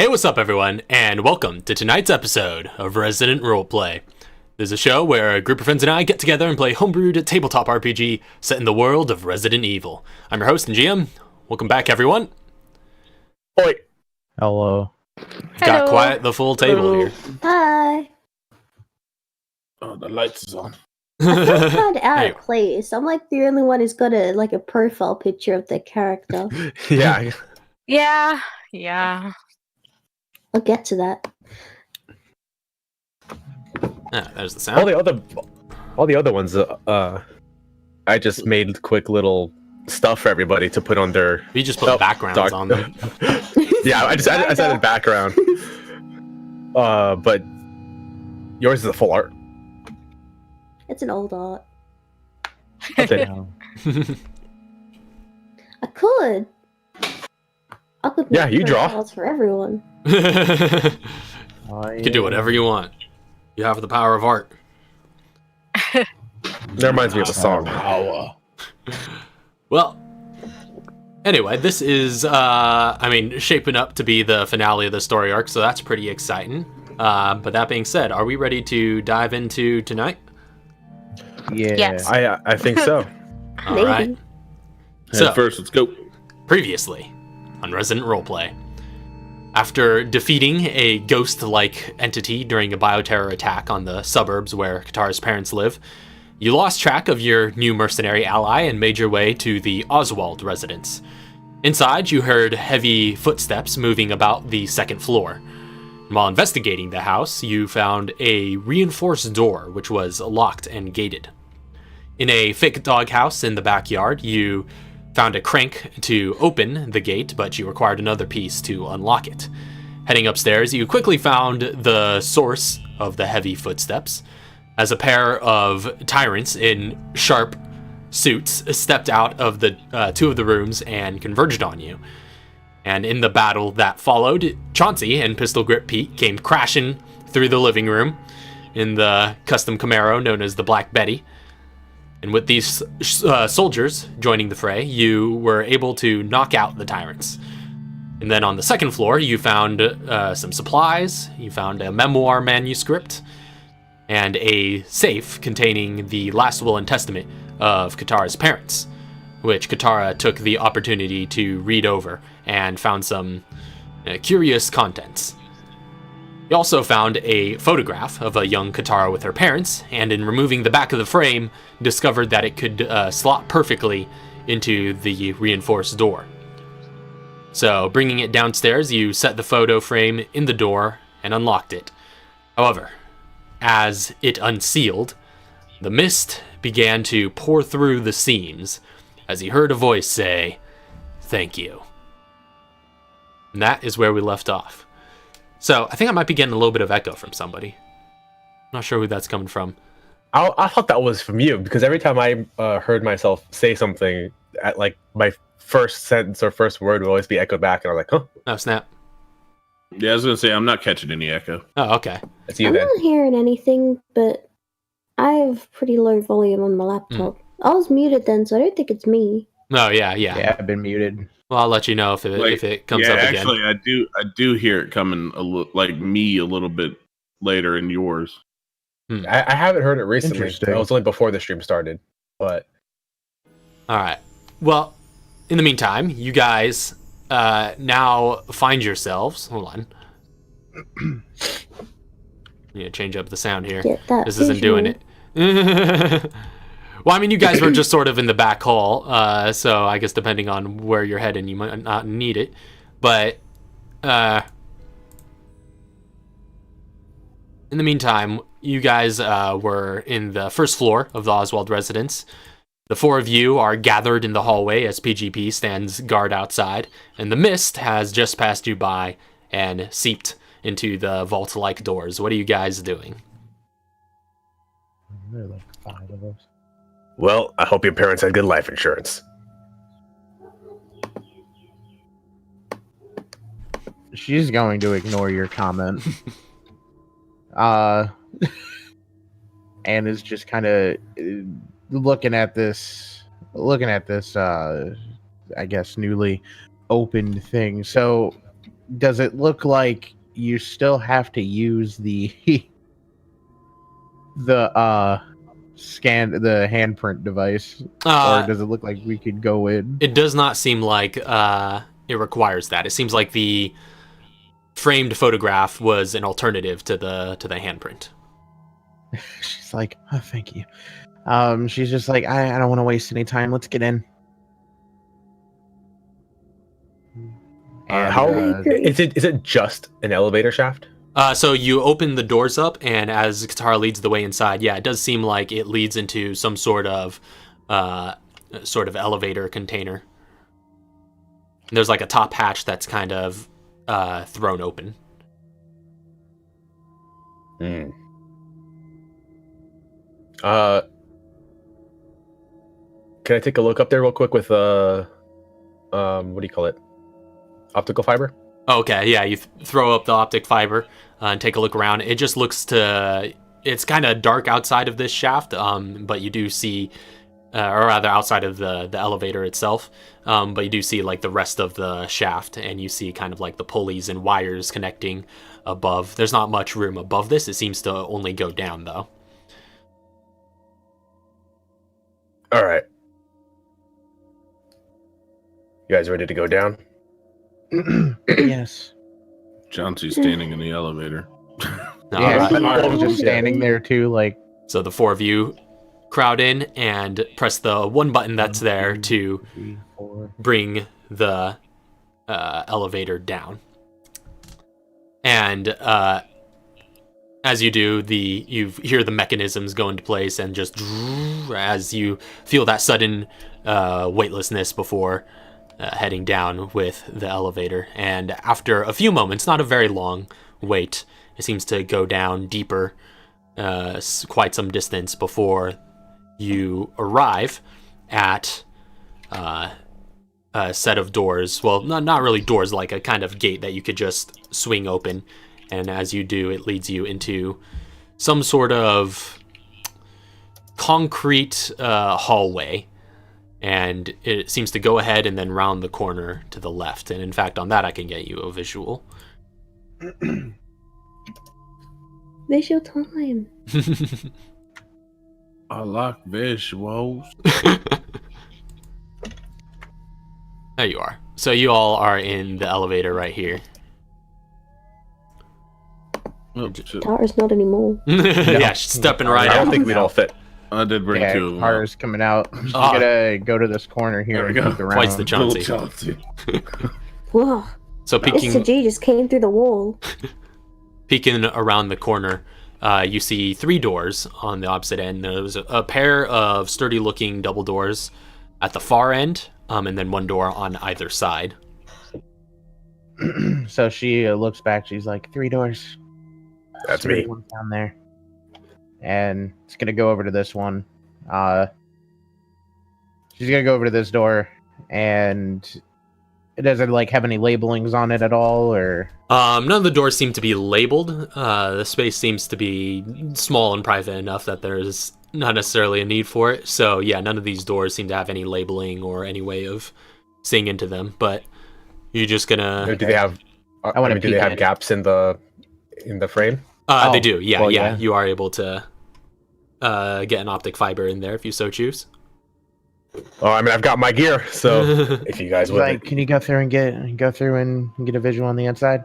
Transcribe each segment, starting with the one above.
What's up everyone, and welcome to tonight's episode of Resident Roleplay. This is a show where a group of friends and I get together and play homebrewed tabletop RPG set in the world of Resident Evil. I'm your host and GM. Welcome back everyone. Oi. Hello. Got quite the full table here. Hi. Oh, the lights is on. I feel kind of out of place. I'm like the only one who's got a profile picture of the character. Yeah. I'll get to that. There's the sound. All the other ones. I just made quick little stuff for everybody to put on their. You just put backgrounds on them. Yeah, I said in background. But yours is a full art. It's an old art. Okay. I could Yeah, make you draw. profiles for everyone. You can do whatever you want. You have the power of art. That reminds me of a song. Well, anyway, this is, shaping up to be the finale of the story arc, so that's pretty exciting. But that being said, are we ready to dive into tonight? Yeah. Yes. I think so. All Maybe. right. So first, let's go. Previously on Resident Roleplay. After defeating a ghost-like entity during a bioterror attack on the suburbs where Katara's parents live, you lost track of your new mercenary ally and made your way to the Oswald residence. Inside, you heard heavy footsteps moving about the second floor. While investigating the house, you found a reinforced door which was locked and gated. In a fake doghouse in the backyard, you found a crank to open the gate, but you required another piece to unlock it. Heading upstairs, you quickly found the source of the heavy footsteps, as a pair of tyrants in sharp suits stepped out of the two of the rooms and converged on you. And in the battle that followed, Chauncey and Pistol Grip Pete came crashing through the living room in the custom Camaro known as the Black Betty. And with these soldiers joining the fray, you were able to knock out the tyrants. And then on the second floor, you found some supplies, you found a memoir manuscript, and a safe containing the last will and testament of Katara's parents, which Katara took the opportunity to read over and found some curious contents. You also found a photograph of a young Katara with her parents, and in removing the back of the frame, discovered that it could slot perfectly into the reinforced door. So, bringing it downstairs, you set the photo frame in the door and unlocked it. However, as it unsealed, the mist began to pour through the seams as he heard a voice say, "Thank you." And that is where we left off. So, I think I might be getting a little bit of echo from somebody. I'm not sure who that's coming from. I thought that was from you because every time I heard myself say something, at like my first sentence or first word would always be echoed back, and I was like, "Huh." Oh, snap. Yeah, I was gonna say I'm not catching any echo. Oh, okay. It's you I'm then. not hearing anything, but I have pretty low volume on my laptop. I was muted then, so I don't think it's me. Oh, yeah. Yeah, I've been muted. Well, I'll let you know if it comes up again. Actually, I do hear it coming a little bit later in yours. I haven't heard it recently. Interesting. It was only before the stream started, but All right. Well, in the meantime, you guys now find yourselves. Hold on. I'm gonna change up the sound here. Get that This isn't doing it. Well, I mean, you guys were just sort of in the back hall, so I guess depending on where you're heading, you might not need it. But in the meantime, you guys were in the first floor of the Oswald residence. The four of you are gathered in the hallway as PGP stands guard outside, and the mist has just passed you by and seeped into the vault-like doors. What are you guys doing? There are like 5 of us. well, I hope your parents had good life insurance. She's going to ignore your comment. And is just kind of looking at this, I guess, newly opened thing. So, does it look like you still have to use the handprint device, or does it look like we could go in? It does not seem like it requires that. It seems like the framed photograph was an alternative to the handprint. She's like, oh, thank you. She's just like, I don't want to waste any time. Let's get in. And, is it just an elevator shaft? So you open the doors up, and as Katara leads the way inside, yeah, it does seem like it leads into some sort of elevator container. And there's like a top hatch that's kind of thrown open. Hmm. Can I take a look up there real quick with what do you call it? Optical fiber? Okay, yeah, you throw up the optic fiber and take a look around. It just looks it's kind of dark outside of this shaft, but you do see, or rather outside of the elevator itself, but you do see like the rest of the shaft, and you see kind of like the pulleys and wires connecting above. There's not much room above this. It seems to only go down, though. All right. You guys ready to go down? Yes. Chauncey's standing in the elevator. Yeah, All right. I was just standing there too, like. So the four of you crowd in and press the one button that's there to bring the elevator down. And as you do, you hear the mechanisms go into place, and just as you feel that sudden weightlessness before heading down with the elevator. And after a few moments, not a very long wait, it seems to go down deeper, quite some distance before you arrive at a set of doors. Well, not really doors, like a kind of gate that you could just swing open. And as you do, it leads you into some sort of concrete hallway. And it seems to go ahead and then round the corner to the left. And in fact, on that, I can get you a visual. Visual time. I like visuals. There you are. So you all are in the elevator right here. Oh, shit. Tara's not anymore. Yeah, she's stepping right I don't out. think we'd all fit. I did bring Yeah, two of them. cars coming out. She's gonna go to this corner here There we and go. peek around. Twice the Chauncey. Little Chauncey. Whoa. So peeking Mr. G just came through the wall. peeking around the corner, you see three doors on the opposite end. There's a pair of sturdy-looking double doors at the far end, and then one door on either side. So she looks back. She's like, 3 doors. That's Sturdy me. one down there. And it's gonna go over to this one. She's gonna go over to this door, and it doesn't like have any labelings on it at all, or None of the doors seem to be labeled. The space seems to be small and private enough that there's not necessarily a need for it. So yeah, none of these doors seem to have any labeling or any way of seeing into them. But you're just gonna. Do they have? I wanna do they peek have in. gaps in the frame? They do. Yeah, well, yeah. yeah. You are able to get an optic fiber in there if you so choose. Oh, I mean, I've got my gear, so if you guys she's would like, can you go through and get a visual on the inside?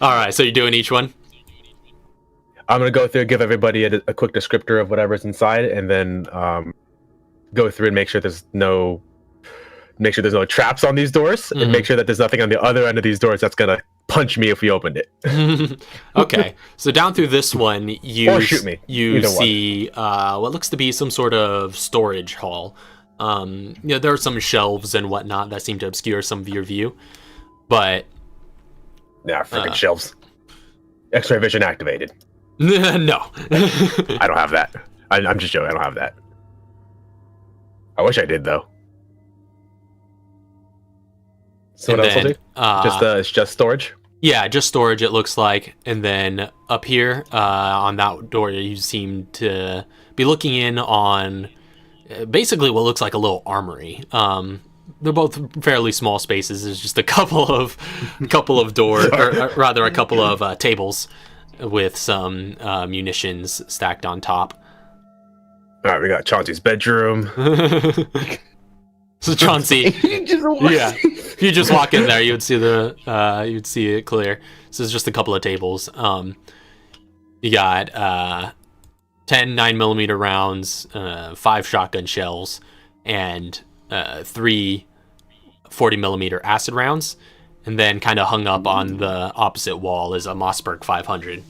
All right, so you're doing each one. I'm gonna go through, give everybody a quick descriptor of whatever's inside, and then go through and make sure there's no traps on these doors, and make sure that there's nothing on the other end of these doors that's gonna punch me if we opened it. Okay, so down through this one, you Or shoot me. You Either one. see what looks to be some sort of storage hall. There are some shelves and whatnot that seem to obscure some of your view, but Nah, freaking shelves. X-ray vision activated. no. I don't have that. I'm just joking. I don't have that. I wish I did though. So And what else will then, do? Just storage. Yeah, just storage, it looks like. And then up here on that door, you seem to be looking in on basically what looks like a little armory. They're both fairly small spaces. There's just a couple of doors, or rather a couple of tables with some munitions stacked on top. All right, we got Chauncey's bedroom. So Chauncey, yeah, if you just walk in there, you'd see it clear. So it's just a couple of tables. You got 10 9mm rounds, 5 shotgun shells, and 3 40mm acid rounds. And then kind of hung up on the opposite wall is a Mossberg 500,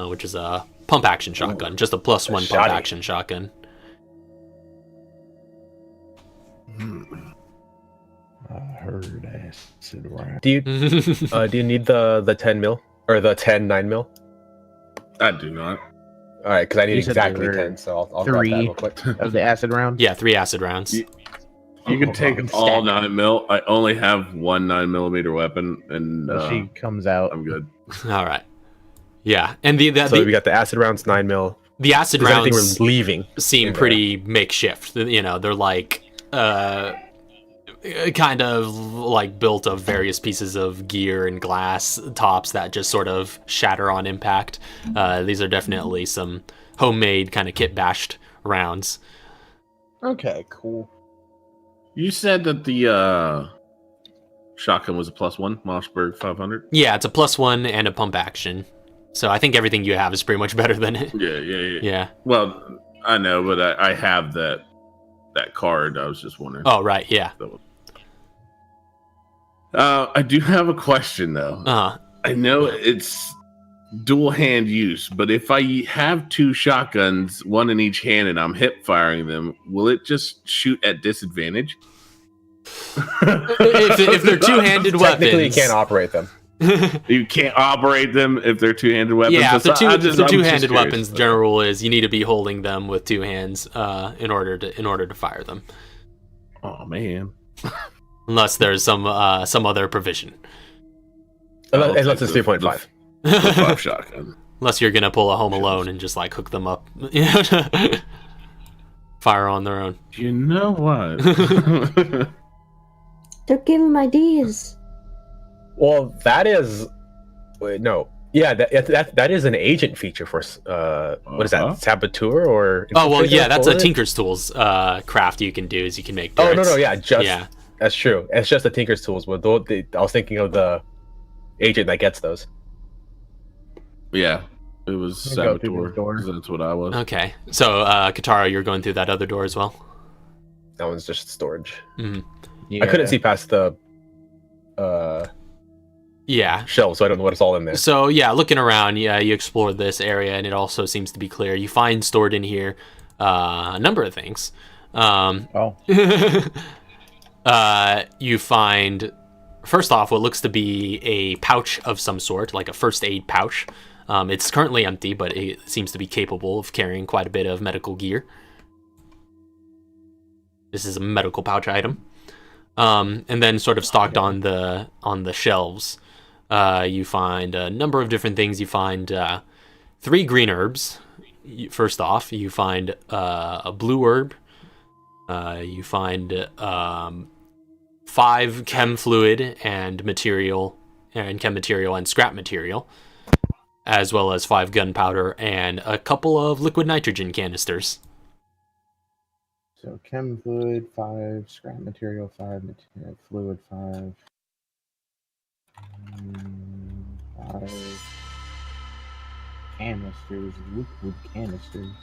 which is a pump action shotgun, just a +1 pump action shotgun. I heard acid round. Do you need the 10 mil or the 10 9mm? I do not. All right, because I need You said exactly there were 10, so I'll grab that 3 real quick. of the acid rounds. Yeah, 3 acid rounds. You can take all 9mm. I only have 1 9mm weapon, and She comes out. I'm good. All right. Yeah, and We got the acid rounds, 9mm. the acid Is anything rounds we're leaving? seem in pretty makeshift. You know, they're like kind of like built of various pieces of gear and glass tops that just sort of shatter on impact. These are definitely some homemade kind of kit bashed rounds. Okay, cool. You said that the shotgun was a +1 Mossberg 500. Yeah, it's a +1 and a pump action. So I think everything you have is pretty much better than it. Yeah. Well, I know, but I have that card. I was just wondering. Oh, right, yeah. I do have a question though. I know it's dual hand use, but if I have 2 shotguns, 1 in each hand, and I'm hip firing them, will it just shoot at disadvantage? if they're two-handed weapons, Technically, you can't operate them. You can't operate them if they're two-handed weapons. Yeah, if they're I'm just two-handed curious. weapons, the general rule is you need to be holding them with 2 hands in order to fire them. Oh man. Unless there's some other provision. Unless it's 3.5. The 5 shotgun. Unless you're gonna pull a Home Alone and just like hook them up, fire on their own. You know what? Don't give him ideas. Well, that is... Wait, no. Yeah, that is an agent feature for... what is that? Saboteur or... Oh, well, yeah, that's a Tinker's Tools craft you can do, is you can make darts. Oh, no, yeah, yeah. That's true. It's just the Tinker's Tools, but I was thinking of the agent that gets those. Yeah, it was I'll go through Saboteur. this door. That's what I was. Okay, so Katara, you're going through that other door as well? That one's just storage. Mm-hmm. Yeah. I couldn't see past the Yeah. shelves, so I don't know what's all in there. So yeah, looking around, yeah, you explored this area, and it also seems to be clear. You find stored in here a number of things. You find, first off, what looks to be a pouch of some sort, like a first aid pouch. It's currently empty, but it seems to be capable of carrying quite a bit of medical gear. This is a medical pouch item. And then sort of stocked on the shelves, you find a number of different things. You find 3 green herbs. First off, you find a blue herb. You find 5 chem fluid and material, and chem material and scrap material, as well as 5 gunpowder and a couple of liquid nitrogen canisters. So chem fluid 5, scrap material 5, material fluid 5. 5 canisters, liquid canisters.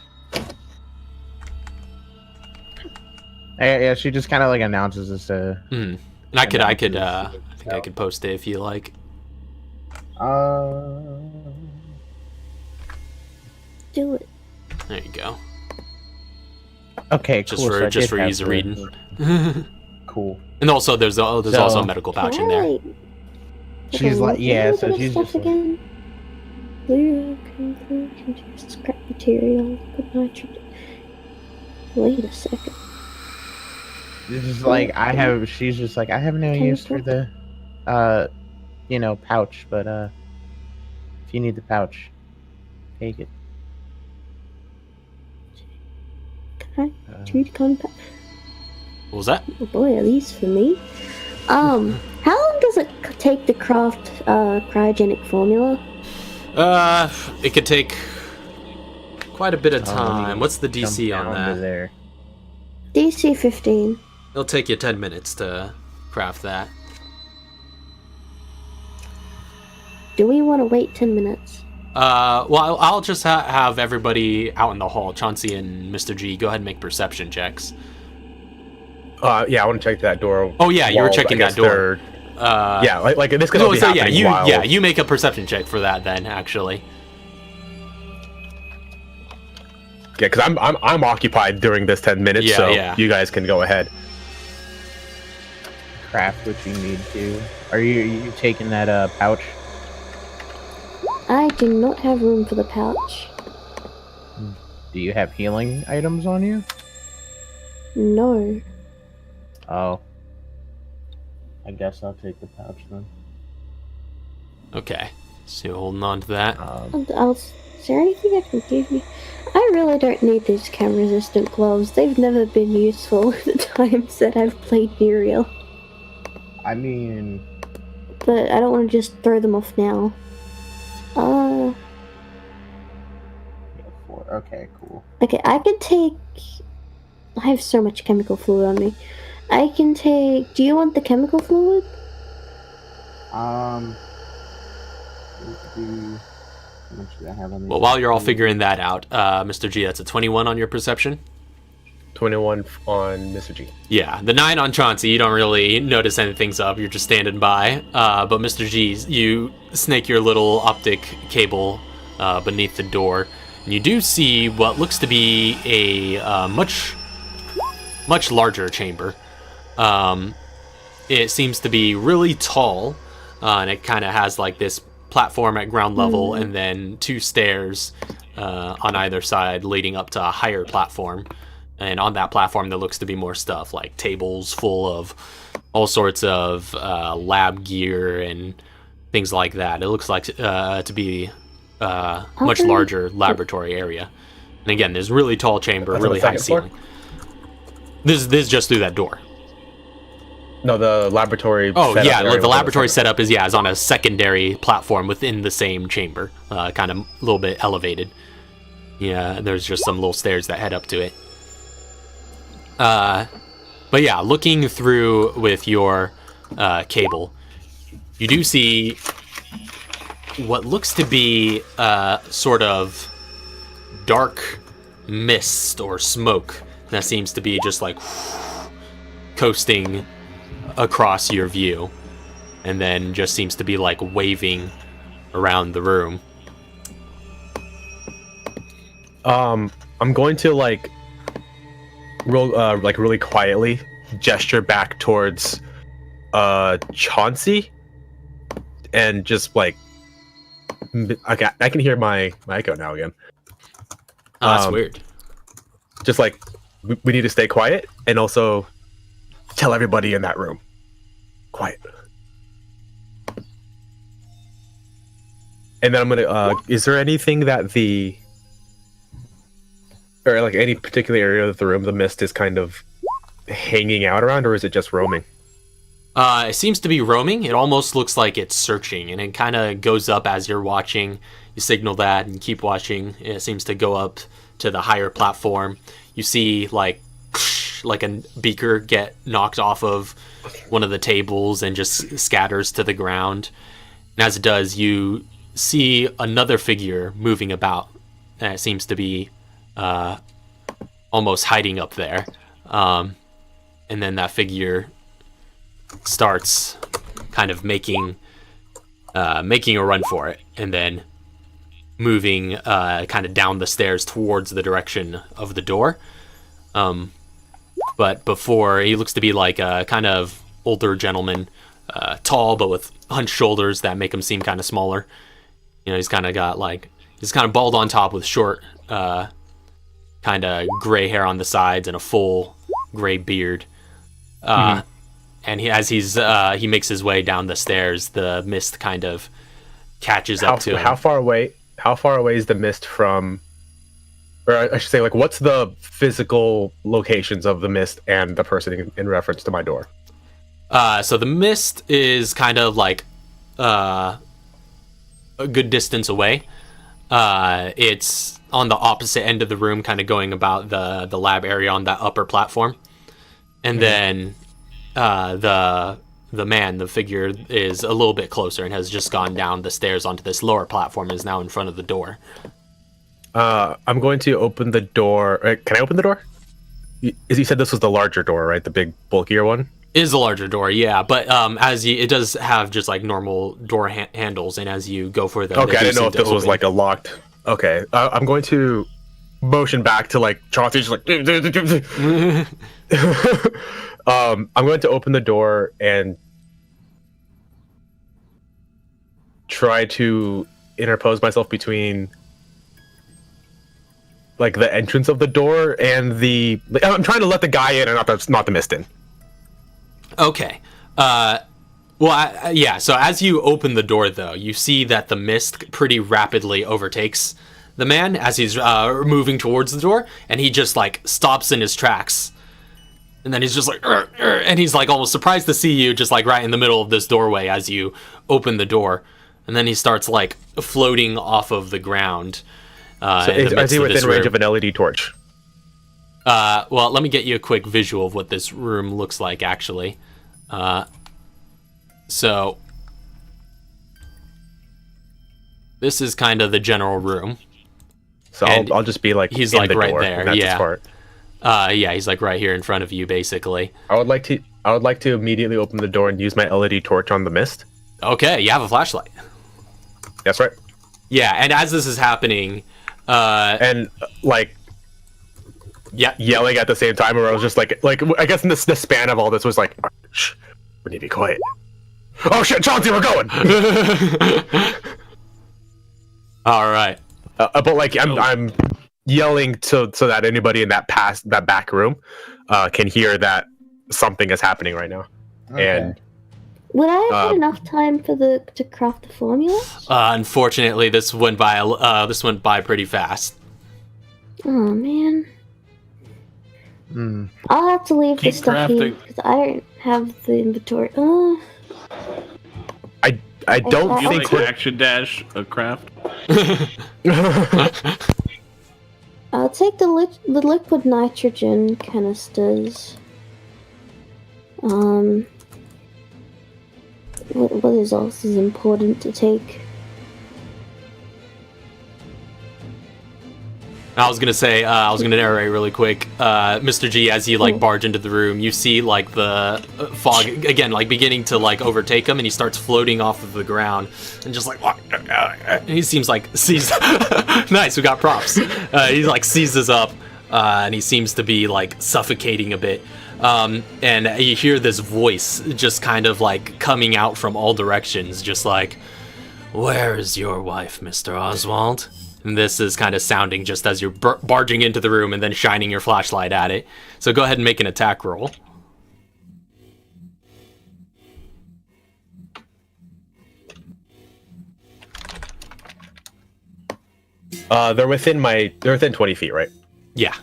Yeah, she just kind of like announces this. And I think I could post it if you like. Do it. There you go. Okay, Just cool. for so I just did for have ease of the- reading. Cool. And also there's also a medical pouch in there. Right. She's like, yeah, so Look at she's stuff just like, again. Blue scrap material, liquid nitrogen. Wait a second. this is like she's just like, I have no use for the pouch, but if you need the pouch, take it. Can Hydrogen compound. What was that? Oh boy, at least for me. How long does it take to craft cryogenic formula? It could take quite a bit of time. What's the DC on that? There. DC 15. It'll take you 10 minutes to craft that. Do we want to wait 10 minutes? Well, I'll just have everybody out in the hall. Chauncey and Mr. G, go ahead and make perception checks. Yeah, I want to check that door. Oh yeah, you were checking that door. Yeah, like this could all be happening while... you make a perception check for that then, actually. Yeah, because I'm occupied during this 10 minutes, you guys can go ahead. Craft what you need to. Are you taking that pouch? I do not have room for the pouch. Do you have healing items on you? No. Oh. I guess I'll take the pouch then. Okay, so you're holding on to that. Is there anything I can give you? I really don't need these chem-resistant gloves. They've never been useful the times that I've played Muriel. I mean... But I don't want to just throw them off now. Okay, cool. Okay, I can take... I have so much chemical fluid on me. I can take... Do you want the chemical fluid? How much do I have on me? Well, while you're all figuring that out, Mr. G, that's a 21 on your perception? 21 on Mr. G. Yeah, the 9 on Chauncey, you don't really notice anything's up, you're just standing by. But Mr. G, you snake your little optic cable beneath the door, and you do see what looks to be a much larger chamber. It seems to be really tall, and it kind of has like this platform at ground level and then 2 stairs on either side leading up to a higher platform. And on that platform there looks to be more stuff, like tables full of all sorts of lab gear and things like that. It looks like to be a much larger laboratory area. And again, there's really tall chamber, really high ceiling. This is just through that door. No, the laboratory. Oh yeah, the laboratory setup is on a secondary platform within the same chamber, kind of a little bit elevated. Yeah, there's just some little stairs that head up to it. But yeah, looking through with your cable, you do see what looks to be sort of dark mist or smoke that seems to be just like coasting across your view, and then just seems to be like waving around the room. I'm going to like really quietly gesture back towards Chauncey, and just like, okay, I can hear my echo now again. Oh, that's weird. Just like we need to stay quiet, and also tell everybody in that room, quiet. And then I'm gonna. Is there anything that or like any particular area of the room the mist is kind of hanging out around, or is it just roaming? It seems to be roaming. It almost looks like it's searching, and it kind of goes up as you're watching. You signal that and keep watching. It seems to go up to the higher platform. You see like a beaker get knocked off of one of the tables and just scatters to the ground. And as it does, you see another figure moving about, and it seems to be almost hiding up there. And then that figure starts kind of making a run for it, and then moving kind of down the stairs towards the direction of the door. But before, he looks to be like a kind of older gentleman, tall but with hunched shoulders that make him seem kind of smaller. You know, he's kind of bald on top with short kind of gray hair on the sides and a full gray beard. And he makes his way down the stairs, the mist kind of catches up to him. How far away is the mist from, or I should say, like, what's the physical locations of the mist and the person in reference to my door? So the mist is kind of like a good distance away. It's on the opposite end of the room, kind of going about the lab area on that upper platform. And then the figure is a little bit closer and has just gone down the stairs onto this lower platform and is now in front of the door. I'm going to open the door. Can I open the door? You said this was the larger door, right? The big, bulkier one? It is a larger door, yeah. But it does have just like normal door handles, and as you go for them... Okay, I didn't know if this was like a locked... Okay, I'm going to motion back to like Chauncey, just like... I'm going to open the door and try to interpose myself between like the entrance of the door and the... I'm trying to let the guy in and not the mist in. Okay. Yeah, so as you open the door, though, you see that the mist pretty rapidly overtakes the man as he's moving towards the door, and he just, like, stops in his tracks. And then he's just like, and he's, like, almost surprised to see you just, like, right in the middle of this doorway as you open the door. And then he starts, like, floating off of the ground. So is he within range of an LED torch? Well, let me get you a quick visual of what this room looks like, actually. So this is kind of the general room. So I'll just be like, he's like right there. Yeah. Part. Yeah, he's like right here in front of you, basically. I would like to immediately open the door and use my LED torch on the mist. Okay, you have a flashlight. That's right. Yeah, and as this is happening, and like, yeah, yelling at the same time, or I was just like I guess in the span of all this was like, shh, we need to be quiet. Oh shit, Chauncey, we're going. All right. But like I'm yelling so that anybody in that back room can hear that something is happening right now. Okay. And would I have had enough time to craft the formula? Unfortunately, this went by pretty fast. Oh man. I'll have to leave this stuff here because I don't have the inventory. I don't think like action dash a craft. I'll take the liquid nitrogen canisters. What else is important to take? I was gonna narrate really quick. Mr. G, as you like barge into the room, you see like the fog again, like beginning to like overtake him, and he starts floating off of the ground, and just like he seems like sees. Nice, we got props. He like seizes up, and he seems to be like suffocating a bit. And you hear this voice just kind of like coming out from all directions, just like, "Where is your wife, Mr. Oswald?" And this is kind of sounding just as you're barging into the room and then shining your flashlight at it. So go ahead and make an attack roll. They're within 20 feet, right? Yeah.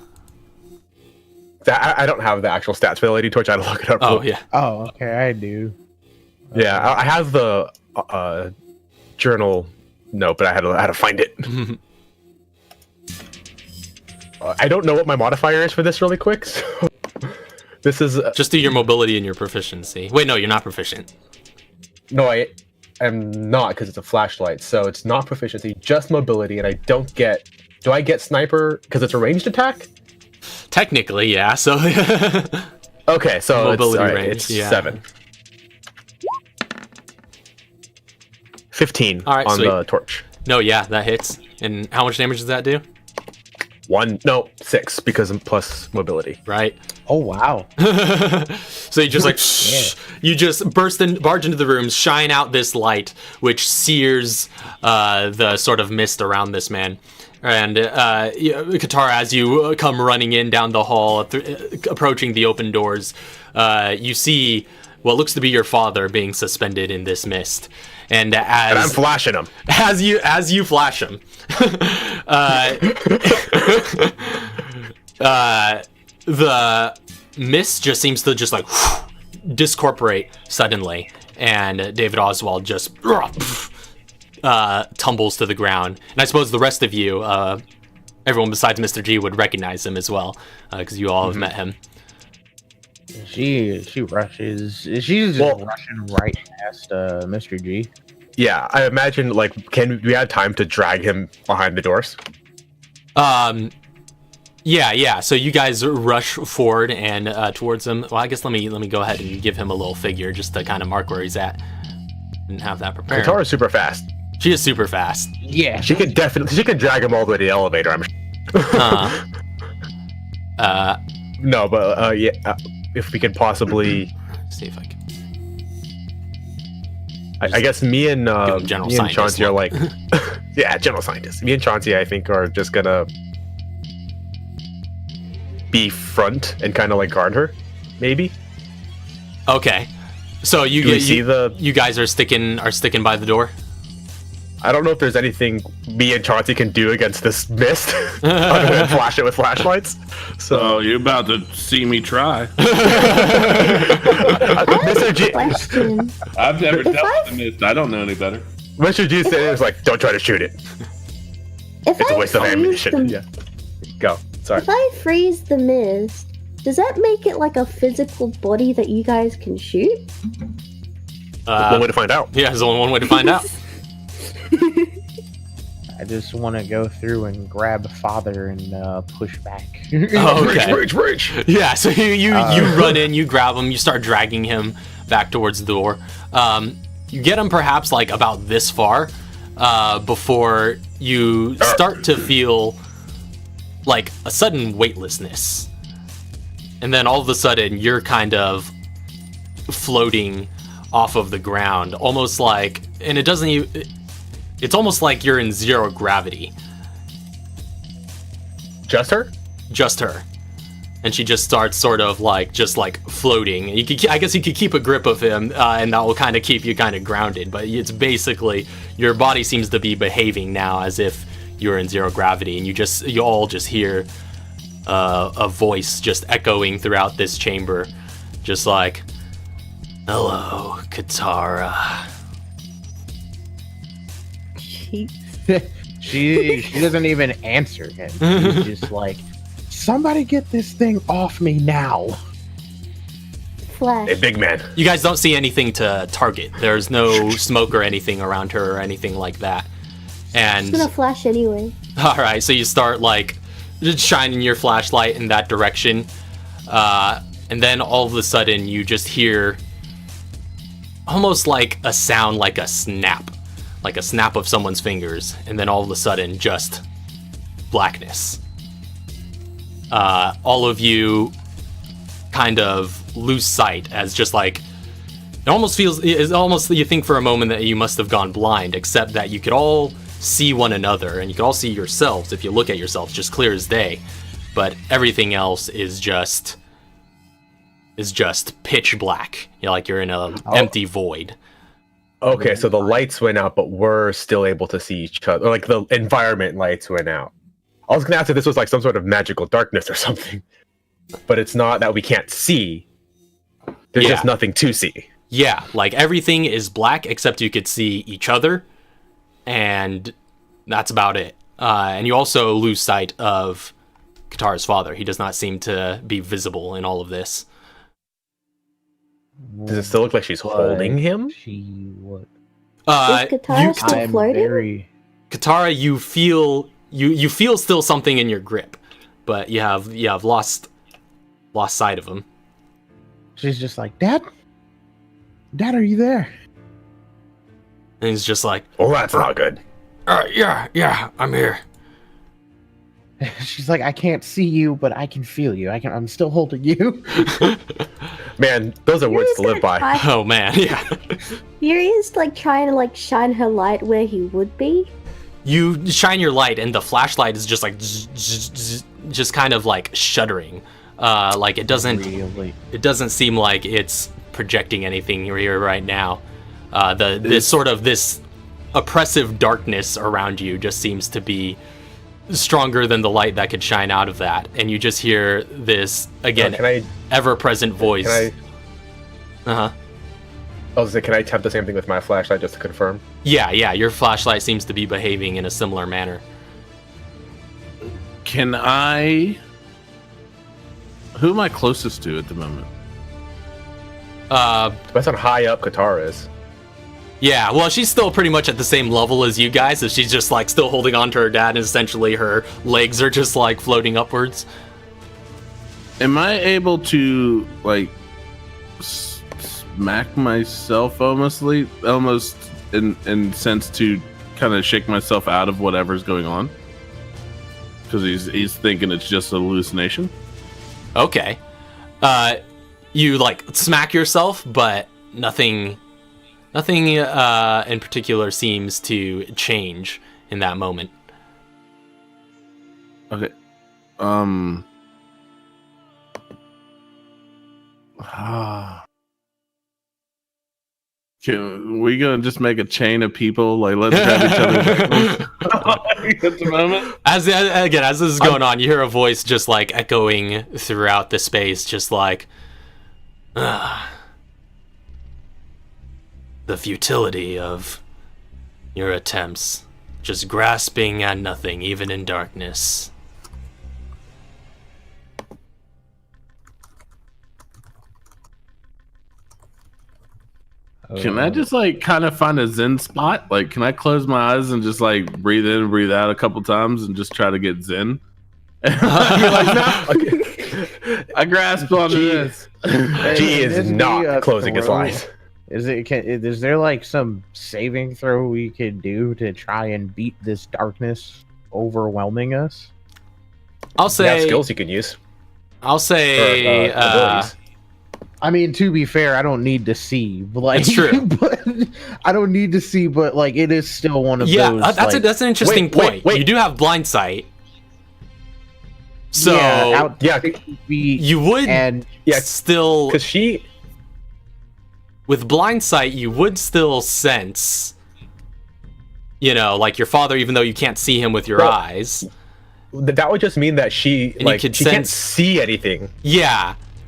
I don't have the actual stats for the LED torch. I had to look it up. Oh, yeah. Oh, okay, I do. Yeah, I have the journal note, but I had to find it. I don't know what my modifier is for this really quick, so this is... Just do your mobility and your proficiency. Wait, no, you're not proficient. No, I am not, because it's a flashlight, so it's not proficiency, just mobility, and I don't get... Do I get sniper because it's a ranged attack? Technically, yeah, so... Okay, so mobility range, it's yeah. 7. 15 All right, on sweet. the torch. No, yeah, that hits. And how much damage does that do? 6 because I'm plus mobility. Right. Oh wow. So you just like you just barge into the room, shine out this light which sears the sort of mist around this man. And Katara, as you come running in down the hall, approaching the open doors, you see what looks to be your father being suspended in this mist. And And I'm flashing him. As you flash him, the mist just seems to just like discorporate suddenly, and David Oswald just tumbles to the ground. And I suppose the rest of you, everyone besides Mr. G, would recognize him as well, because you all have met him. She rushes. She's just rushing right past Mr. G. Yeah, I imagine, like, can we have time to drag him behind the doors? Yeah. So you guys rush forward and towards him. Well, I guess let me go ahead and give him a little figure just to kind of mark where he's at. Didn't have that prepared. Katara's super fast. She is super fast. Yeah, She could drag him all the way to the elevator, I'm sure. No, but if we could possibly see if I can. I guess me and Chauncey are like, yeah, general scientists. Me and Chauncey, I think, are just gonna be front and kind of like guard her, maybe. Okay, so you guys are sticking by the door. I don't know if there's anything me and Chauncey can do against this mist other than flash it with flashlights. So you're about to see me try. Mr. G, Question. I've never dealt with the mist. I don't know any better. Mr. G said it was like, don't try to shoot it. If It's a I waste of freeze ammunition. Yeah. Go. Sorry. If I freeze the mist, does that make it like a physical body that you guys can shoot? One way to find out. Yeah, there's only one way to find out. I just want to go through and grab Father and push back. Oh, okay. Reach. Yeah, so you run in, you grab him, you start dragging him back towards the door. You get him perhaps like about this far before you start to feel like a sudden weightlessness. And then all of a sudden you're kind of floating off of the ground, almost like, and it's almost like you're in zero gravity. Just her? Just her. And she just starts sort of like, floating. I guess you could keep a grip of him, and that will kind of keep you kind of grounded. But it's basically, your body seems to be behaving now as if you're in zero gravity. And you all just hear a voice just echoing throughout this chamber. Just like, hello, Katara. She doesn't even answer him. She's just like, somebody get this thing off me now. Flash. Hey, big man. You guys don't see anything to target. There's no smoke or anything around her or anything like that. And It's gonna flash anyway. all right, so you start like just shining your flashlight in that direction, and then all of a sudden you just hear almost like a sound, like a snap of someone's fingers, and then all of a sudden just blackness. All of you kind of lose sight as just like it's almost you think for a moment that you must have gone blind, except that you could all see one another and you could all see yourselves if you look at yourselves just clear as day, but everything else is just pitch black. Like you're in an empty void. Okay, so the lights went out, but we're still able to see each other. Or like the environment lights went out. I was gonna ask if this was like some sort of magical darkness or something, but it's not that we can't see. There's just nothing to see. Yeah, like everything is black except you could see each other, and that's about it. And you also lose sight of Katara's father. He does not seem to be visible in all of this. Does it still look like she's holding him? Is Katara still floating? Katara, you feel you feel still something in your grip, but you have lost sight of him. She's just like, Dad, are you there? And he's just like, Oh, that's not good. Yeah, I'm here. She's like, I can't see you, but I can feel you. I'm still holding you. Man, those are words to live by. Oh man, yeah. Yuri's like trying to like shine her light where he would be. You shine your light, and the flashlight is just like just kind of like shuddering. Like it doesn't seem like it's projecting anything here right now. This oppressive darkness around you just seems to be stronger than the light that could shine out of that, and you just hear this again ever-present voice. I was like, can I attempt the same thing with my flashlight just to confirm? Yeah, your flashlight seems to be behaving in a similar manner. Can I? Who am I closest to at the moment? Depends on how high up Katara is. Yeah, well, she's still pretty much at the same level as you guys, so she's just like still holding on to her dad, and essentially her legs are just like floating upwards. Am I able to like smack myself almost in sense to kind of shake myself out of whatever's going on? Because he's thinking it's just a hallucination. Okay. You like smack yourself, but nothing in particular seems to change in that moment. Okay. Can we gonna just make a chain of people? Like, let's grab each other at the moment. As this is going on, you hear a voice just like echoing throughout the space, just like, the futility of your attempts, just grasping at nothing, even in darkness. Can I just like kind of find a zen spot? Like, can I close my eyes and just like breathe in and breathe out a couple times and just try to get zen? I grasp onto this. G is not closing his eyes. Is there like some saving throw we could do to try and beat this darkness overwhelming us? I'll say skills you can use. I'll say I mean, to be fair, I don't need to see. Like, it's true. But I don't need to see, but like, it is still one of those. Yeah, that's an interesting point. You do have blind sight, so you would still, because with blind sight you would still sense, like your father, even though you can't see him with your eyes. That would just mean that she can't see anything.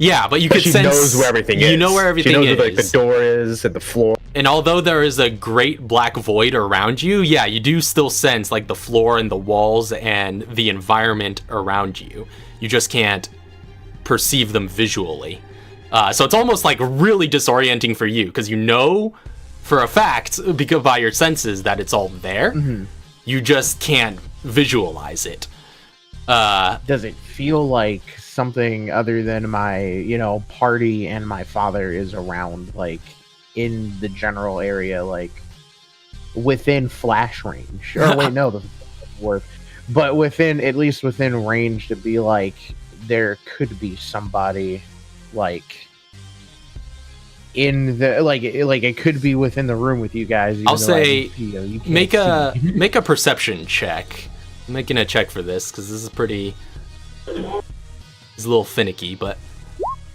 Yeah, but you could sense. She knows where everything is. You know where everything is. She knows where the door is and the floor. And although there is a great black void around you, you do still sense like the floor and the walls and the environment around you. You just can't perceive them visually. So it's almost like really disorienting for you because you know for a fact, because by your senses, that it's all there. Mm-hmm. You just can't visualize it. Does it feel like something other than my, party and my father is around, like, in the general area, like, within flash range? Or wait, no, the word. But at least within range to be like, there could be somebody, like, in the, like it could be within the room with you guys. I'll say, you make a perception check. I'm making a check for this, because this is pretty... It's a little finicky, but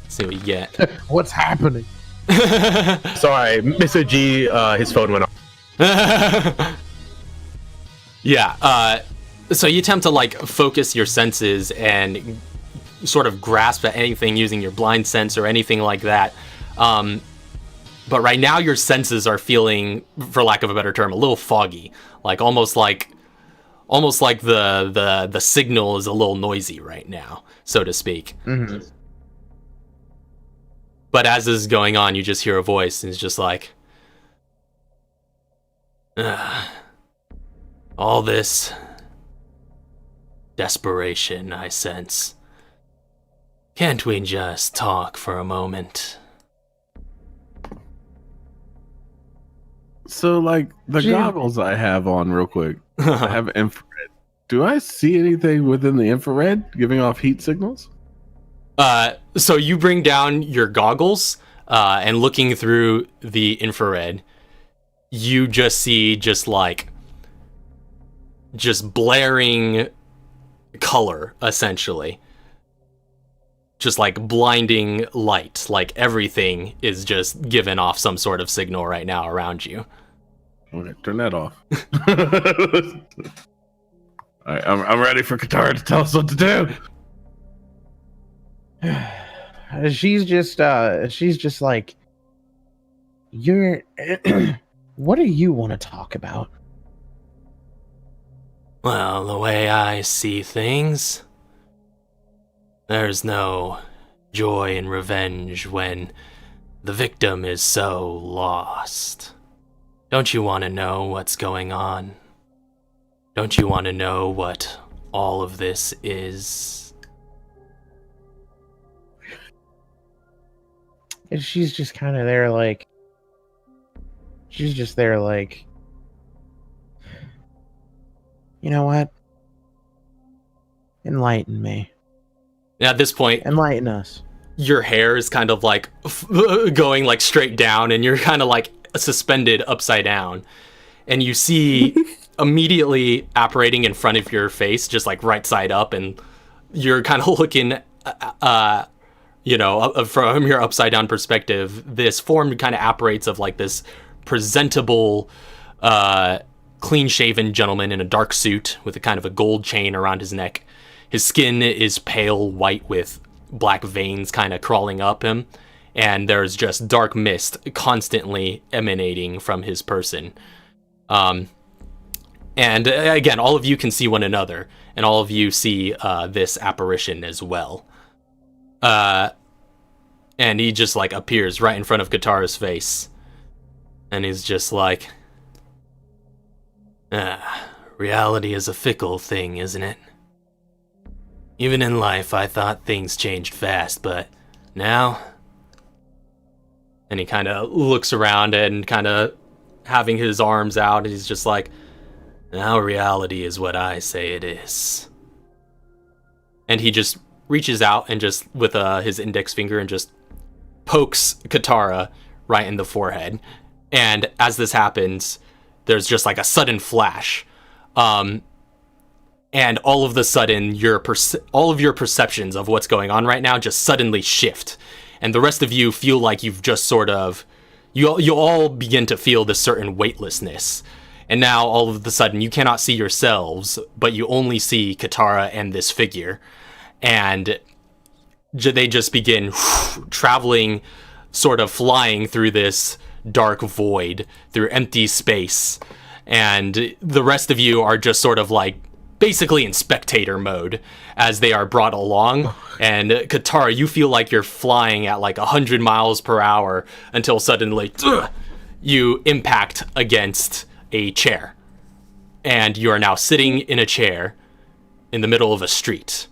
let's see what you get. What's happening? Sorry, Mr. G, his phone went off. So you attempt to like focus your senses and sort of grasp at anything using your blind sense or anything like that. But right now your senses are feeling, for lack of a better term, a little foggy, like almost like the signal is a little noisy right now, so to speak. Mm-hmm. But as this is going on, you just hear a voice, and it's just like, all this desperation I sense. Can't we just talk for a moment? So, like, the goggles I have on real quick, I have infrared. Do I see anything within the infrared giving off heat signals? So you bring down your goggles, and looking through the infrared, you just see just blaring color, essentially. just like blinding light. Like everything is just giving off some sort of signal right now around you. Okay, turn that off. All right, I'm ready for Katara to tell us what to do. She's just like, you're. What do you want to talk about? Well, the way I see things, there's no joy in revenge when the victim is so lost. Don't you want to know what's going on? Don't you want to know what all of this is? And she's just kind of there like... She's just there like... You know what? Enlighten me. At this point, enlighten us. Your hair is kind of like going like straight down, and you're kind of like suspended upside down. And you see immediately apparating in front of your face, just like right side up, and you're kind of looking, you know, from your upside down perspective, this form kind of apparates of like this presentable, clean-shaven gentleman in a dark suit with a kind of a gold chain around his neck. His skin is pale white with black veins kind of crawling up him, and there's just dark mist constantly emanating from his person. And again, all of you can see one another, and all of you see this apparition as well. And he just like appears right in front of Katara's face, and he's just like, reality is a fickle thing, isn't it? Even in life, I thought things changed fast, but now... And he kind of looks around and kind of having his arms out, and he's just like, now reality is what I say it is. And he just reaches out and just, with his index finger, and just pokes Katara right in the forehead. And as this happens, there's just like a sudden flash. And all of the sudden, all of your perceptions of what's going on right now just suddenly shift. And the rest of you feel like you've just sort of... You all begin to feel this certain weightlessness. And now, all of a sudden, you cannot see yourselves, but you only see Katara and this figure. And they just begin traveling, sort of flying through this dark void, through empty space. And the rest of you are just sort of like basically in spectator mode as they are brought along. And Katara, you feel like you're flying at like 100 miles per hour until suddenly you impact against a chair. And you are now sitting in a chair in the middle of a street.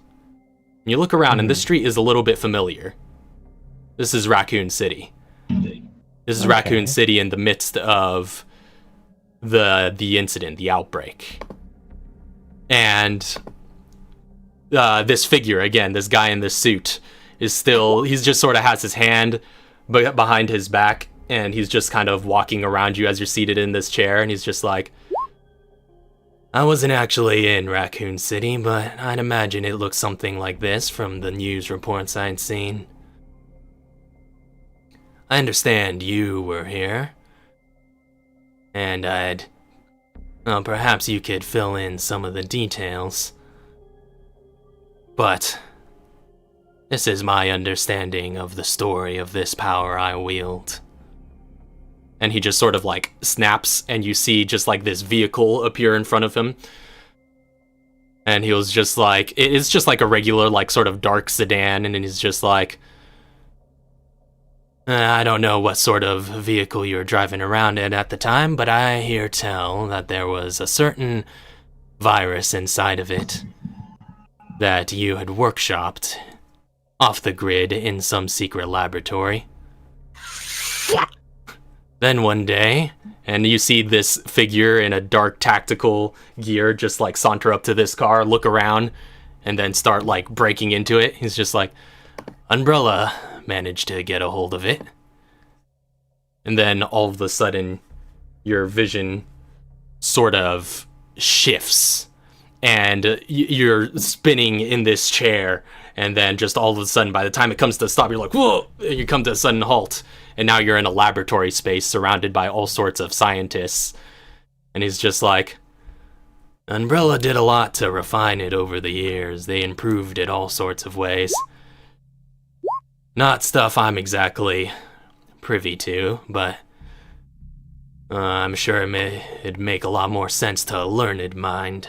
And you look around, and this street is a little bit familiar. This is Raccoon City. This is Raccoon City in the midst of the incident, the outbreak. And this figure, again, this guy in this suit, is still... He's just sort of has his hand behind his back, and he's just kind of walking around you as you're seated in this chair, and he's just like, I wasn't actually in Raccoon City, but I'd imagine it looks something like this from the news reports I'd seen. I understand you were here, and well, perhaps you could fill in some of the details. But this is my understanding of the story of this power I wield. And he just sort of like snaps, and you see just like this vehicle appear in front of him. And he was just like, it's just like a regular like sort of dark sedan, and he's just like, I don't know what sort of vehicle you were driving around in at the time, but I hear tell that there was a certain virus inside of it that you had workshopped off the grid in some secret laboratory. Then one day, and you see this figure in a dark tactical gear just like saunter up to this car, look around, and then start like breaking into it. He's just like, Umbrella managed to get a hold of it. And then all of a sudden, your vision sort of shifts, and you're spinning in this chair, and then just all of a sudden, by the time it comes to stop, you're like, whoa, and you come to a sudden halt, and now you're in a laboratory space surrounded by all sorts of scientists. And he's just like, Umbrella did a lot to refine it over the years. They improved it all sorts of ways. Not stuff I'm exactly privy to, but I'm sure it'd make a lot more sense to a learned mind.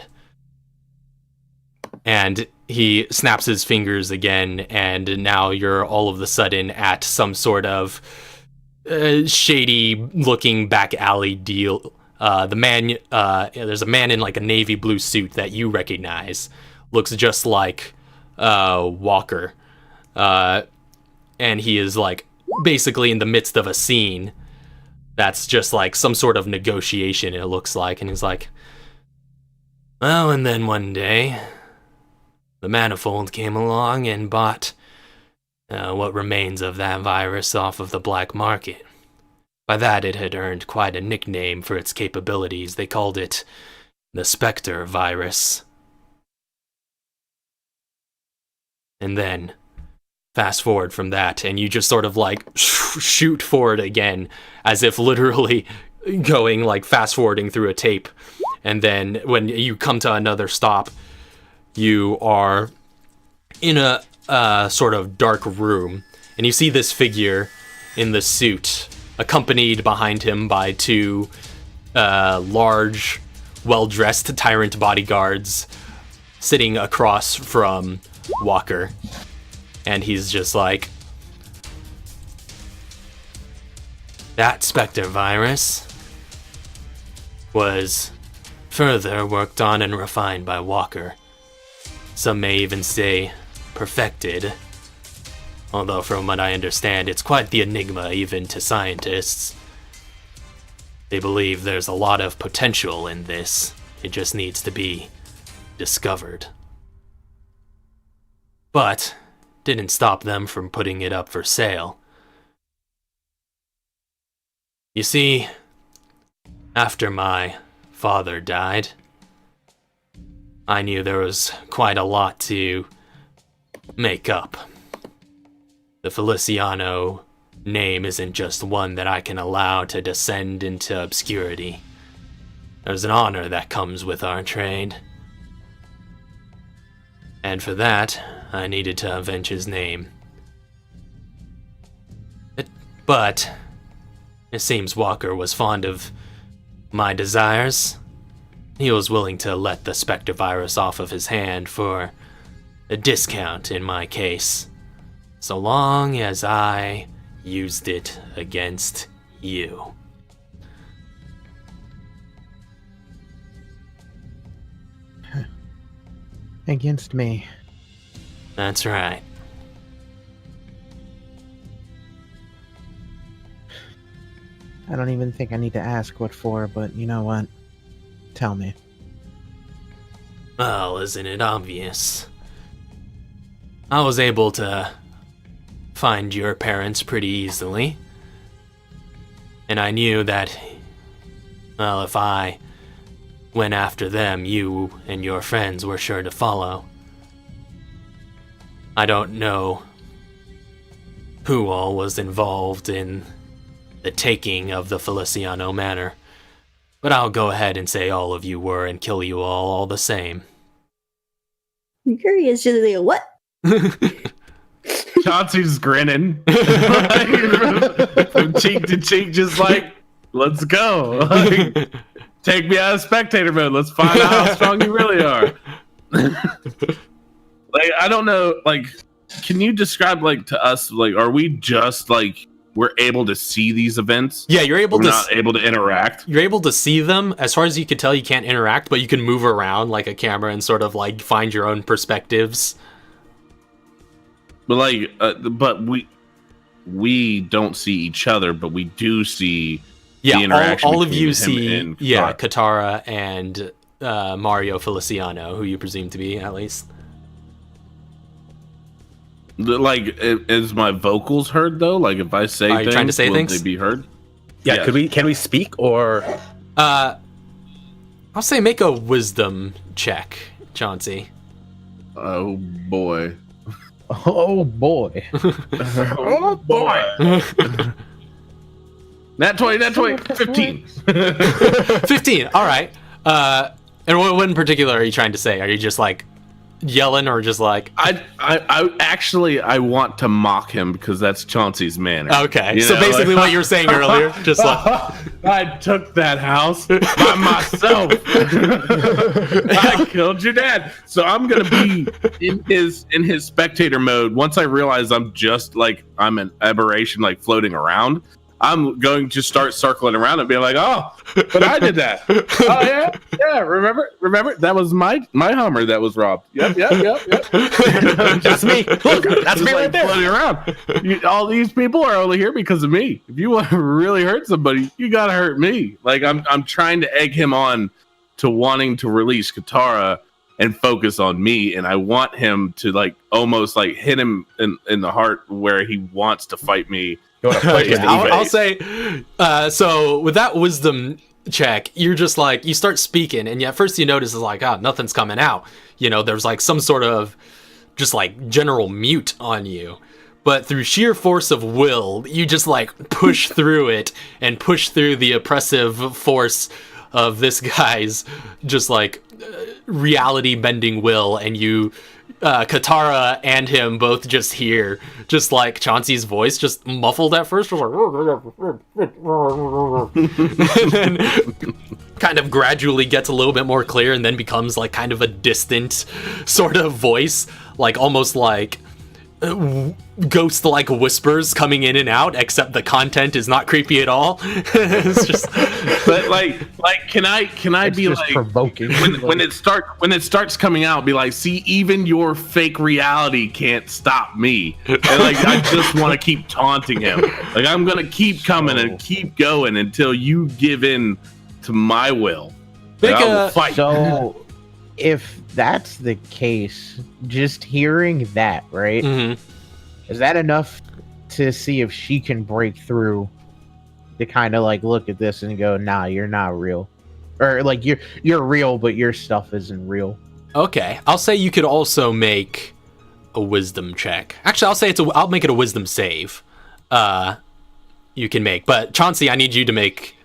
And he snaps his fingers again, and now you're all of a sudden at some sort of shady-looking back alley deal. There's a man in like a navy blue suit that you recognize. Looks just like Walker. And he is like basically in the midst of a scene that's just like some sort of negotiation, it looks like. And he's like, well, and then one day, the Manifold came along and bought what remains of that virus off of the black market. By that, it had earned quite a nickname for its capabilities. They called it the Specter virus. And then, fast forward from that, and you just sort of like shoot forward again, as if literally going like fast forwarding through a tape. And then when you come to another stop, you are in a sort of dark room, and you see this figure in the suit, accompanied behind him by two large, well-dressed tyrant bodyguards sitting across from Walker. And he's just like, that Specter virus was further worked on and refined by Walker. Some may even say perfected. Although from what I understand, it's quite the enigma even to scientists. They believe there's a lot of potential in this. It just needs to be discovered. But didn't stop them from putting it up for sale. You see, after my father died, I knew there was quite a lot to make up. The Feliciano name isn't just one that I can allow to descend into obscurity. There's an honor that comes with our trade. And for that, I needed to avenge his name. But it seems Walker was fond of my desires. He was willing to let the Specter virus off of his hand for a discount in my case, so long as I used it against you. Against me. That's right. I don't even think I need to ask what for, but you know what? Tell me. Well, isn't it obvious? I was able to find your parents pretty easily. And I knew that, well, if I went after them, you and your friends were sure to follow. I don't know who all was involved in the taking of the Feliciano Manor, but I'll go ahead and say all of you were and kill you all the same. Yuri is just like, what? Chauncey's grinning from cheek to cheek, just like, let's go. Like, take me out of spectator mode. Let's find out how strong you really are. Like, I don't know. Like, can you describe, like, to us, like, are we just like we're able to see these events? Yeah, you're able we're to. Not able to interact. You're able to see them. As far as you can tell, you can't interact, but you can move around like a camera and sort of like find your own perspectives. But like, but we don't see each other, but we do see the interaction. All of you him see, and Katara and Mario Feliciano, who you presume to be at least. Like, is my vocals heard though? Like, if I say things, trying to say will things? they be heard? Yeah. Can we speak or? I'll say make a wisdom check Chauncey. Oh boy. Oh boy. Oh boy. Nat 20, 15. 15. All right. And what in particular are you trying to say? Are you just like yelling or just like I want to mock him because that's Chauncey's manner. Okay, so basically what you were saying earlier, just like I took that house by myself. I killed your dad. So I'm gonna be in his spectator mode. Once I realize I'm an aberration, like floating around, I'm going to start circling around and be like, oh, but I did that. Oh yeah, remember? That was my Hummer that was robbed. Yep. That's me. Look, that's me right there. Floating around. All these people are only here because of me. If you want to really hurt somebody, you gotta hurt me. Like I'm trying to egg him on to wanting to release Katara and focus on me, and I want him to like almost like hit him in the heart where he wants to fight me. I'll say, so with that wisdom check, you're just like, you start speaking, and at first you notice is like, nothing's coming out. You know, there's like some sort of just like general mute on you. But through sheer force of will, you just like push through it and push through the oppressive force of this guy's just like reality bending will, and you Katara and him both just hear just like Chauncey's voice just muffled at first, just like and then kind of gradually gets a little bit more clear, and then becomes like kind of a distant sort of voice, like almost like ghost like whispers coming in and out, except the content is not creepy at all. It's just but like can I it's be just like provoking when it starts coming out, be like, see, even your fake reality can't stop me, and like I just want to keep taunting him, like I'm gonna keep coming and keep going until you give in to my will. Like, I will fight. So if that's the case, just hearing that, right? Mm-hmm. Is that enough to see if she can break through to kind of like look at this and go, nah, you're not real, or like you're real, but your stuff isn't real? Okay, I'll say you could also make a wisdom check. Actually, I'll make it a wisdom save. You can make, but Chauncey, I need you to make.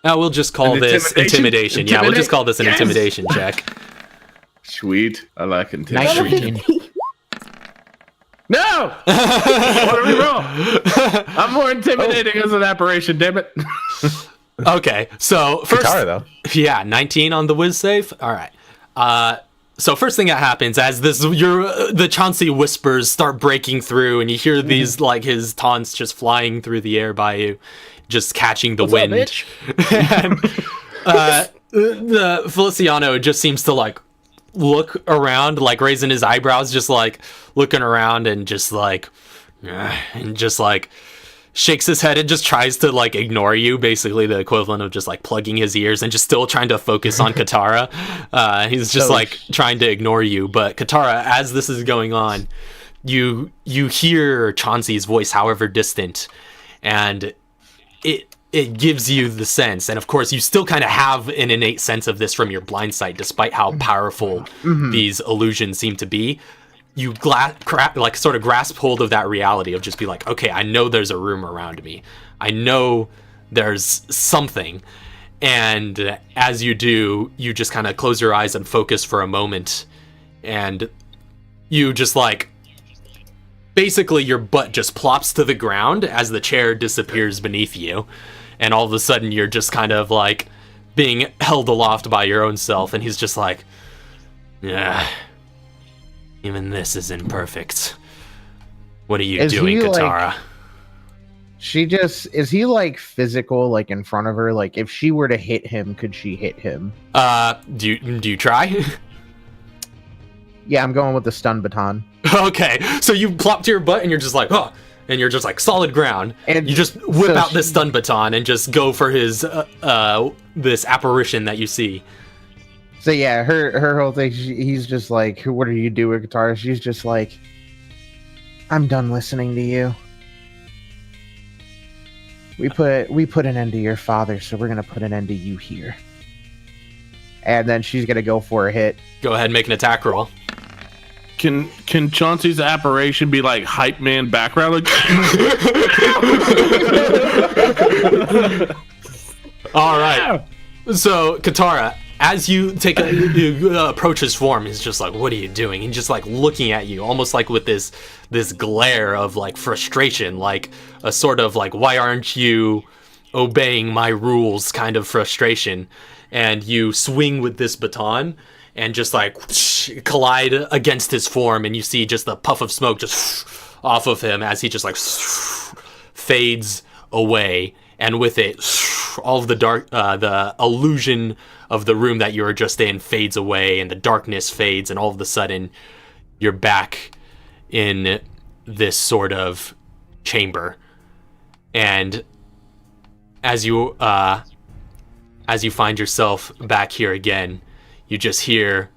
We'll just call this intimidation. Yeah, we'll just call this an intimidation check. Sweet, I like intimidation. 19. No! What are we wrong? I'm more intimidating as an apparition, damn it. Okay, so first, Katara, though. Yeah, 19 on the whiz save. All right. So first thing that happens as the Chauncey whispers start breaking through, and you hear these like his taunts just flying through the air by you, just catching the wind. Up, bitch? And the Feliciano just seems to like look around, like raising his eyebrows, just like looking around, and just like shakes his head and just tries to like ignore you, basically the equivalent of just like plugging his ears and just still trying to focus on Katara. He's just like trying to ignore you. But Katara, as this is going on, you hear Chauncey's voice, however distant, and it gives you the sense, and of course you still kind of have an innate sense of this from your blind sight, despite how powerful these illusions seem to be. You sort of grasp hold of that reality of just be like, okay, I know there's a room around me. I know there's something. And as you do, you just kind of close your eyes and focus for a moment, and you just like, basically your butt just plops to the ground as the chair disappears beneath you. And all of a sudden you're just kind of like being held aloft by your own self. And he's just like, yeah, even this is imperfect. What are you doing, Katara? Is he like physical, like in front of her? Like if she were to hit him, could she hit him? Do you try? Yeah, I'm going with the stun baton. Okay, so you plop to your butt and you're just like, oh, and you're just like solid ground, and you just whip out this stun baton and just go for his this apparition that you see. So yeah, her whole thing, he's just like, what are you doing, Katara? She's just like, I'm done listening to you. We put an end to your father, so we're gonna put an end to you here. and then she's gonna go for a hit. Go ahead and make an attack roll. Can Chauncey's apparition be like hype man background? Like All right. So Katara, as you approach his form, he's just like, "What are you doing?" And just like looking at you, almost like with this glare of like frustration, like a sort of like, "Why aren't you obeying my rules?" kind of frustration. And you swing with this baton and just like collide against his form, and you see just a puff of smoke just off of him as he just like fades away, and with it all of the dark the illusion of the room that you were just in fades away, and the darkness fades, and all of a sudden you're back in this sort of chamber. And as you find yourself back here again, you just hear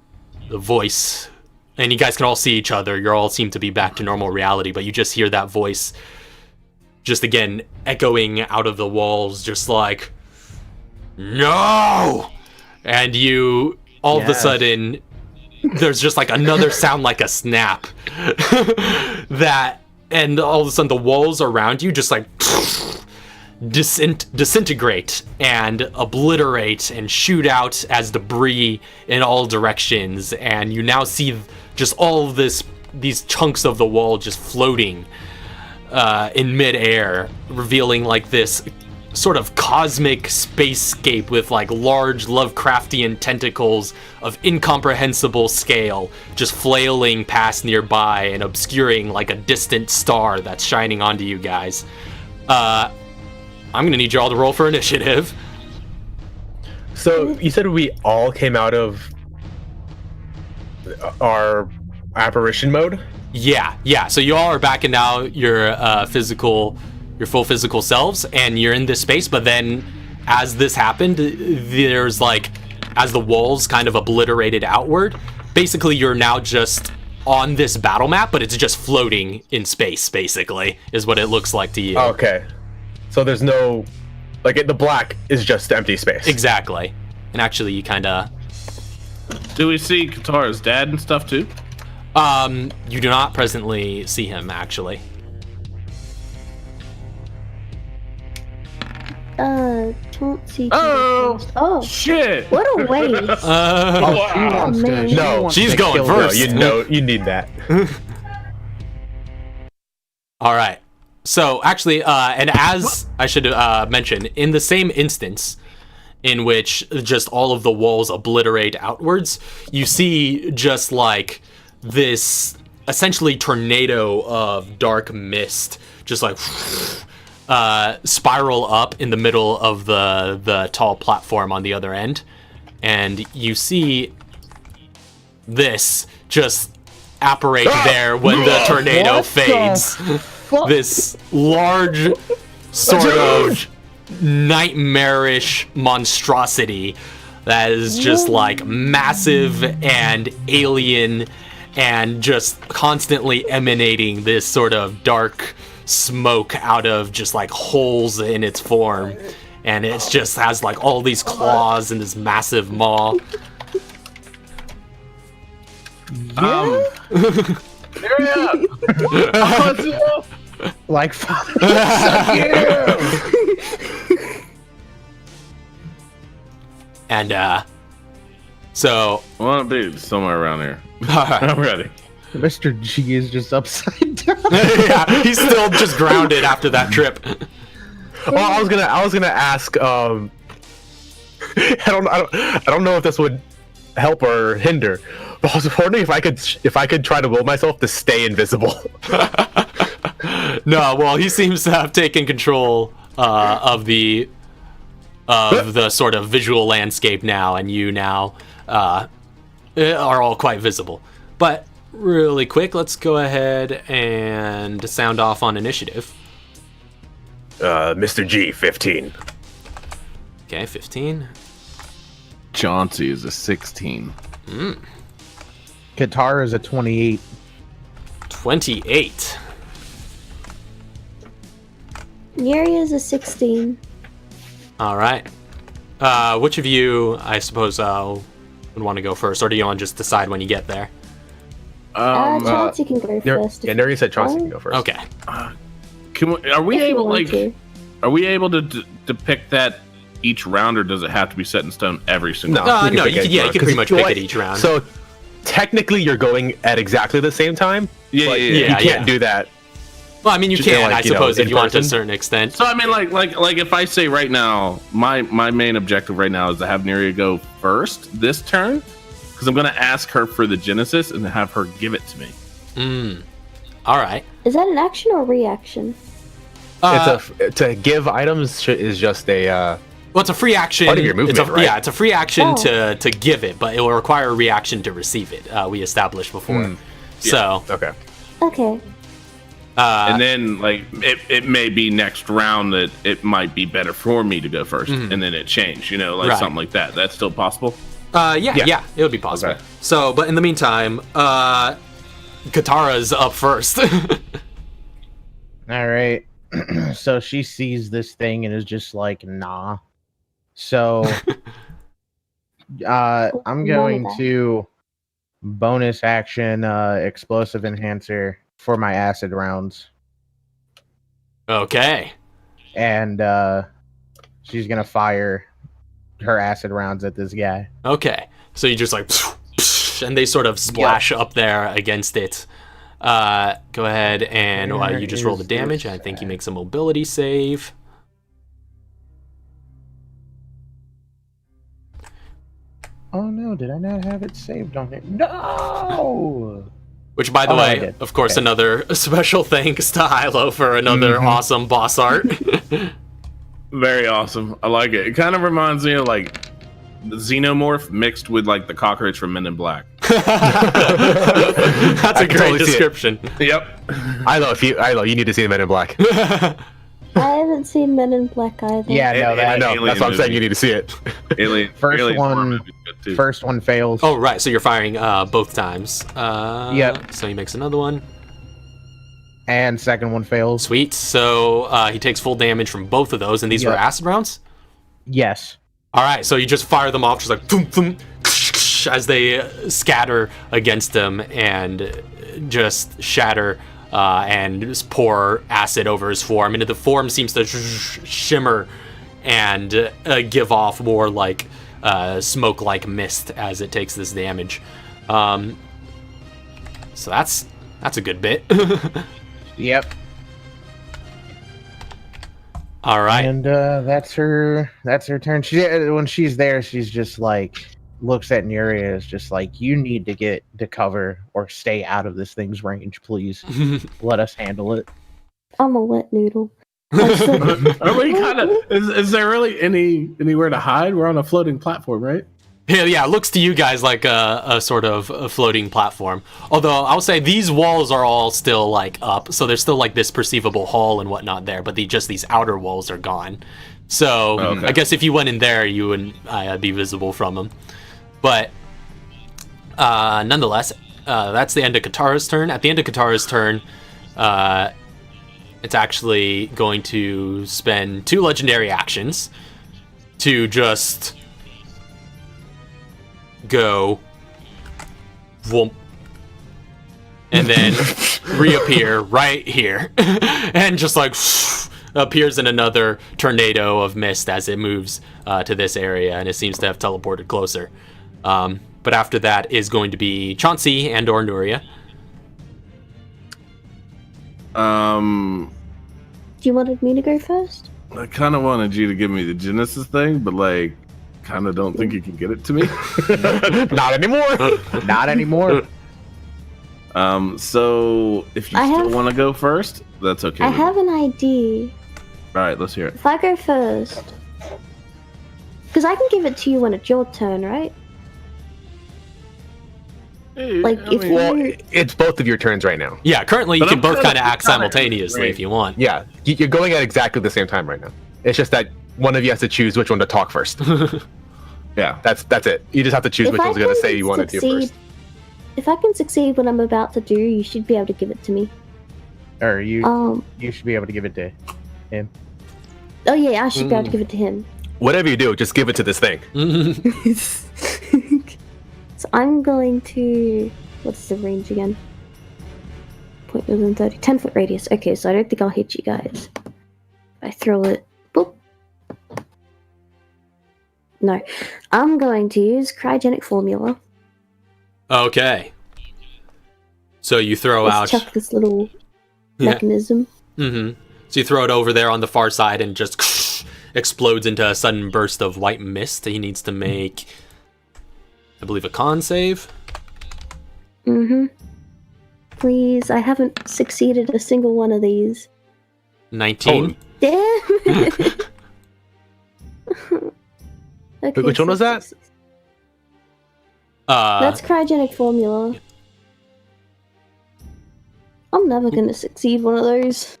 the voice, and you guys can all see each other. You all seem to be back to normal reality, but you just hear that voice just again echoing out of the walls, just like, "No!" And you, all of a sudden, there's just like another sound like a snap. And all of a sudden the walls around you just like disintegrate and obliterate and shoot out as debris in all directions, and you now see just all of these chunks of the wall just floating in midair, revealing like this sort of cosmic spacescape with like large Lovecraftian tentacles of incomprehensible scale just flailing past nearby and obscuring like a distant star that's shining onto you guys. I'm gonna need you all to roll for initiative. So you said we all came out of our apparition mode? Yeah. So you all are back in now your full physical selves, and you're in this space. But then, as this happened, there's like, as the walls kind of obliterated outward, basically you're now just on this battle map, but it's just floating in space. Basically, is what it looks like to you. Okay. So there's no, like, the black is just empty space. Exactly. And actually, you kind of. Do we see Katara's dad and stuff too? You do not presently see him, actually. Chauncey. Oh, shit! What a waste. Oh, man. No, she's going No, first. you need that. All right. So actually, and as I should mention, in the same instance in which just all of the walls obliterate outwards, you see just like this essentially tornado of dark mist just like spiral up in the middle of the tall platform on the other end, and you see this just apparate there when the tornado fades. This large sort of nightmarish monstrosity that is just like massive and alien and just constantly emanating this sort of dark smoke out of just like holes in its form, and it just has like all these claws and this massive maw. Like, and so I want to be somewhere around here. right. I'm ready. Mr. G is just upside down. Yeah, he's still just grounded after that trip. Well, I was gonna ask. I don't know if this would help or hinder, but I was wondering if I could try to will myself to stay invisible. No, well, he seems to have taken control of the sort of visual landscape now, and you now are all quite visible. But really quick, let's go ahead and sound off on initiative. Mr. G, 15. Okay, 15. Chauncey is a 16. Katara is a 28. 28. Yuri is a 16. All right. Which of you, I suppose, would want to go first, or do you want to just decide when you get there? Chauncey can go first. Yeah, Neri said Chauncey can go first. Okay. Are we able to depict that each round, or does it have to be set in stone every single round? No, you can pretty much pick it each round. So technically you're going at exactly the same time. Yeah. You can't do that. Well, I mean, you can, I suppose, if you want to a certain extent. So I mean, like if I say right now, my main objective right now is to have Neria go first this turn, because I'm going to ask her for the Genesis and have her give it to me. All right. Is that an action or reaction? To give items is just a. Well, it's a free action. Part of your movement, right? Yeah, it's a free action to give it, but it will require a reaction to receive it. We established before. So. Okay. Okay. And then, like, it may be next round that it might be better for me to go first, and then it changed, something like that. That's still possible? Yeah, it would be possible. Okay. So, but in the meantime, Katara's up first. All right. So she sees this thing and is just like, nah. So I'm going to bonus action explosive enhancer for my acid rounds. Okay. And she's going to fire her acid rounds at this guy. Okay. So you just like, and they sort of splash up there against it. Go ahead and you just roll the damage. I think he makes a mobility save. Oh no, did I not have it saved on it? No! Which, by the way, of course, another special thanks to Hilo for another awesome boss art. Very awesome. I like it. It kind of reminds me of like the Xenomorph mixed with like the cockroach from Men in Black. That's a great description. Yep. Hilo, you need to see Men in Black. I haven't seen Men in Black either. Yeah, no, that's what I'm saying. You need to see it. First one fails. Oh, right. So you're firing both times. Yep. So he makes another one. And second one fails. Sweet. So he takes full damage from both of those, and these were acid rounds? Yes. All right. So you just fire them off, just like boom, boom, as they scatter against him and just shatter. And just pour acid over his form, and the form seems to shimmer and give off more like smoke-like mist as it takes this damage. So that's a good bit. Yep. All right. And that's her turn. When she's there, she's just like looks at Nuria as just like, you need to get to cover or stay out of this thing's range, please. Let us handle it. I'm a wet noodle. Are we kind of? Is there really anywhere to hide? We're on a floating platform, right? Yeah. It looks to you guys like a sort of a floating platform. Although I'll say these walls are all still like up, so there's still like this perceivable hall and whatnot there, but just these outer walls are gone. So I guess if you went in there, you wouldn't be visible from them. But nonetheless, that's the end of Katara's turn. At the end of Katara's turn, it's actually going to spend 2 legendary actions to just go whoomp, and then reappear right here and just like appears in another tornado of mist as it moves to this area, and it seems to have teleported closer. But after that is going to be Chauncey and or Nuria. Do you wanted me to go first? I kind of wanted you to give me the Genesis thing, but like, kind of don't think you can get it to me. Not anymore. Not anymore. So if you still want to go first, that's okay. I have an idea. All right, let's hear it. If I go first, because I can give it to you when it's your turn, right? Like, it's both of your turns right now. Yeah, currently you can both kind of act simultaneously if you want. Yeah, you're going at exactly the same time right now. It's just that one of you has to choose which one to talk first. Yeah, that's it. You just have to choose which one's going to say you want to do first. If I can succeed what I'm about to do, you should be able to give it to me. Or you should be able to give it to him. Oh yeah, I should be able to give it to him. Whatever you do, just give it to this thing. I'm going to... What's the range again? Point within 30... 10-foot radius. Okay, so I don't think I'll hit you guys. I throw it... Boop. No. I'm going to use cryogenic formula. Okay. So you throw Let's out... chuck this little mechanism. Mm-hmm. So you throw it over there on the far side and just explodes into a sudden burst of white mist. He needs to make, I believe, a con save. Mm-hmm. Please, I haven't succeeded a single one of these. 19. Damn it! Okay, Which one was that? That's cryogenic formula. I'm never gonna succeed one of those.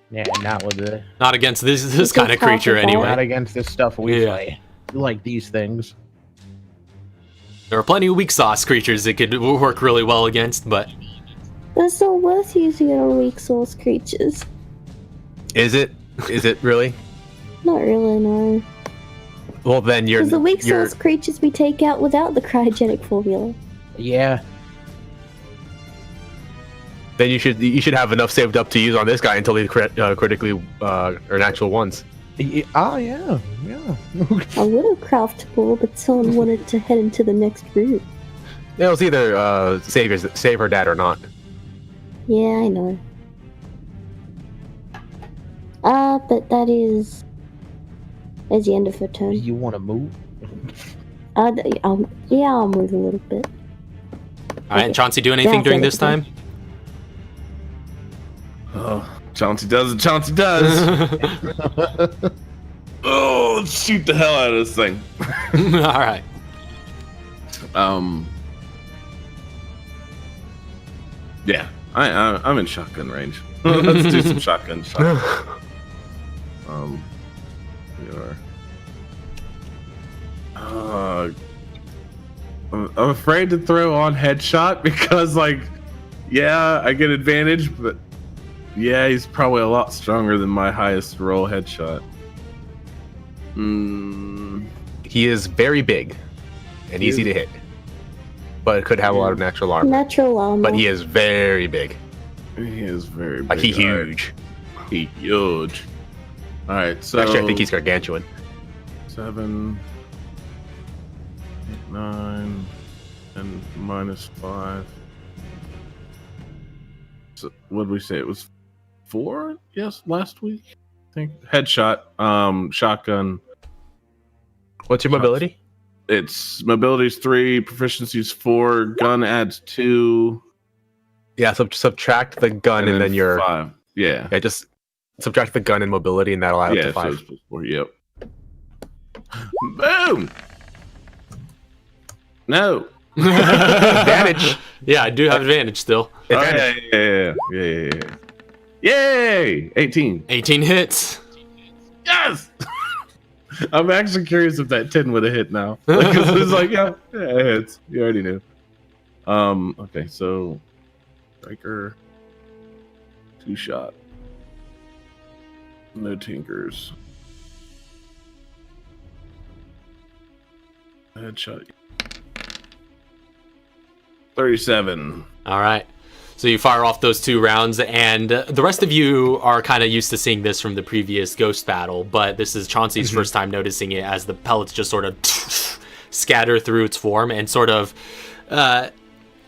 Yeah, not with the... Not against this kind of creature, anyway. Not against this stuff we play. Like these things. There are plenty of weak sauce creatures it could work really well against, but... It's not worth using it on weak sauce creatures. Is it? Is it really? Not really, no. Well, then you're... Because the weak sauce creatures we take out without the cryogenic formula. Yeah. Then you should have enough saved up to use on this guy until he critically or natural ones. Oh, yeah. I would have crafted more, but someone wanted to head into the next room. Yeah, it was either save her dad or not. Yeah, I know. But that is... That's the end of her turn. You want to move? Yeah, I'll move a little bit. Alright, and Chauncey do anything during this time? Oh, Chauncey does. Chauncey does. Oh, let's shoot the hell out of this thing. All right. Yeah, I'm in shotgun range. Let's do some shotgun shots. I'm afraid to throw on headshot because, like, yeah, I get advantage, but yeah, he's probably a lot stronger than my highest roll headshot. He is very big and easy to hit, but could have a lot of natural armor. Natural armor. But he is very big. He is very big. Like, he's huge. He's huge. All right, so actually, I think he's gargantuan. 7, 8, 9, and -5. So what did we say? It was 4? Yes, last week. I think headshot. Shotgun. What's your mobility? It's mobility's 3, proficiency's 4, gun adds 2. Yeah, subtract the gun and then you're 5. Yeah. Yeah, just subtract the gun and mobility and that'll add up to 5. So it's 4, yep. Boom! No. Advantage. Yeah, I do have advantage still. Advantage. Oh, yeah. Yay! 18. 18 hits. Yes! I'm actually curious if that 10 would have hit now. Like, it's like, yeah, it hits. You already knew. Okay, so striker, 2 shot. No tinkers. Headshot. 37. All right. So you fire off those 2 rounds, and the rest of you are kind of used to seeing this from the previous ghost battle, but this is Chauncey's first time noticing it as the pellets just sort of scatter through its form and sort of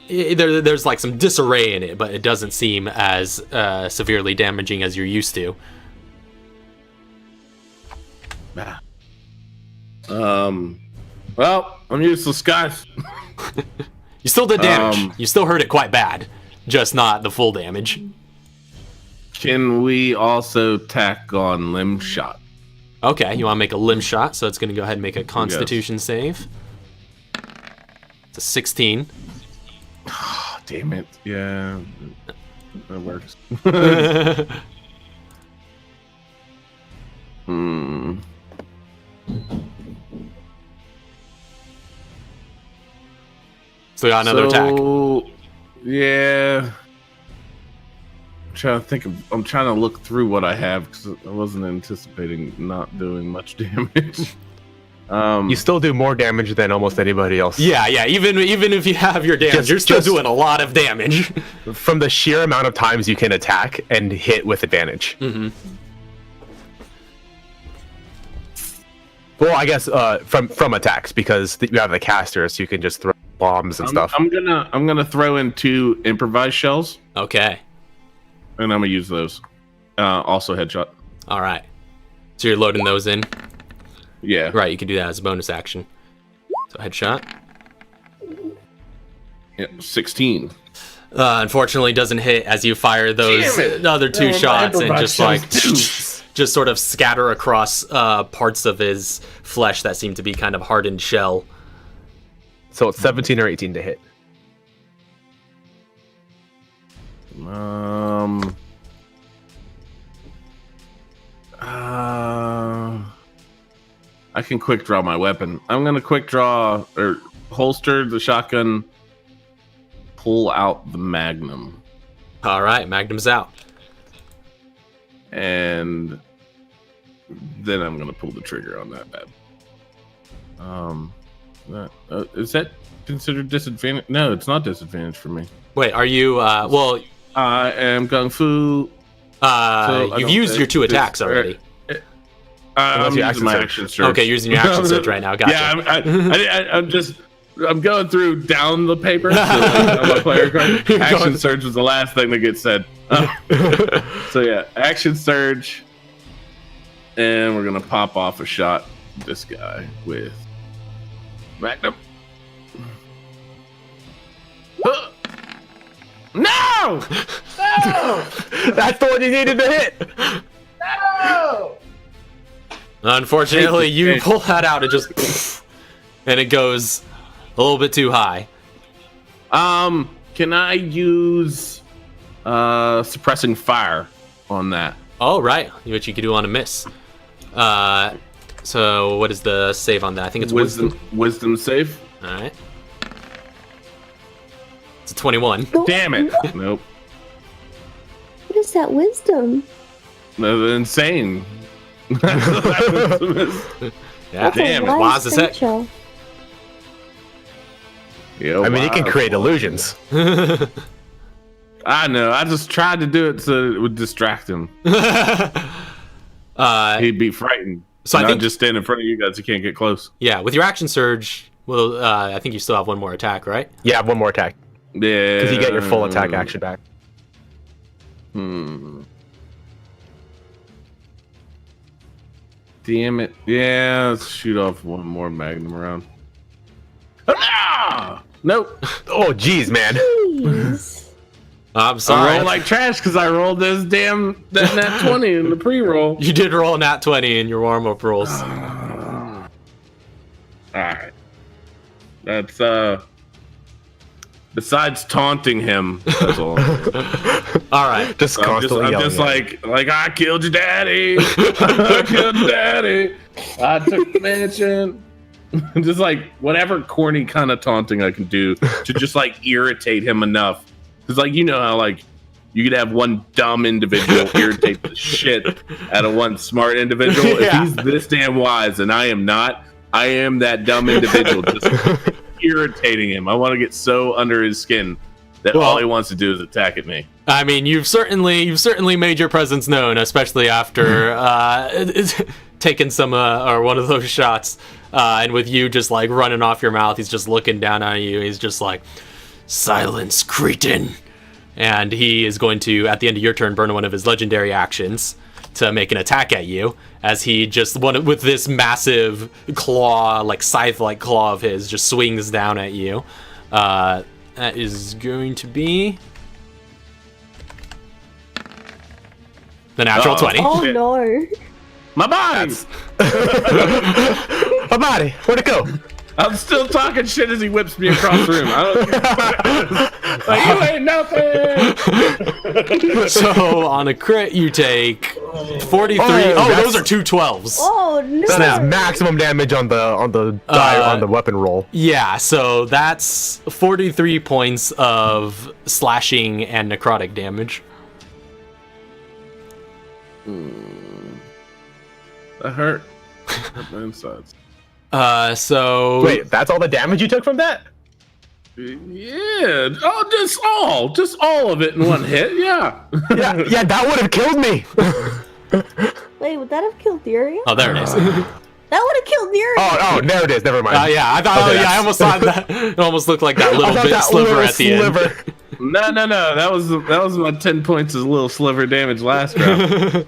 there's like some disarray in it, but it doesn't seem as severely damaging as you're used to. Well, I'm useless, guys. You still did damage. You still hurt it quite bad, just not the full damage. Can we also tack on limb shot? Okay, you want to make a limb shot, so it's going to go ahead and make a Constitution save. It's a 16. Oh, damn it. Yeah, that works. So got another attack. Yeah. I'm trying to look through what I have because I wasn't anticipating not doing much damage. You still do more damage than almost anybody else. Yeah. Even if you have your damage, you're still doing a lot of damage. From the sheer amount of times you can attack and hit with advantage. Mm-hmm. Well, I guess from attacks, because you have the caster, so you can just throw bombs and stuff. I'm gonna throw in 2 improvised shells. Okay. And I'm gonna use those. Also headshot. All right. So you're loading those in. Yeah. Right. You can do that as a bonus action. So headshot. Yeah, 16. Unfortunately, doesn't hit as you fire those other 2 shots and just like just sort of scatter across parts of his flesh that seem to be kind of hardened shell. So it's 17 or 18 to hit. I can quick draw my weapon. I'm gonna quick draw or holster the shotgun, pull out the magnum. All right, magnum's out. And then I'm gonna pull the trigger on that bad. Is that considered disadvantage? No, it's not disadvantage for me. Wait, are you? Well, I am kung fu. You've used your 2 attacks already. I'm using my action surge. Okay, you're using your action surge right now. Gotcha. Yeah, I'm going through down the paper. So on my player card. Action surge was the last thing that gets said. So yeah, action surge, and we're gonna pop off a shot. This guy with magnum. No! That's the one you needed to hit. No! Unfortunately, you pull that out and just and it goes a little bit too high. Can I use suppressing fire on that? Oh, right. Which you could do on a miss. So what is the save on that? I think it's wisdom. Wisdom save. All right. It's a 21. Damn it. Nope. What is that wisdom? No, insane. Yeah, damn, it's wise as heck. Yeah, I mean, he can create illusions. I know. I just tried to do it so it would distract him. He'd be frightened. So I think just stand in front of you guys. He can't get close. Yeah, with your action surge, well, I think you still have 1 more attack, right? Yeah, 1 more attack. Yeah, because you get your full attack action back. Damn it. Yeah, let's shoot off 1 more magnum round. Ah! Nope. Oh, jeez, man. Jeez. I'm sorry. I roll like trash because I rolled that nat 20 in the pre-roll. You did roll a nat 20 in your warm-up rolls. All right. That's besides taunting him, that's all. All right. Just constantly I'm just like I killed your daddy. I killed your daddy. I took the mansion. Just like whatever corny kind of taunting I can do to just like irritate him enough. Because like, you know how like you could have one dumb individual irritate the shit out of one smart individual. Yeah. If he's this damn wise and I am not, I am that dumb individual just irritating him. I want to get so under his skin that all he wants to do is attack at me. I mean, you've certainly made your presence known, especially after taking some or one of those shots, and with you just like running off your mouth, he's just looking down on you. He's just like, "Silence, cretin!" And he is going to, at the end of your turn, burn one of his legendary actions to make an attack at you, as he just with this massive claw, like scythe-like claw of his, just swings down at you. That is going to be the natural 20. Oh no! My body! My body, where'd it go? I'm still talking shit as he whips me across the room. Like, you ain't nothing! So on a crit, you take 43. Oh, those are 2 12s. Oh no! That is maximum damage on the weapon roll. Yeah, so that's 43 points of slashing and necrotic damage. That hurt. Hurt my insides. So Wait, that's all the damage you took from that? Yeah. Oh, just all of it in one hit. Yeah. Yeah, that would have killed me. Wait, would that have killed Durian? Oh, there it is. That would have killed Durian! Oh, there it is. Never mind. Yeah, I thought. Okay, I almost thought that. It almost looked like that little bit sliver at the end. No. That was my 10 points of little sliver damage last round.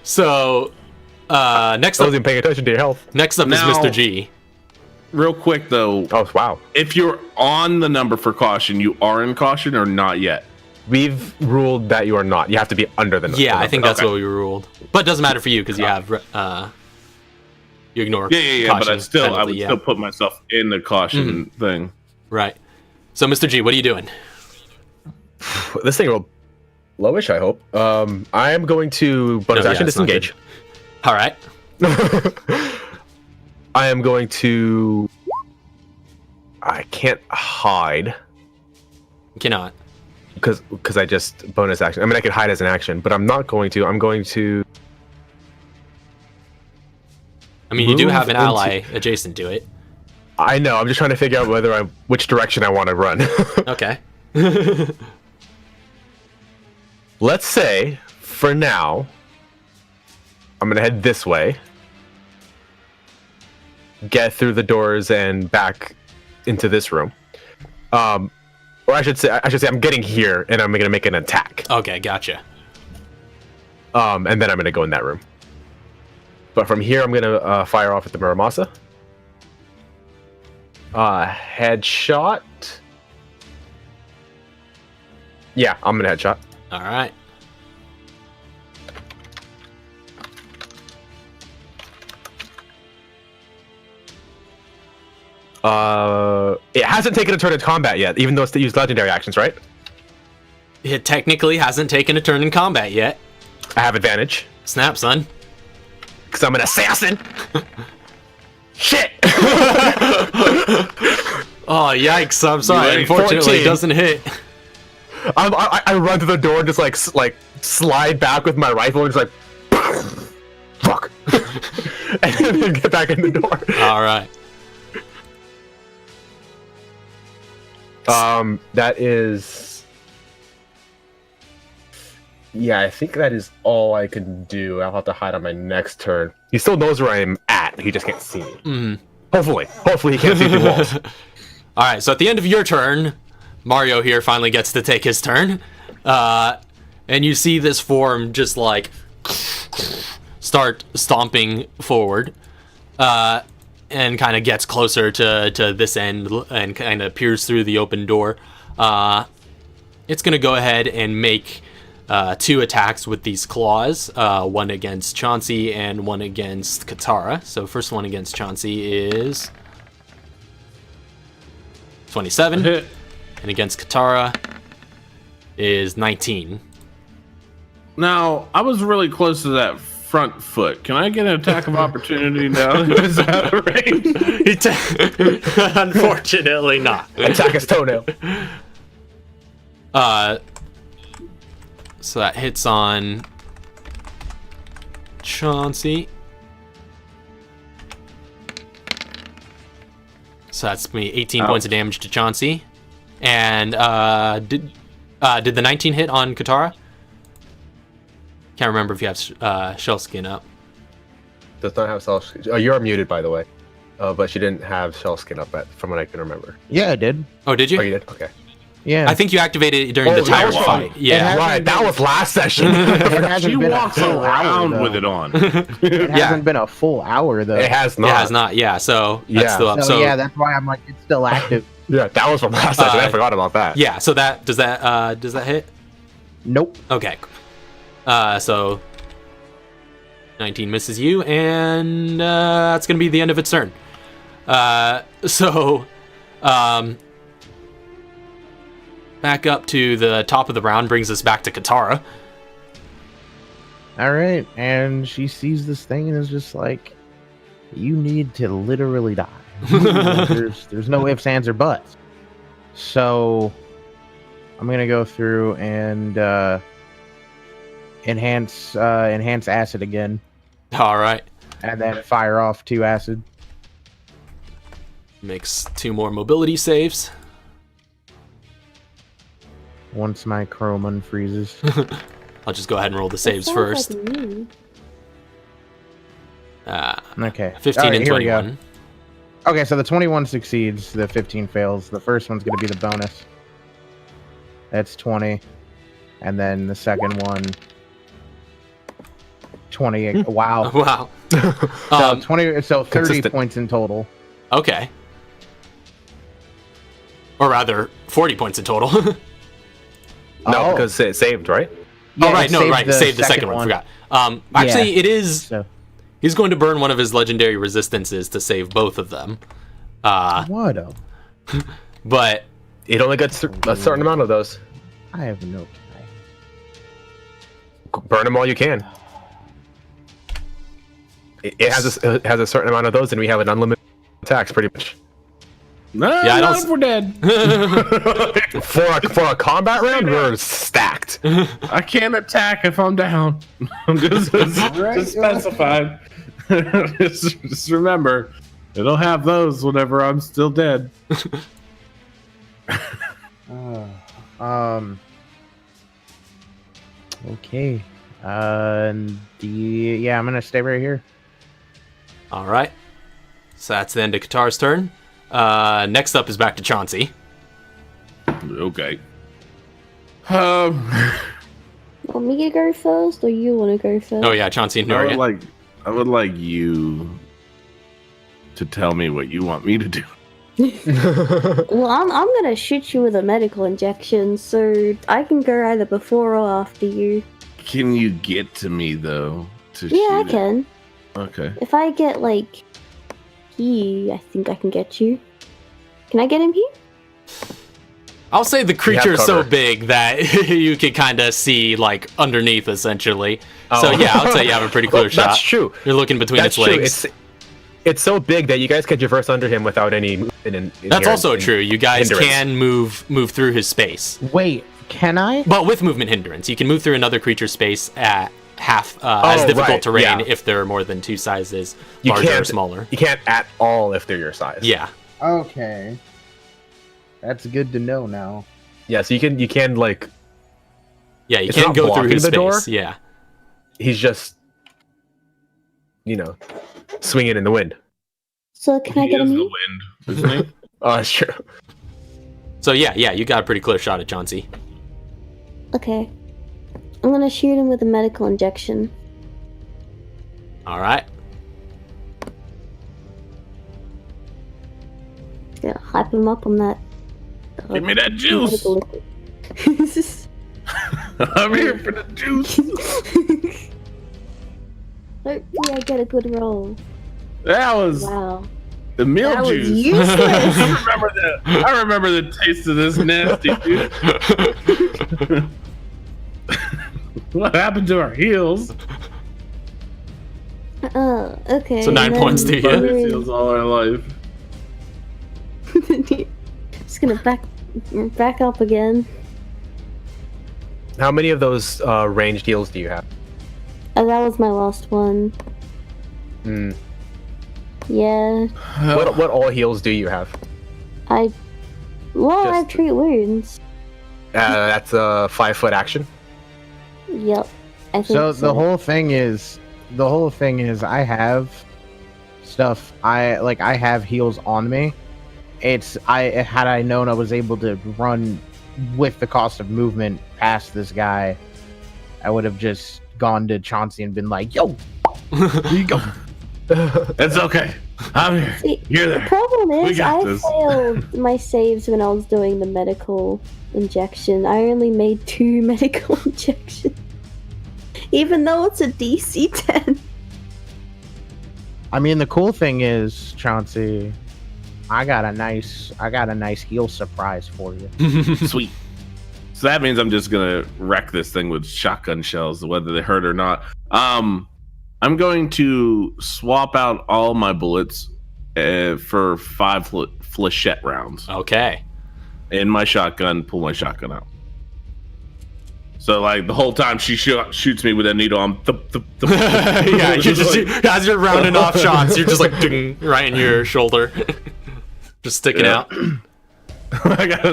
So, next I up, wasn't paying attention to your health. next up Now- is Mr. G. Real quick though, Oh, wow. if you're on the number for caution, you are in caution or not yet? We've ruled that you are not. You have to be under the. Yeah, I think that's Okay. what we ruled. But it doesn't matter for you because you have you ignore. Yeah. But I penalty, would still put myself in the caution thing. Right. So, Mr. G, what are you doing? This thing will lowish, I hope. I am going to bonus No, yeah, action it's not disengage. All right. I am going to. I can't hide You cannot. because I just bonus action. I mean, I could hide as an action, but I'm not going to. I'm going to. I mean, you do Move have an into- ally adjacent to it. I know. I'm just trying to figure out which direction I want to run. Okay. Let's say, for now, I'm gonna head this way, get through the doors and back into this room. Or I should say I'm getting here and I'm gonna make an attack. Okay, gotcha. And then I'm gonna go in that room. But from here, I'm gonna fire off at the Muramasa. Headshot. Yeah, I'm gonna headshot. All right. It hasn't taken a turn in combat yet, even though it's used legendary actions, right? It technically hasn't taken a turn in combat yet. I have advantage Snap, son. because I'm an assassin. Shit! Oh, yikes. I'm sorry. ready? Unfortunately, 14. it doesn't hit. I run to the door and just like slide back with my rifle and just like fuck, and then get back in the door. All right. That is. Yeah, I think that is all I can do. I'll have to hide on my next turn. He still knows where I'm at. He just can't see me. Mhm. Hopefully he can't see through walls. All right, so at the end of your turn, Mario here finally gets to take his turn. And you see this form just like start stomping forward. And kind of gets closer to this end and kind of peers through the open door. It's going to go ahead and make 2 attacks with these claws. One against Chauncey and one against Katara. So first one against Chauncey is 27. Hit. And against Katara is 19. Now, I was really close to that front foot. Can I get an attack of opportunity now that it's out of range? Unfortunately not. Attack his toenail. So that hits on Chauncey. So that's me 18 points of damage to Chauncey. And did the 19 hit on Katara? Can't remember if you have shell skin up. Does not have shell skin. Oh, you're muted, by the way. But she didn't have shell skin up from what I can remember. Yeah, I did. Oh, did you? Oh, you did? Okay. Yeah. I think you activated it during Oh, the that timer was fight. fun. Yeah. It Right, that was last session. It hasn't She been a walks full around hour, with though. it on. It hasn't been a full hour though. It has not. It has not. Yeah. So that's Yeah. still up. So, yeah, that's why I'm like it's still active. Yeah, that was from last session. I Uh, forgot about that. yeah. So that does that hit? Nope. Okay. So 19 misses you, and that's gonna be the end of its turn. Back up to the top of the round brings us back to Katara. All right, and she sees this thing and is just like, "You need to literally die." there's no ifs, ands, or buts. So I'm gonna go through and enhance acid again, All right. and then fire off 2 acid. Makes 2 more mobility saves. Once my Chrome unfreezes. I'll just go ahead and roll the saves That first. sounds like me. Okay. 15 All right, and here we go. 21. Okay, so the 21 succeeds, the 15 fails. The first one's going to be the bonus. That's 20. And then the second one, 20. Wow. Wow. So 20. So 30 consistent. points in total. Okay. Or rather, 40 points in total. No, Oh. because it saved, right? Yeah, oh, right. it No, saved right. Save the second one. Forgot. Actually, Yeah. it is... So He's going to burn one of his legendary resistances to save both of them. what a... But... It only gets a certain amount of those. I have no... Burn them all you can. It has a certain amount of those, and we have an unlimited attacks, pretty much. No, Yeah, I not don't if we're dead. For a combat round, we're stacked. I can't attack if I'm down. I'm just specified. just remember, it'll have those whenever I'm still dead. Okay. Yeah, I'm gonna stay right here. All right. So that's the end of Katara's turn. Next up is back to Chauncey. Okay. Want me to go first, or you want to go first? Oh yeah, Chauncey and Nuria. I would like you to tell me what you want me to do. Well, I'm gonna shoot you with a medical injection, so I can go either before or after you. Can you get to me though? To Yeah, I shoot it? can. Okay. If I get like he, I think I can get you. Can I get him here? I'll say the creature is so cover. big that you can kind of see like underneath, essentially. So Oh. yeah, I'll say you have a pretty clear shot. That's true. You're looking between That's its true. legs. It's so big that you guys can traverse under him without any. That's also true. You guys hindrance. can move through his space, Wait, can I? but with movement hindrance, you can move through another creature's space at half as Oh, difficult right, terrain yeah. if there are more than 2 sizes, You larger or can't- smaller. You can't at all if they're your size. Yeah. Okay. That's good to know now. Yeah. So you can like. Yeah, you It's can't not go through blocking his the door? space. Yeah. He's just, swinging in the wind. So can I He get is him the here? wind, isn't he? Oh, sure. So yeah, you got a pretty clear shot at Chauncey. Okay. I'm gonna shoot him with a medical injection. All right. Gonna hype him up on that. Give me that juice. medical liquid. I'm here for the juice. Hopefully I get a good roll. That was Wow. the milk That was juice. useless. I remember that. I remember the taste of this nasty juice. What happened to our heels? Okay. So 9 and points to then- you. Our heels all our life. Just gonna back up again. How many of those ranged heals do you have? Oh, that was my last one. Hmm. Yeah. What all heals do you have? I have Just- treat wounds. That's a 5-foot action. Yep. I think So the whole thing is I have stuff. I have heals on me. Had I known I was able to run with the cost of movement past this guy, I would have just gone to Chauncey and been like, "Yo, here you go." It's okay. I'm here. See, You're the there. problem We is got I this. failed my saves when I was doing the medical injection. I only made 2 medical injections. Even though it's a DC 10. I mean, the cool thing is, Chauncey, I got a nice heal surprise for you. Sweet. So that means I'm just gonna wreck this thing with shotgun shells, whether they hurt or not. I'm going to swap out all my bullets for 5 flechette rounds Okay. in my shotgun. Pull my shotgun out. So like the whole time she shoots me with a needle, I'm Yeah, you're just as you're rounding off shots, you're just like ding, right in your shoulder. just sticking out. I got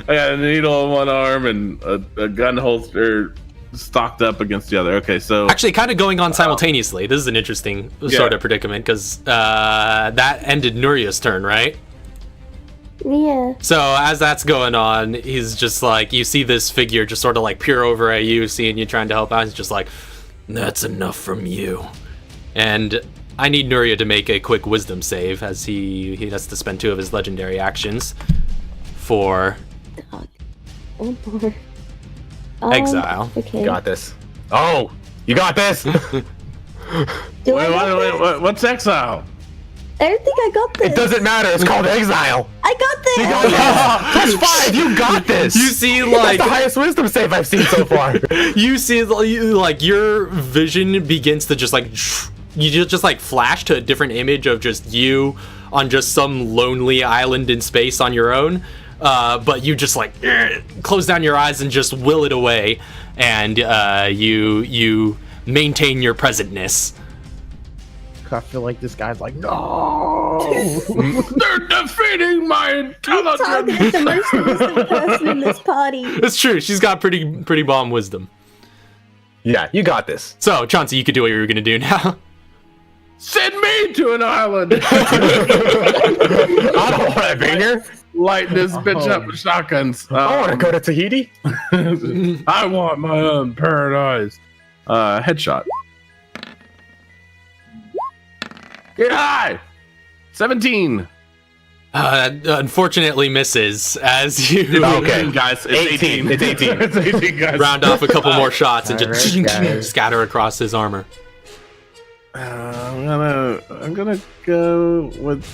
a needle in one arm and a gun holster stocked up against the other. Okay, so actually kind of going on simultaneously. This is an interesting sort of predicament because that ended Nuria's turn, right? Yeah. So as that's going on, he's just like, you see this figure just sort of like peer over at you, seeing you trying to help out. He's just like, that's enough from you. And I need Nuria to make a quick wisdom save as he has to spend 2 of his legendary actions for exile. Okay. You got this. Oh, you got this. wait, what's exile? I don't think I got this. It doesn't matter. It's called exile. I got this. You got this. +5. You got this. You see, like, that's the highest wisdom save I've seen so far. You see, like, your vision begins to just like, you just like flash to a different image of just you on just some lonely island in space on your own. But you just like close down your eyes and just will it away, and you maintain your presentness. I feel like this guy's like, no, they're defeating my intelligence. Targeted the most wisdom person in this party. It's true. She's got pretty bomb wisdom. Yeah, you got this. So Chauncey, you could do what you were gonna do now. Send me to an island. I don't want to be here. Light this bitch up with shotguns. I want to go to Tahiti. I want my own paradise. Headshot. Get high. 17. Unfortunately misses as you Okay, guys. It's 18. It's 18. It's 18, guys. round off a couple more shots and just Alright, scatter across his armor. I'm gonna go with.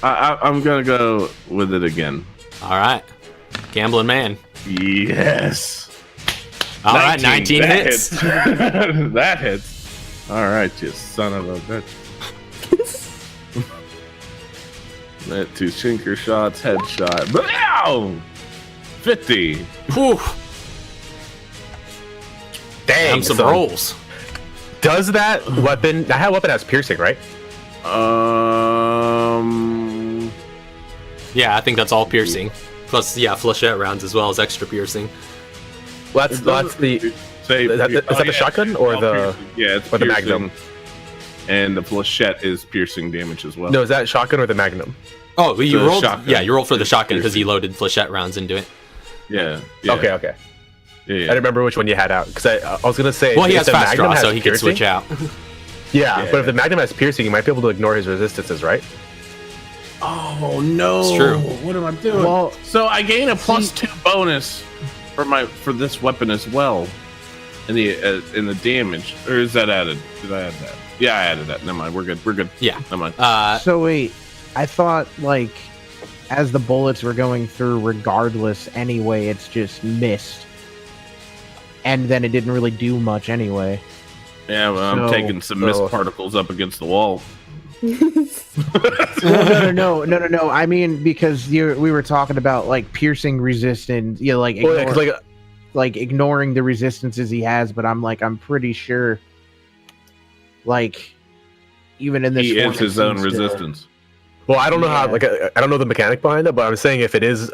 I'm gonna go with it again. All right, gambling man. Yes. All right, 19 that hits. That hits. All right, you son of a bitch. That 2 shinker shots, headshot. Bow! 50. Whew. Dang, Some son. rolls. Does that weapon? That weapon has piercing, right? Yeah, I think that's all piercing. Plus, yeah, flechette rounds as well as extra piercing. Well, that's the. Say, Is that the shotgun or the? Yeah, it's or the piercing. magnum? And the flechette is piercing damage as well. No, is that shotgun or the magnum? Oh, you The rolled. shotgun. Yeah, you rolled for the It's shotgun because he piercing. loaded flechette rounds into it. Yeah. Okay. Yeah. I didn't remember which one you had out because I was gonna say. Well, he if has the fast Magnum draw, has so he can piercing- switch out. Yeah, Yeah. but if the Magnum has piercing, you might be able to ignore his resistances, right? Oh no! It's true. What am I doing? Well, so I gain a +2 bonus for this weapon as well, in the damage. Or is that added? Did I add that? Yeah, I added that. Never mind. We're good. We're good. Yeah. Never mind. so wait, I thought like as the bullets were going through, regardless anyway, it's just missed, and then it didn't really do much anyway. Yeah, well, I'm so- taking some mist particles up against the wall. No. I mean, because we were talking about like piercing resistance, like Well, yeah, 'cause, like ignoring the resistances he has, but I'm pretty sure, like, even in this, He form, is it his own seems to- resistance. Well, I don't know how. Yeah. Like, I don't know the mechanic behind it, but I'm saying if it is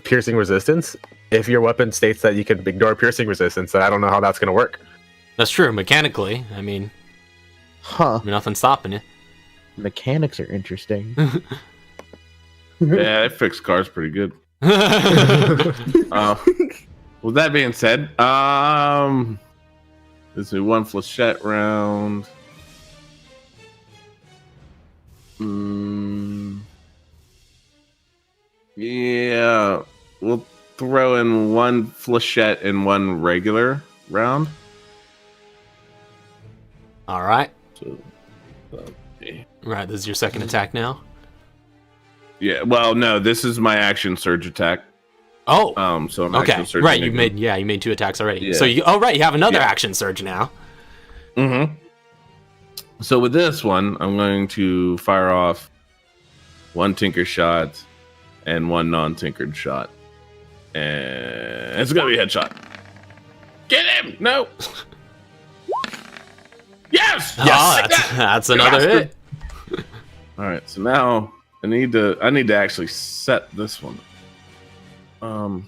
piercing resistance, if your weapon states that you can ignore piercing resistance, then I don't know how that's gonna work. That's true. Mechanically, I mean, nothing's stopping you. Mechanics are interesting. Yeah, it fixed cars pretty good. With that being said, let's do 1 flechette round. Yeah, we'll throw in 1 flechette and 1 regular round. All right. So, okay. Right. This is your second attack now. Yeah, well, no, this is my action surge attack. Oh. So I'm Okay. action surging Right. You again. made 2 attacks already. Yeah. So you. Oh, right. You have another Yeah. action surge now. Mm-hmm. So with this one, I'm going to fire off 1 tinker shot and 1 non-tinkered shot. And it's going to be a headshot. Get him! No! Yes! Oh, that's another hit. All right, so now I need to actually set this one. I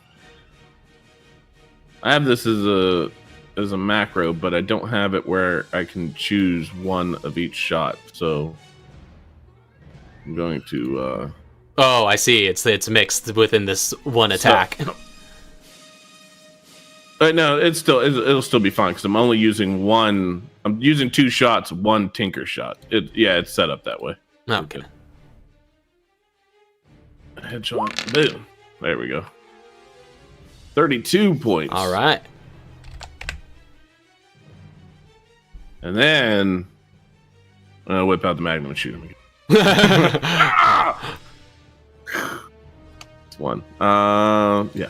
have this as a macro, but I don't have it where I can choose one of each shot. So I'm going to. Oh, I see. It's mixed within this one attack. But no, it'll still be fine because I'm only using one. I'm using 2 shots, 1 tinker shot. It's set up that way. Okay. Headshot. Boom. There we go. 32 points. All right. And then I'll whip out the magnum and shoot him again. It's 1. Yeah.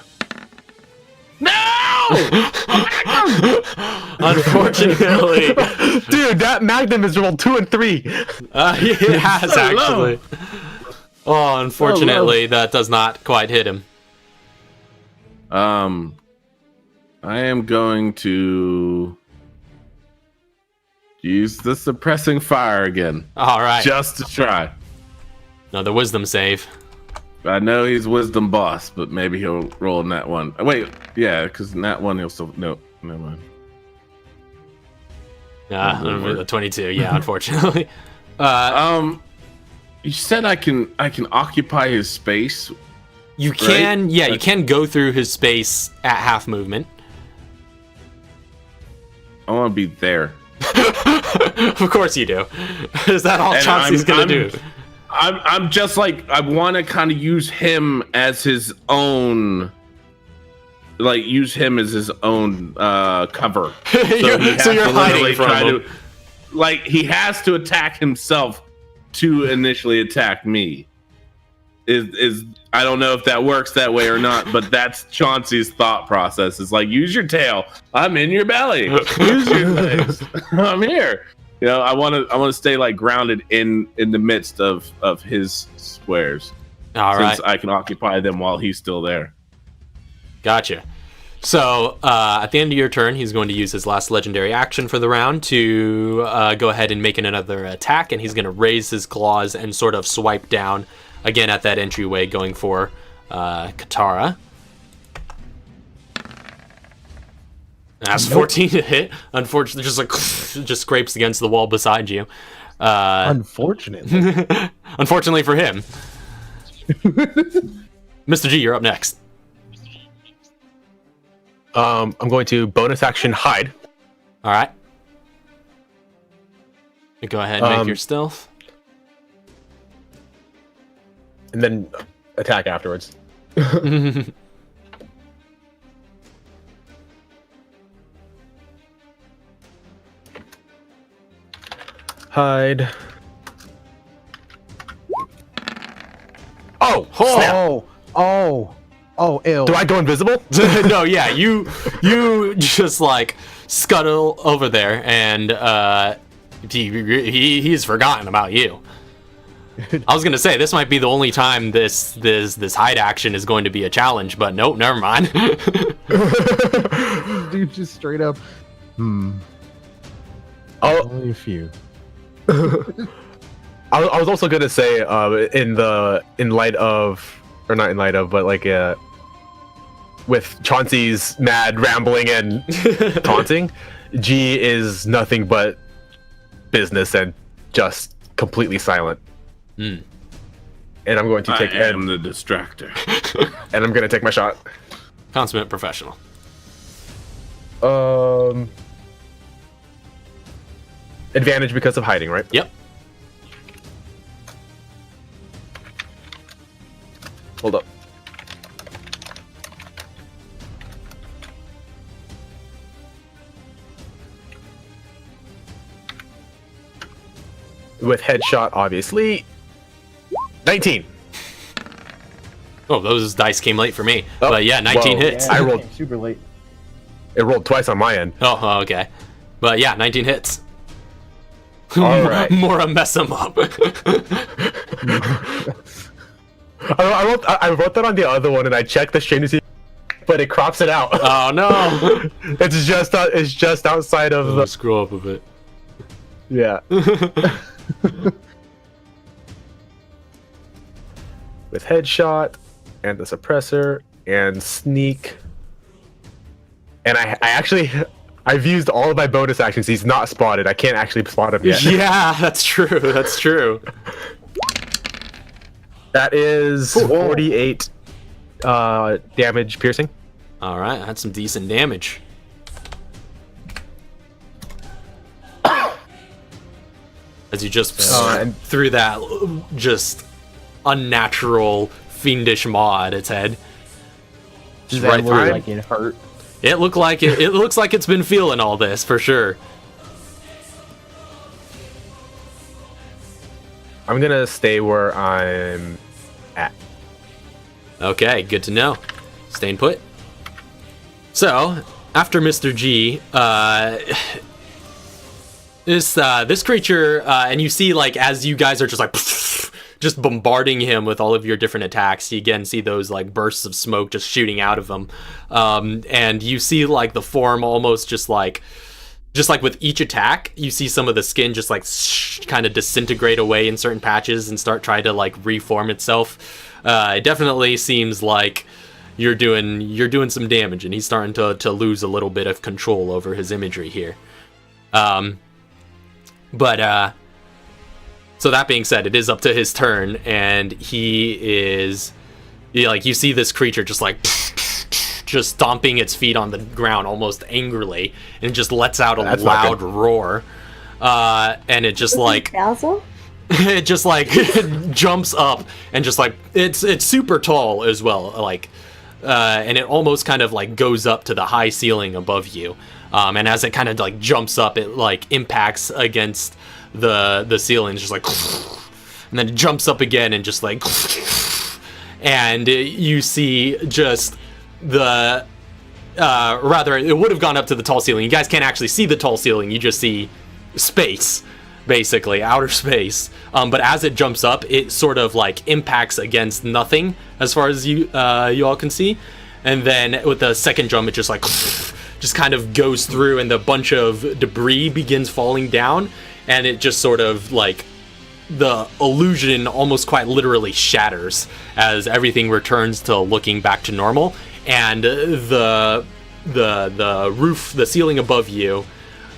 No! Unfortunately, dude, that magnum has rolled 2 and 3. It has actually. Oh, unfortunately, that does not quite hit him. I am going to use the suppressing fire again. All right. Just to try. Another wisdom save. I know he's wisdom boss, but maybe he'll roll in that one. Wait, yeah, because in that one he'll still never mind. Yeah, 22. Yeah, unfortunately. You said I can occupy his space. You can, right? Yeah, you can go through his space at half movement. I want to be there. Of course you do. Is that all Chauncey's gonna do? I'm just like, I want to kind of use him as his own, like use him as his own cover. So you're hiding from him. Like he has to attack himself to initially attack me. Is I don't know if that works that way or not, but that's Chauncey's thought process. It's like, use your tail. I'm in your belly. Use your legs. I'm here. You know, I want to stay like grounded in the midst of his squares. All right. Since I can occupy them while he's still there. Gotcha. So at the end of your turn, he's going to use his last legendary action for the round to go ahead and make another attack, and he's going to raise his claws and sort of swipe down again at that entryway, going for Katara. That's 14 to hit. Unfortunately, just scrapes against the wall beside you. Unfortunately. Unfortunately for him. Mr. G, you're up next. I'm going to bonus action hide. All right. Go ahead and make your stealth. And then attack afterwards. Hide. Oh, snap. Oh, ew. Do I go invisible? No, yeah, you just like scuttle over there, and he's forgotten about you. I was gonna say this might be the only time this hide action is going to be a challenge, but nope, never mind. Dude, just straight up. Oh, only a few. I was also gonna say, in light of, or not in light of, but like with Chauncey's mad rambling and taunting, G is nothing but business and just completely silent. Mm. And I'm going to take. I am the distractor. And I'm going to take my shot. Consummate professional. Advantage because of hiding, right? Yep. Hold up. With headshot, obviously. 19. Oh, those dice came late for me. But yeah, 19 hits. Yeah, I rolled super late. It rolled twice on my end. Oh, okay. But yeah, 19 hits. All right. More a mess him up. I wrote that on the other one, and I checked the stream to see, but it crops it out. Oh no! It's just outside of the. Scroll up a bit. Yeah. with headshot and the suppressor and sneak. And I've used all of my bonus actions. He's not spotted. I can't actually spot him yet. Yeah, that's true. That's true. That is 48 damage piercing. All right, that's some decent damage. As you just threw that just unnatural fiendish maw at its head. Just right through it. Like it hurt. It looked like it. It looks like it's been feeling all this for sure. I'm gonna stay where I'm at. Okay, good to know. Staying put. So after Mr. G, this creature, and you see like as you guys are just like just bombarding him with all of your different attacks, you again see those like bursts of smoke just shooting out of him, and you see like the form almost just like with each attack, you see some of the skin just like kind of disintegrate away in certain patches and start trying to like reform itself. It definitely seems like you're doing some damage, and he's starting to lose a little bit of control over his imagery here. So that being said, it is up to his turn, and you see this creature just like just stomping its feet on the ground almost angrily, and just lets out a loud roar, and it just like it just like jumps up and just like it's super tall as well, like and it almost kind of like goes up to the high ceiling above you, and as it kind of like jumps up, it like impacts against the ceiling, just like, and then it jumps up again and just like, and you see just the rather it would have gone up to the tall ceiling. You guys can't actually see the tall ceiling, you just see space, basically outer space, but as it jumps up, it sort of like impacts against nothing as far as you all can see, and then with the second jump it just like just kind of goes through, and a bunch of debris begins falling down, and it just sort of like the illusion almost quite literally shatters as everything returns to looking back to normal, and the roof, the ceiling above you,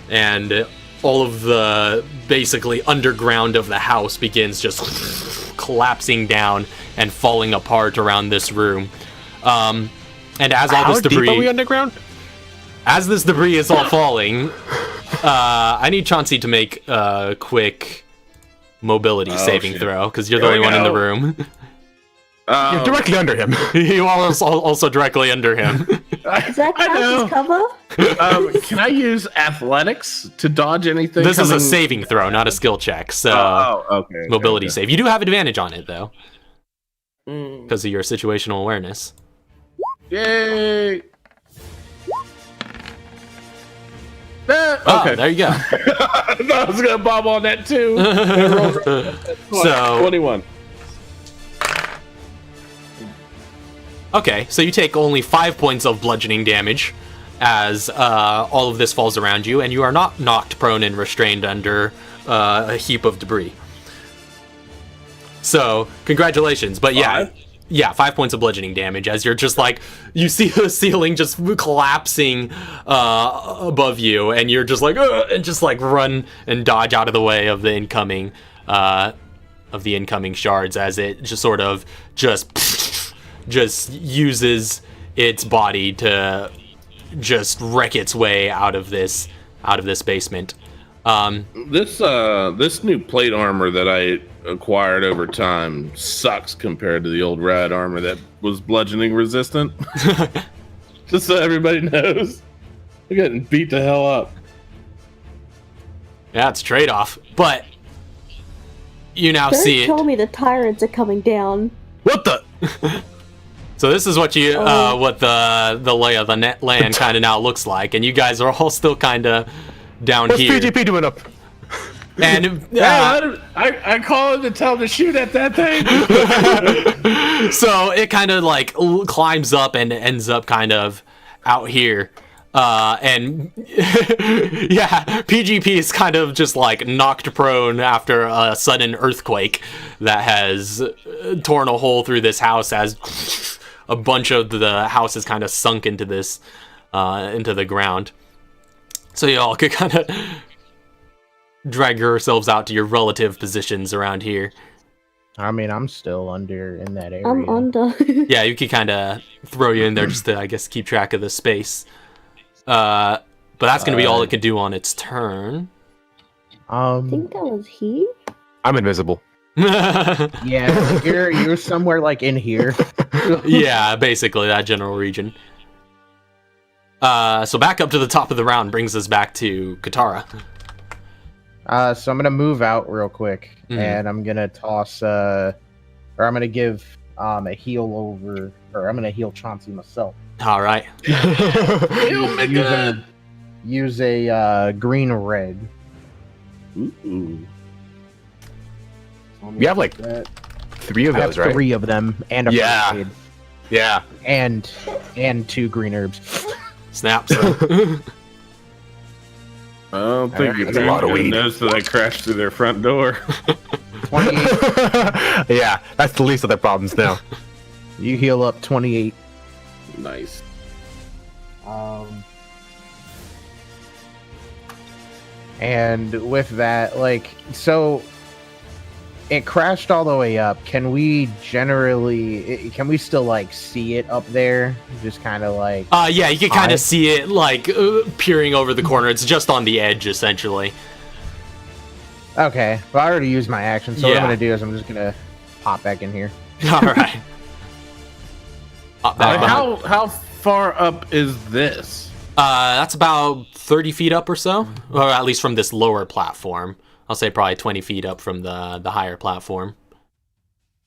and all of the basically underground of the house begins just collapsing down and falling apart around this room. And as all this debris, how deep are we underground? As this debris is all falling, I need Chauncey to make a quick mobility saving throw, because you're the only one in the room. You're directly under him. You are also directly under him. Is that count as cover? Can I use athletics to dodge anything? This is a saving throw, not a skill check. So, okay. Mobility save. You do have advantage on it, though, because of your situational awareness. Yay! Okay, there you go. I thought I was gonna bob on that too. So 21. Okay, so you take only 5 points of bludgeoning damage as all of this falls around you, and you are not knocked prone and restrained under a heap of debris. So, congratulations. But yeah, 5 points of bludgeoning damage as you're just like, you see the ceiling just collapsing above you, and you're just like, and just like run and dodge out of the way of the incoming shards as it just sort of just uses its body to just wreck its way out of this basement. This new plate armor that I acquired over time sucks compared to the old rad armor that was bludgeoning resistant. Just so everybody knows, we're getting beat the hell up. Yeah, it's trade-off, but you now see it. Told me the tyrants are coming down. What the? So this is what you what the lay of the land kind of now looks like, and you guys are all still kind of down What's here. What's PGP doing up? And I call him to tell him to shoot at that thing. So it kind of like climbs up and ends up kind of out here, And yeah, PGP is kind of just like knocked prone after a sudden earthquake that has torn a hole through this house as a bunch of the house is kind of sunk into this, into the ground. So y'all could kind of drag yourselves out to your relative positions around here. I mean, I'm still under in that area. I'm under. Yeah, you could kind of throw you in there just to, I guess, keep track of the space. But that's going to be all it can do on its turn. I think that was he. I'm invisible. Yeah, like you're somewhere like in here. Yeah, basically that general region. So back up to the top of the round brings us back to Katara. So I'm gonna move out real quick, and I'm gonna toss, or I'm gonna give a heal over, or I'm gonna heal Chauncey myself. All right. Use a green red. Ooh. We have like 3 of those, right? 3 of them, and a first aid. Yeah. And 2 green herbs. Snaps. I don't think That's a lot of weed. knows that I crashed through their front door. 28. Yeah, that's the least of their problems now. You heal up 28. Nice. And with that, like, so it crashed all the way up. Can we still like see it up there? Just kind of like yeah, you can kind of see it like peering over the corner. It's just on the edge essentially. Okay, well I already used my action, so what I'm Yeah. gonna do is I'm just gonna pop back in here. All right. How far up is this? That's about 30 feet up or so, or at least from this lower platform. I'll say probably 20 feet up from the higher platform.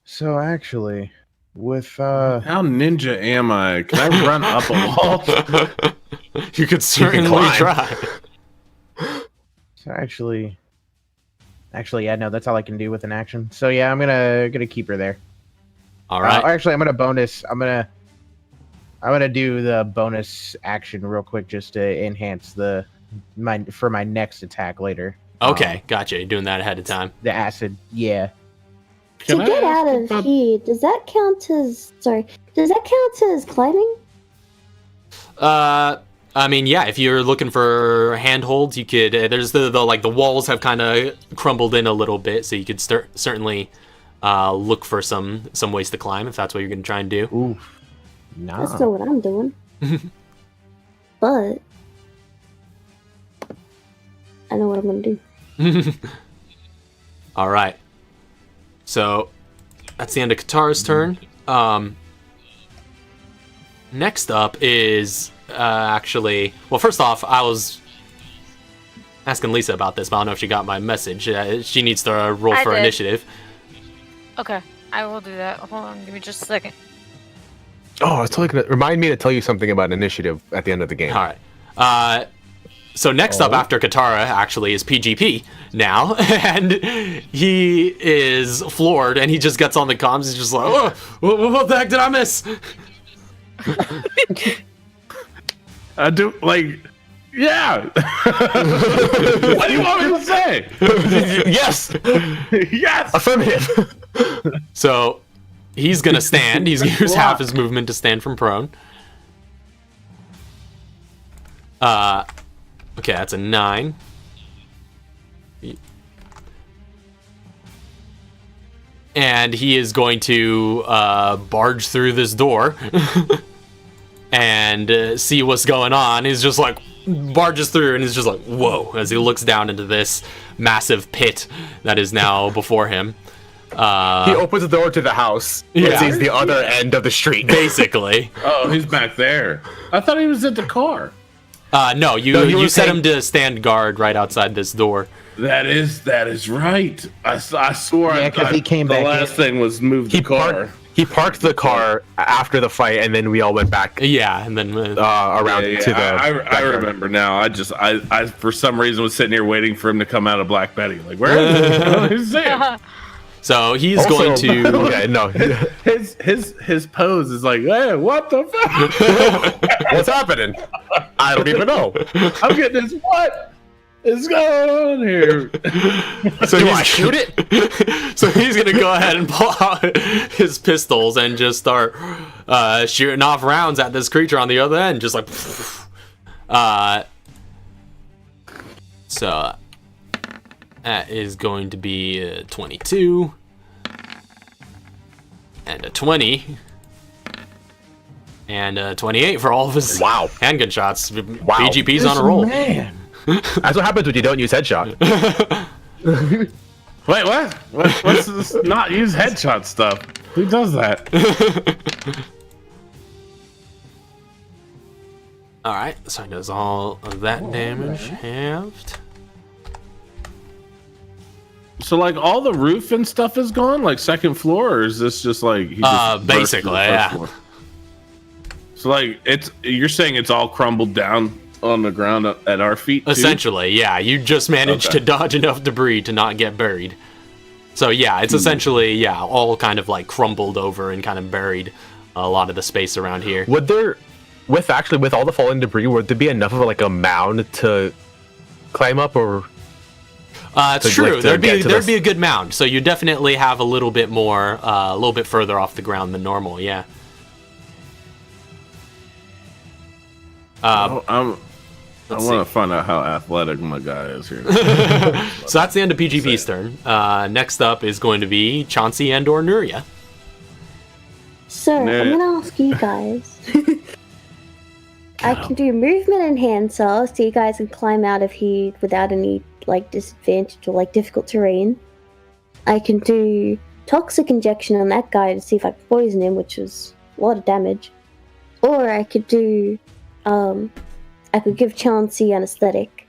So actually, with How ninja am I? Can I run up a wall? You could certainly climb. try. so actually, yeah, no, that's all I can do with an action. So yeah, I'm gonna keep her there. All right. Actually, I'm gonna do the bonus action real quick just to enhance for my next attack later. Okay, gotcha. You're doing that ahead of time. The acid, yeah. Can To I get ask out of about- here, does that count as climbing? I mean, yeah. If you're looking for handholds, you could. There's the like the walls have kind of crumbled in a little bit, so you could certainly look for some ways to climb if that's what you're gonna try and do. Ooh, no. That's not what I'm doing. But I know what I'm gonna do. All right. So that's the end of Katara's turn. Next up is actually, well, first off, I was asking Lisa about this, but I don't know if she got my message. She needs to roll I for did. initiative. Okay, I will do that. Hold on, give me just a second. Oh, I was totally gonna remind me to tell you something about initiative at the end of the game. All right. So next up after Katara actually is PGP now, and he is floored, and he just gets on the comms. He's just like, oh, what the heck did I miss? I do like, yeah. What do you want me to say? Yes, Yes. affirmative. So he's gonna stand. He's gonna use half his movement to stand from prone. Okay, that's a 9. And he is going to barge through this door and see what's going on. He's just like barges through and he's just like, whoa, as he looks down into this massive pit that is now before him. He opens the door to the house and Yeah. sees the other end of the street. Basically. Oh, he's back there. I thought he was at the car. No, you was set saying- him to stand guard right outside this door. That is right. I swore. Yeah, 'cause he came the back last thing was move the car. He parked the car after the fight, and then we all went back Yeah, and then around Yeah, to the. I backyard. remember now. I for some reason was sitting here waiting for him to come out of Black Betty. Like, where is he? so he's Also- going to. Yeah, no. His pose is like, hey, what the fuck? What's happening? I don't even know. I'm getting this. What is going on here? So Do I shoot it? So he's gonna go ahead and pull out his pistols and just start shooting off rounds at this creature on the other end, just like. So that is going to be a 22 and a 20 and a 28 for all of his handgun shots. Wow. BGP's on a roll. Man. That's what happens when you don't use headshot. Wait, what? What's this not use headshot stuff? Who does that? Alright, so he does all of that damage halved. So, like, all the roof and stuff is gone, like second floor, or is this just like he just burst basically, to the first floor? So, like, you're saying it's all crumbled down on the ground at our feet, too? Essentially, yeah. You just managed to dodge enough debris to not get buried. So yeah, it's essentially all kind of like crumbled over and kind of buried a lot of the space around here. Would there, with all the fallen debris, would there be enough of like a mound to climb up, or? It's true. There'd be a good mound, so you definitely have a little bit more, a little bit further off the ground than normal. Yeah. I want to find out how athletic my guy is here. So that's the end of PGP's turn. Next up is going to be Chauncey and/or Nuria. So, I'm gonna ask you guys. I can do movement enhancer, so you guys can climb out of here without any, like, disadvantage or, like, difficult terrain. I can do toxic injection on that guy to see if I can poison him, which was a lot of damage. Or I could do, I could give Chauncey anesthetic.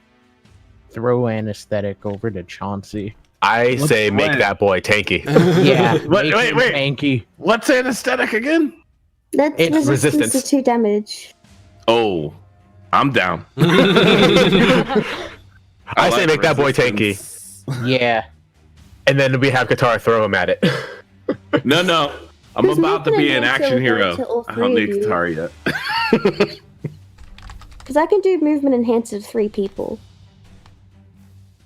Throw anesthetic over to Chauncey. I say make that boy tanky. Yeah. Wait. Tanky. What's anesthetic again? That's It's resistance to resistance. 2 damage. Oh, I'm down. I say make that boy tanky, Yeah. and then we have Katara throw him at it. No. I'm Who's about to be movement an action enhancer to hero. all I don't three need of you? Katara yet. Because I can do movement enhancer to 3 people.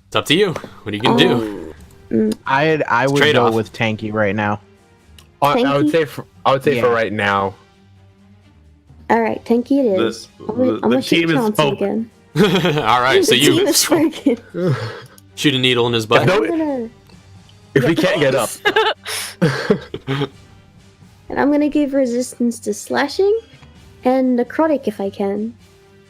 It's up to you. What are you gonna do? I would Trade go off. with Tanky right now. I would Tanky? say for right now. Alright, Tanky it is. I'm gonna shoot team is Chauncey open. again. All right, so The team you is broken. shoot a needle in his butt. No, I'm gonna... if we can't get up, And I'm gonna give resistance to slashing and necrotic if I can.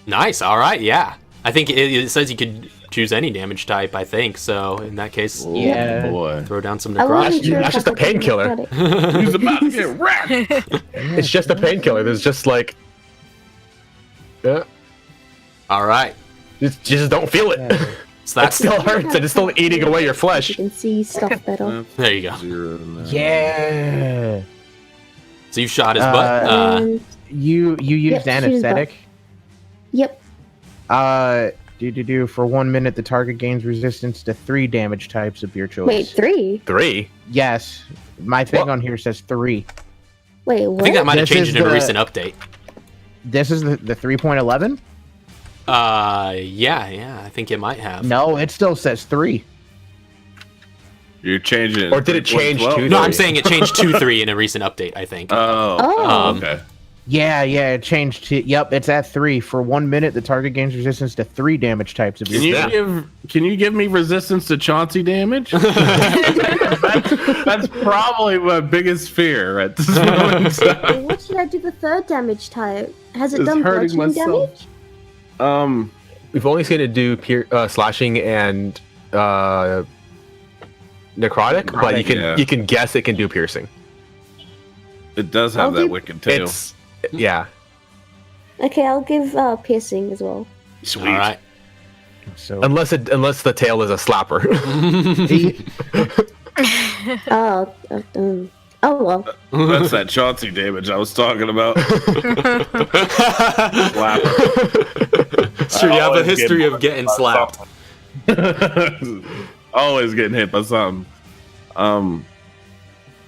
Nice. All right. Yeah. I think it says you could choose any damage type. I think so. In that case, Yeah. Boy. throw down some I wasn't necrotic. sure if that's I just a could do painkiller. necrotic. He's about to get wrecked. it's just a painkiller. There's just like, yeah, All right. just don't feel it. So That that's still hurts, and it's still eating away your You flesh. can see stuff better. there. You go. 0 now. Yeah. So you shot his butt. And You used Yep, shoot his butt. anesthetic. yep, For 1 minute, the target gains resistance to 3 damage types of your choice. wait, 3? 3. Yes, my thing What? on here says 3. Wait, what? I think that might have This changed is in a the- recent update. This is the 3.11. Yeah. I think it might have. No, it still says 3. You're changing it. Or did it change 12? to No, I'm 3? saying it changed to 3 in a recent update. I think. Oh. Okay. Yeah, it changed to. Yep, it's at 3. For 1 minute, the target gains resistance to 3 damage types of your choice. Can you give me resistance to Chauncey damage? that's probably my biggest fear at this moment. Wait, what should I do the 3rd damage type? Has it It's done hurting bludgeoning myself. damage? We've only seen it do slashing and necrotic, but you can guess it can do piercing. It does have I'll that do- wicked tail. Yeah. Okay, I'll give piercing as well. Sweet. All right. So Unless the tail is a slapper. Oh well. That's that Chauncey damage I was talking about. Slap. Sure, you have a history of getting slapped. Always getting hit by something.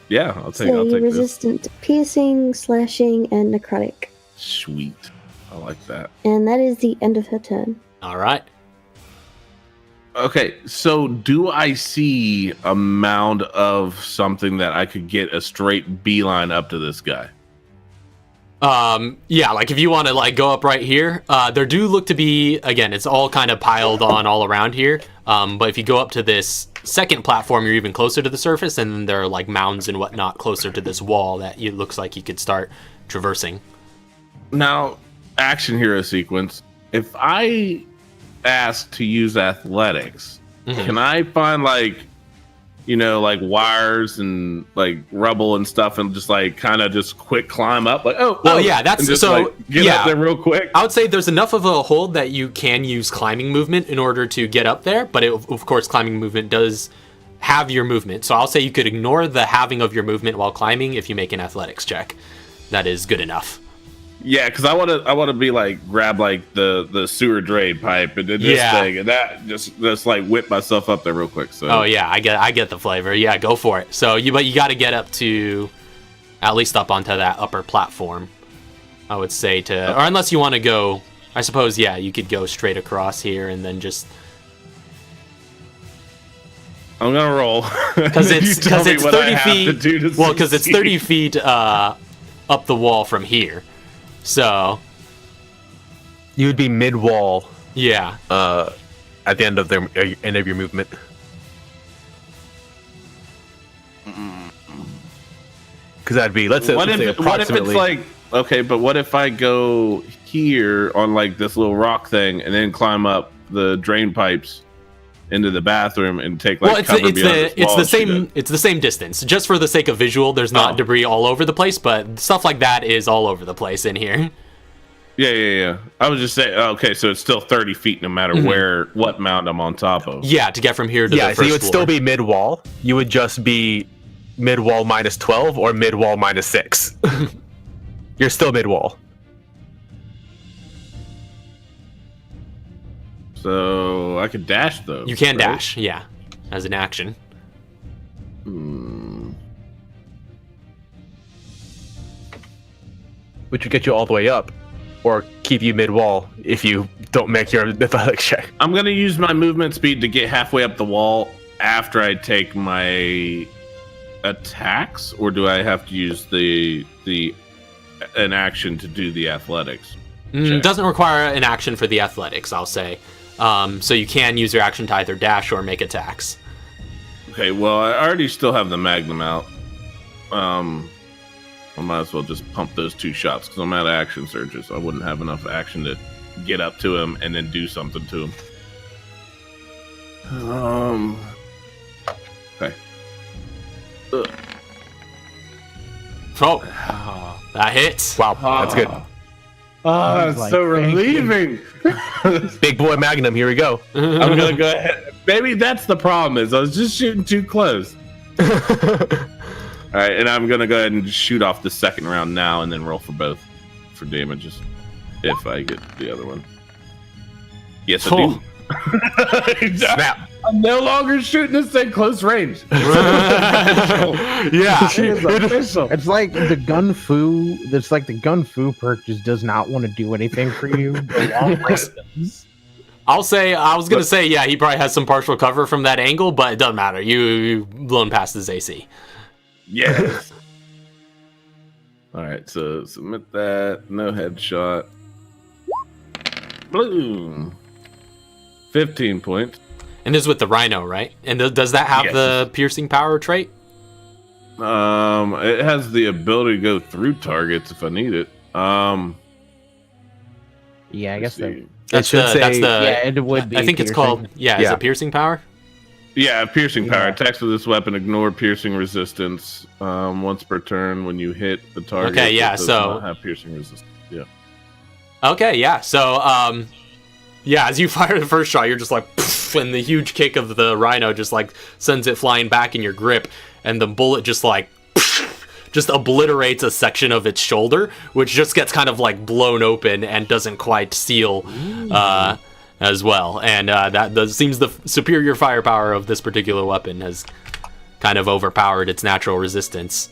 Yeah, I'll So take you're this. resistant to piercing, slashing, and necrotic. Sweet. I like that. And that is the end of her turn. All right. Okay, so do I see a mound of something that I could get a straight beeline up to this guy? Yeah, like if you want to like go up right here, there do look to be, again, it's all kind of piled on all around here. But if you go up to this second platform, you're even closer to the surface, and then there are like mounds and whatnot closer to this wall that it looks like you could start traversing. Now, action hero sequence. If I ask to use athletics, can I find like, you know, like wires and like rubble and stuff, and just like kind of just quick climb up? Like, yeah, that's just, so. Like, get up there real quick. I would say there's enough of a hold that you can use climbing movement in order to get up there, but of course, climbing movement does have your movement. So I'll say you could ignore the having of your movement while climbing if you make an athletics check. That is good enough. Yeah, because I want to be like grab like the sewer drain pipe and then this thing and that just like whip myself up there real quick. So I get the flavor. Yeah, go for it. So you got to get up to at least up onto that upper platform. I would say or unless you want to go, I suppose you could go straight across here and then just. I'm gonna roll because it's 30 feet. Well, because it's 30 feet up the wall from here. So you would be mid-wall. Yeah. At the end of your movement. Because that'd be let's say approximately. What if it's like but what if I go here on like this little rock thing and then climb up the drain pipes into the bathroom and take like it's the same distance. Just for the sake of visual, there's not debris all over the place, but stuff like that is all over the place in here. Yeah. I was just saying, okay, so it's still 30 feet no matter what mound I'm on top of. Yeah, to get from here to the first so you would floor. still be mid-wall. You would just be mid-wall minus 12 or mid-wall minus 6. You're still mid-wall. So I could dash though. You can dash, yeah, as an action. Which would get you all the way up, or keep you mid-wall if you don't make your athletics check. I'm gonna use my movement speed to get halfway up the wall after I take my attacks, or do I have to use an action to do the athletics? Doesn't require an action for the athletics, I'll say. So you can use your action to either dash or make attacks. Okay, well, I already still have the Magnum out. I might as well just pump those 2 shots because I'm out of action surges. So I wouldn't have enough action to get up to him and then do something to him. Okay. Oh, that hits. Wow, that's good. That's like, so relieving. Big boy Magnum, here we go. I'm gonna go ahead. Maybe that's the problem, is I was just shooting too close. All right, and I'm gonna go ahead and just shoot off the second round now and then roll for both for damages if I get the other one. Yes, I do. Snap. I'm no longer shooting this thing close range. Yeah, it's like the gun fu. It's like the gun fu perk just does not want to do anything for you. I was gonna say, yeah, he probably has some partial cover from that angle, but it doesn't matter. You blown past his AC. Yes. All right, so submit that. No headshot. Boom. 15 points. And this is with the Rhino, right? And does that have the piercing power trait? It has the ability to go through targets if I need it. Yeah, I guess that's the. Yeah, it would be. I think piercing. It's called. Yeah, is it piercing power? Yeah, piercing power. Attacks with this weapon ignore piercing resistance once per turn when you hit the target. Okay, yeah. Does So not have piercing resistance. Yeah. Okay, yeah. So yeah, as you fire the first shot, you're just like, poof, and the huge kick of the Rhino just like sends it flying back in your grip, and the bullet just like just obliterates a section of its shoulder, which just gets kind of like blown open and doesn't quite seal as well. And that seems the superior firepower of this particular weapon has kind of overpowered its natural resistance.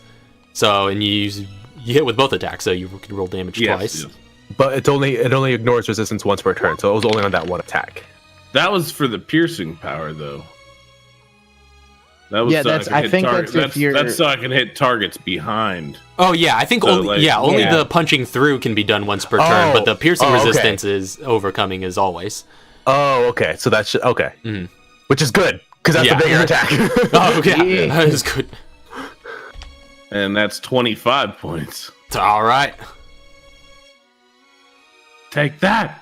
So, and you hit with both attacks, so you can roll damage twice. Yes. But it only ignores resistance once per turn, so it was only on that one attack. That was for the piercing power, though. That was that's so I can hit targets behind. Oh yeah, I think only the punching through can be done once per turn, but the piercing resistance is overcoming as always. Oh, okay. So that's okay. Mm-hmm. Which is good because that's the bigger attack. Oh, okay, that is good. And that's 25 points. All right. Take that.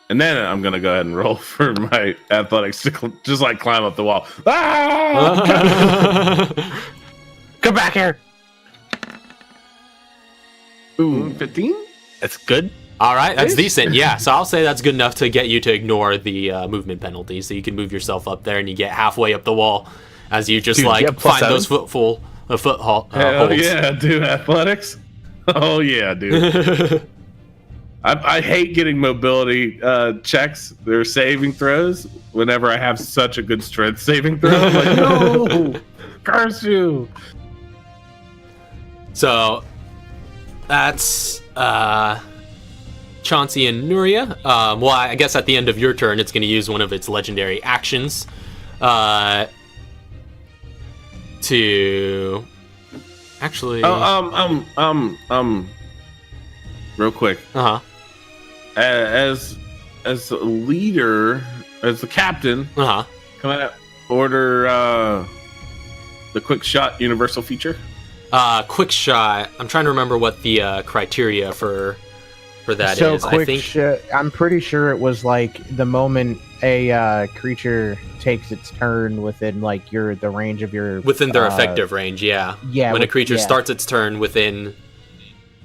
And then I'm going to go ahead and roll for my athletics to just like climb up the wall. Ah! Come back here. Ooh, 15? That's good. All right, that's decent. Yeah, so I'll say that's good enough to get you to ignore the movement penalty. So you can move yourself up there and you get halfway up the wall as you just find those footholds. Hell yeah, dude. Athletics? Oh, yeah, dude. I hate getting mobility checks. They're saving throws whenever I have such a good strength saving throw. I'm like, no, curse you. So that's Chauncey and Nuria. Well, I guess at the end of your turn, it's going to use one of its legendary actions to actually. Real quick. As a leader, as the captain, can I order the quick shot universal feature? Quick shot. I'm trying to remember what the criteria for that so is. Quick I think I'm pretty sure it was like the moment a creature takes its turn within like the range of your their effective range. Yeah. When a creature starts its turn within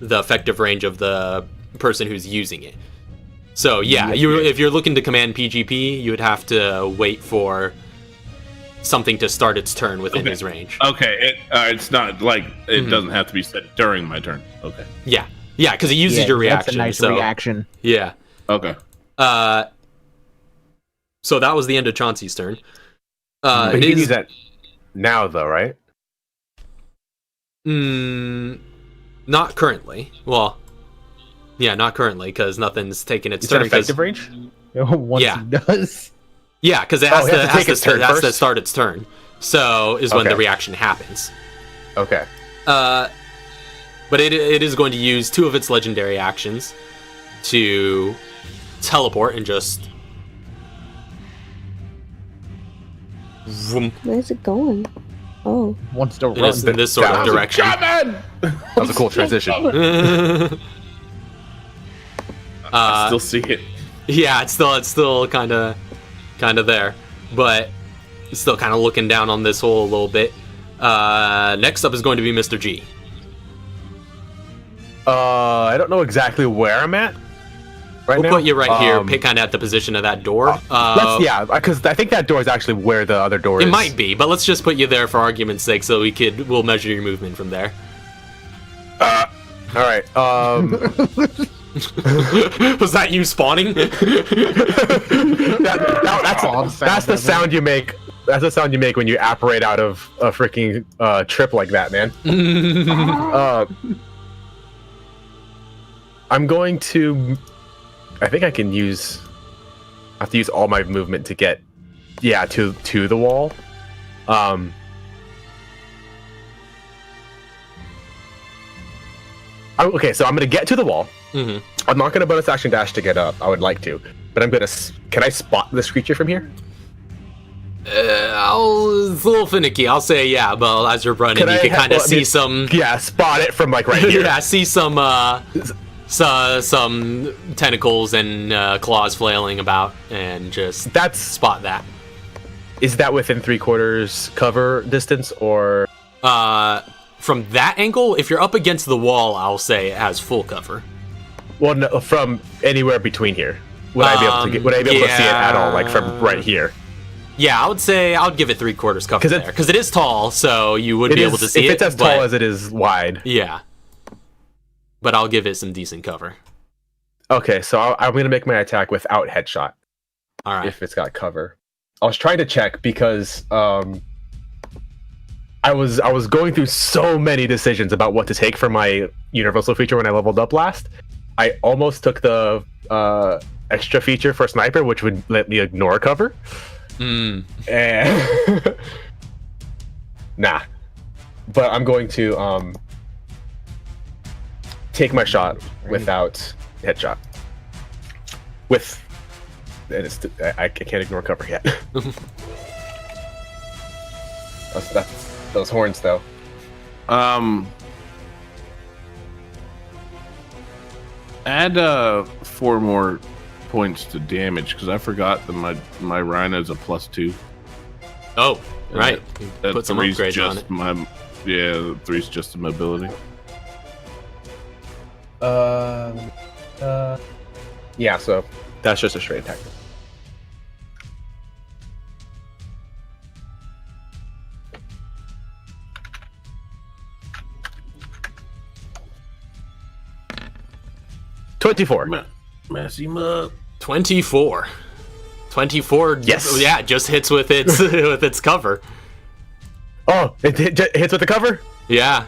the effective range of the person who's using it. So if you're looking to command PGP, you would have to wait for something to start its turn within his range. Okay, it's not like it doesn't have to be set during my turn. Okay. Yeah, because it uses your reaction. That's a nice reaction. Yeah. Okay. So that was the end of Chauncey's turn. But you can use that now, though, right? Not currently. Well, yeah, not currently, because nothing's taken its turn. Effective range? Once it does. Yeah, because it has to start its turn. So is when the reaction happens. Okay. But it is going to use two of its legendary actions to teleport and just. Where's it going? Oh. Wants to run in this sort of direction. That was a cool transition. I still see it. Yeah, it's still kind of there, but it's still kind of looking down on this hole a little bit. Next up is going to be Mr. G. I don't know exactly where I'm at. We'll put you right here, kind of at the position of that door. Because I think that door is actually where the other door is. It might be, but let's just put you there for argument's sake, so we'll measure your movement from there. All right. Was that you spawning? That's the sound you make. That's the sound you make when you apparate out of a freaking trip like that, man. I'm going to. I think I can use. I have to use all my movement to get, to the wall. Okay, so I'm gonna get to the wall. Mm-hmm. I'm not gonna bonus action dash to get up. I would like to, but I'm gonna. Can I spot this creature from here? It's a little finicky. I'll say but as you're running, you can kind of see some. Yeah, spot it from like right here. Yeah, see some tentacles and claws flailing about, and just spot that. Is that within 3/4 cover distance, or? From that angle, if you're up against the wall, I'll say it has full cover. Well, no, from anywhere between here. Would I be able to see it at all, like from right here? Yeah, I would say I would give it 3/4 cover there, because it is tall, so you would be able to see it. If it's as tall as it is wide. Yeah. But I'll give it some decent cover. Okay, so I'm gonna make my attack without headshot. All right. If it's got cover, I was trying to check because I was going through so many decisions about what to take for my universal feature when I leveled up last, I almost took the extra feature for sniper, which would let me ignore cover. And nah, but I'm going to take my shot without headshot. I can't ignore cover yet. that's those horns though. Add 4 more points to damage because I forgot that my rhino's a +2. Oh, right. That Put some 3's upgrades just on it. the 3's just a mobility. Yeah, so that's just a straight attack. Mess him up. 24. 24. Yes. Yeah, just hits with its with its cover. Oh, it hits with the cover? Yeah.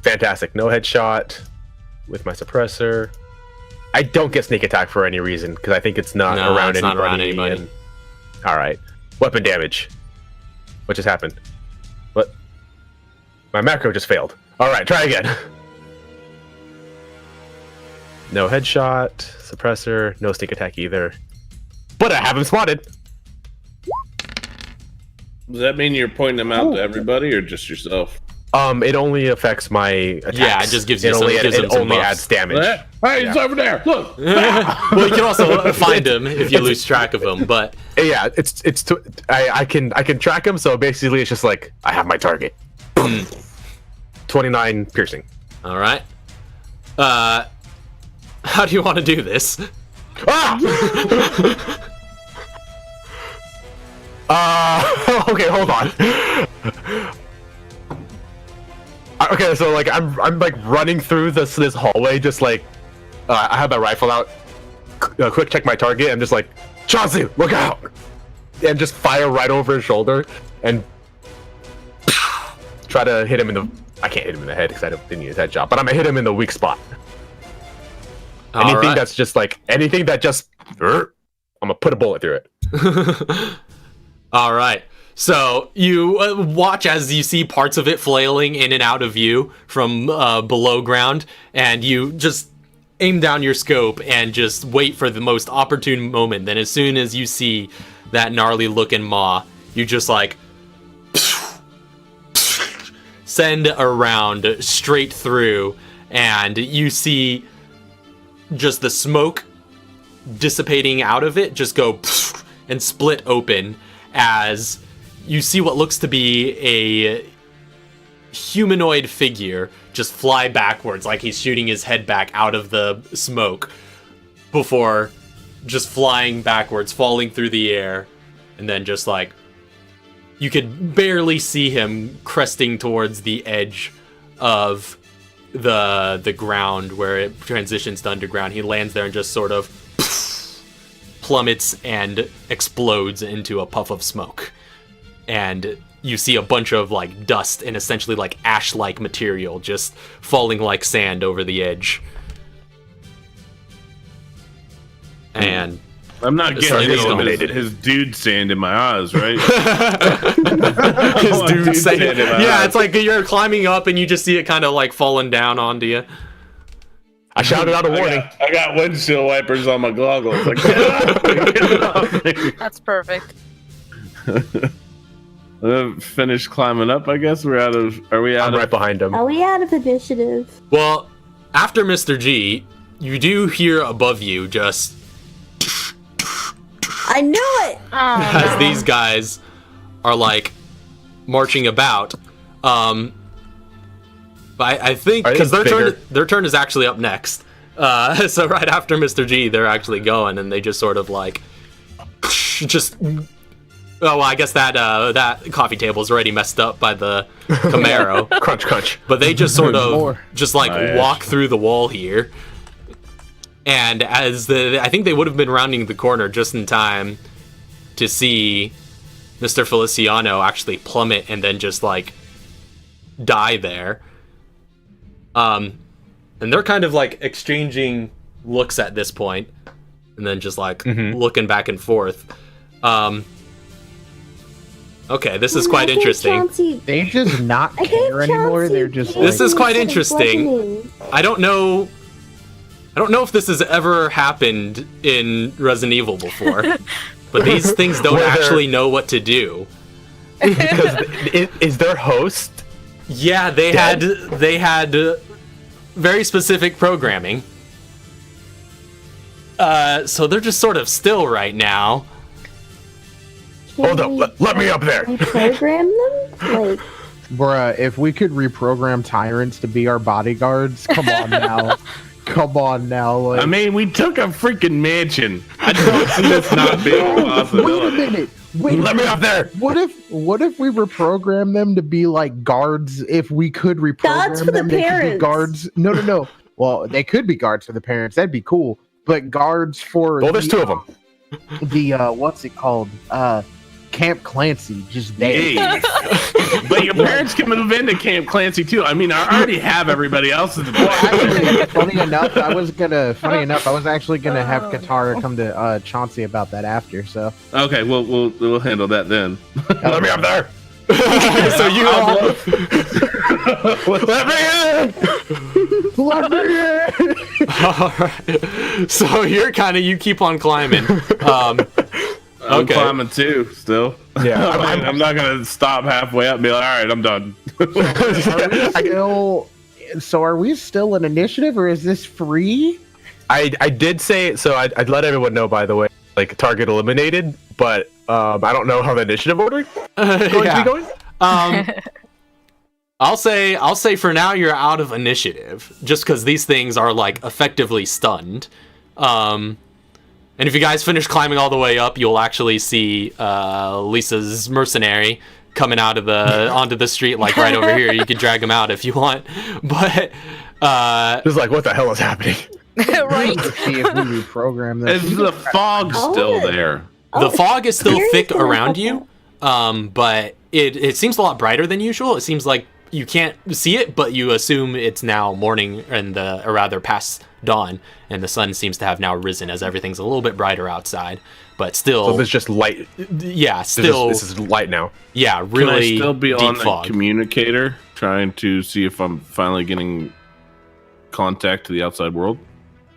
Fantastic. No headshot with my suppressor. I don't get sneak attack for any reason because I think it's not around anybody. All right. Weapon damage. What just happened? What? My macro just failed. All right, try again. No headshot, suppressor, no sneak attack either. But I have him spotted. Does that mean you're pointing them out to everybody or just yourself? It only affects my attacks. Yeah, it just gives you it only adds damage. Hey, he's over there. Look. Well, you can also find him if you lose track of him, but yeah, I can track him. So basically, it's just like I have my target. 29 piercing. All right. How do you want to do this? Okay, hold on. Okay, so like I'm like running through this hallway, just like I have my rifle out, quick check my target, and just like Chauncey, look out, and just fire right over his shoulder and try to hit him in the. I can't hit him in the head because I didn't use headshot, but I'm gonna hit him in the weak spot. Anything that's just like anything that just I'm gonna put a bullet through it. All right. So you watch as you see parts of it flailing in and out of view from below ground, and you just aim down your scope and just wait for the most opportune moment. Then as soon as you see that gnarly looking maw, you just like send a round straight through, and you see just the smoke dissipating out of it just go and split open as you see what looks to be a humanoid figure just fly backwards like he's shooting his head back out of the smoke before just flying backwards, falling through the air, and then just like you could barely see him cresting towards the edge of the ground where it transitions to underground. He lands there and just sort of plummets and explodes into a puff of smoke. And you see a bunch of like dust and essentially like ash-like material just falling like sand over the edge. And I'm not getting his dude sand in my eyes, right? His dude sand. Yeah, it's like you're climbing up and you just see it kind of like falling down onto you. I shouted out a warning. I got windshield wipers on my goggles. Like, That's perfect. Finish climbing up, I guess. Are we out I'm right behind him. Are we out of initiative? Well, after Mr. G, you do hear above you just I knew it! as these guys are like marching about. But I think because their turn is actually up next. So right after Mr. G, they're actually going, and they just sort of like just. Oh, well, I guess that coffee table is already messed up by the Camaro. Crunch, crunch. But they just sort of just like walk through the wall here. And as I think they would have been rounding the corner just in time to see Mr. Feliciano actually plummet and then just like die there. And they're kind of like exchanging looks at this point, and then just like looking back and forth. Okay, this is quite interesting. They just not care anymore. They're just. This is quite interesting. I don't know if this has ever happened in Resident Evil before, but these things don't actually know what to do. Because is their host? Yeah, they had very specific programming. So they're just sort of still right now. Hold up, let me up there. Reprogram them? Like, bruh, if we could reprogram tyrants to be our bodyguards, come on now. Come on now. Like... I mean, we took a freaking mansion. I don't see this not being a possibility. Wait a minute. Let me up there. What if we reprogram them to be like guards? If we could reprogram for them, the they could be parents. guards. No. Well, they could be guards for the parents. That'd be cool. But guards for there's two of them. The what's it called? Camp Clancy, just there. Hey. But your parents can move into Camp Clancy too. I mean, I already have everybody else in the Actually, funny enough, I was actually gonna have Katara come to Chauncey about that after. So okay, we'll handle that then. Let me up there. So you all let me in. let me in. all right. So you keep on climbing. I'm climbing too, still. Yeah, I'm not gonna stop halfway up and be like, all right, I'm done. So are we still an initiative, or is this free? I did say so. I'd let everyone know, by the way, like target eliminated, but I don't know how the initiative order going to be going. I'll say for now you're out of initiative, just because these things are like effectively stunned. And if you guys finish climbing all the way up, you'll actually see Lisa's mercenary coming out of onto the street, like right over here. You can drag him out if you want, but just like, what the hell is happening? Right? See if we reprogram them. Is the fog still there? The fog is still thick around you, but it seems a lot brighter than usual. It seems like you can't see it, but you assume it's now morning or rather past dawn, and the sun seems to have now risen as everything's a little bit brighter outside, but still. So there's just light. Yeah, still. This is light now. Yeah, really. Can I still be deep on fog. the communicator, trying to see if I'm finally getting contact to the outside world?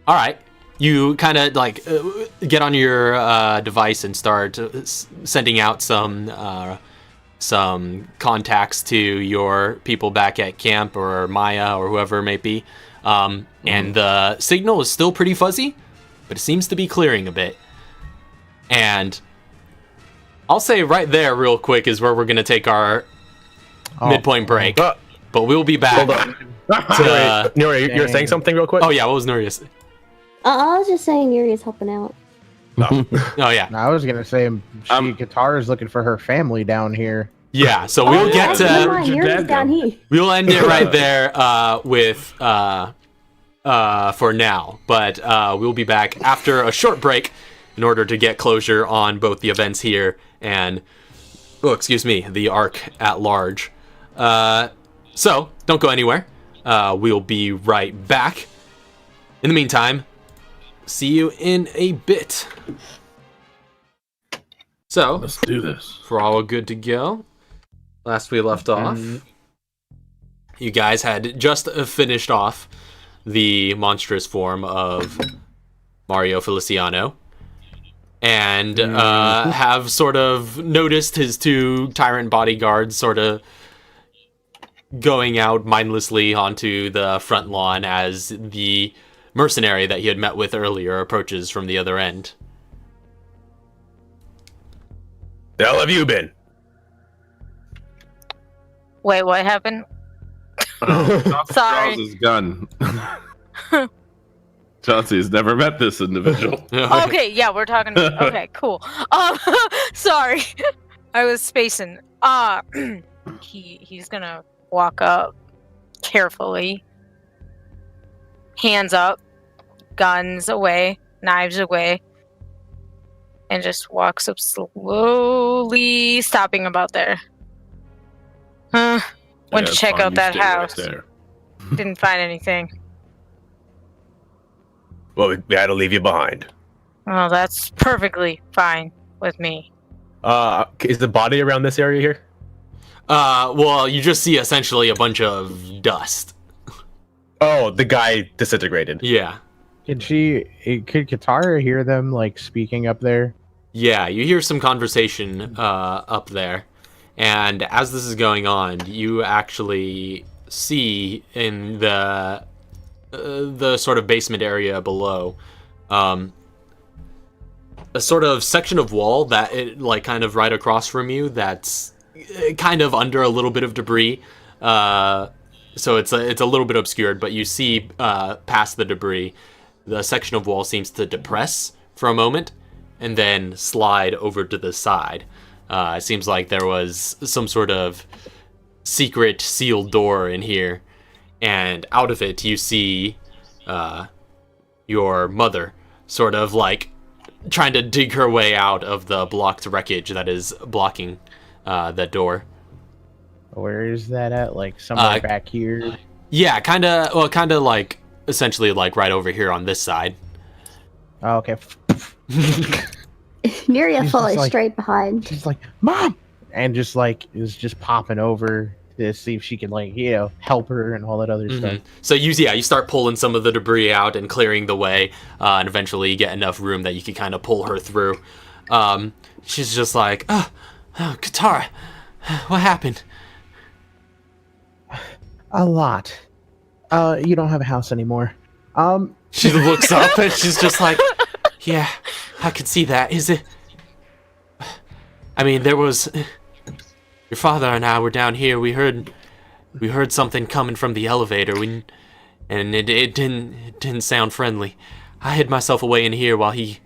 All right. You kind of like get on your device and start sending out some contacts to your people back at camp, or Maya, or whoever it may be. And the signal is still pretty fuzzy, but it seems to be clearing a bit. And I'll say right there real quick is where we're going to take our midpoint break. But we'll be back. Hold on. Nuri, you're saying something real quick? Oh, yeah. What was Nuri's? I was just saying Yuri's helping out. Oh, yeah. I was gonna say Katara's looking for her family down here. Yeah, so we'll get to... Yuri's down here. We'll end it right there with for now. But we'll be back after a short break in order to get closure on both the events here and, the arc at large. So, don't go anywhere. We'll be right back. In the meantime, see you in a bit. So, let's do this. We're all good to go. Last we left off, you guys had just finished off the monstrous form of Mario Feliciano, and have sort of noticed his two tyrant bodyguards sort of going out mindlessly onto the front lawn as the mercenary that he had met with earlier approaches from the other end. The hell have you been? Wait, what happened? Sorry. Charles's gun. Chauncey's never met this individual. Okay, yeah, we're talking. Okay, cool. Sorry, I was spacing. He's gonna walk up carefully, hands up, guns away, knives away, and just walks up slowly, stopping about there. Went to check out that house. Didn't find anything. Well, we had to leave you behind. Well, that's perfectly fine with me. Is the body around this area here? Well, you just see essentially a bunch of dust. Oh, the guy disintegrated. Yeah. Could Katara hear them like speaking up there? Yeah, you hear some conversation up there. And as this is going on, you actually see in the sort of basement area below a sort of section of wall that like kind of right across from you that's kind of under a little bit of debris. So it's a little bit obscured, but you see past the debris. The section of wall seems to depress for a moment and then slide over to the side. It seems like there was some sort of secret sealed door in here, and out of it you see your mother sort of like trying to dig her way out of the blocked wreckage that is blocking the door. Where is that at? Like somewhere back here? Yeah, kind of like essentially like right over here on this side. Oh, okay. Miria follows straight behind. She's like, Mom! And just like is just popping over to see if she can like, help her and all that other stuff. So you start pulling some of the debris out and clearing the way, and eventually you get enough room that you can kind of pull her through. She's just like, oh, Katara, what happened? A lot. You don't have a house anymore. She looks up and she's just like, yeah, I could see that. Is it? I mean, there was your father and I were down here. We heard something coming from the elevator. And it didn't sound friendly. I hid myself away in here while he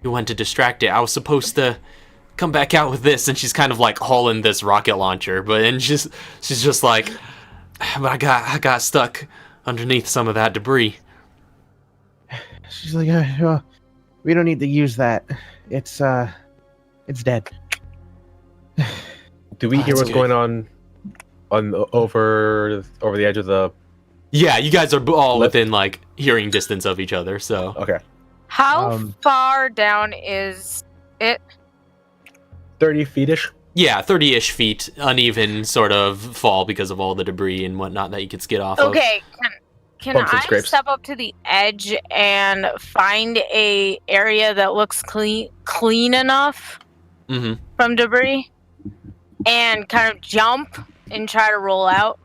went to distract it. I was supposed to come back out with this, and she's kind of like hauling this rocket launcher, she's just like, but I got stuck underneath some of that debris. She's like, well, we don't need to use that. It's dead. Do we hear what's going on over the edge of the? Yeah, you guys are all within like hearing distance of each other. So okay. How far down is it? 30 feet-ish. Yeah, 30-ish feet, uneven sort of fall because of all the debris and whatnot that you could skid off of. Okay, can I step up to the edge and find a area that looks clean enough from debris, and kind of jump and try to roll out?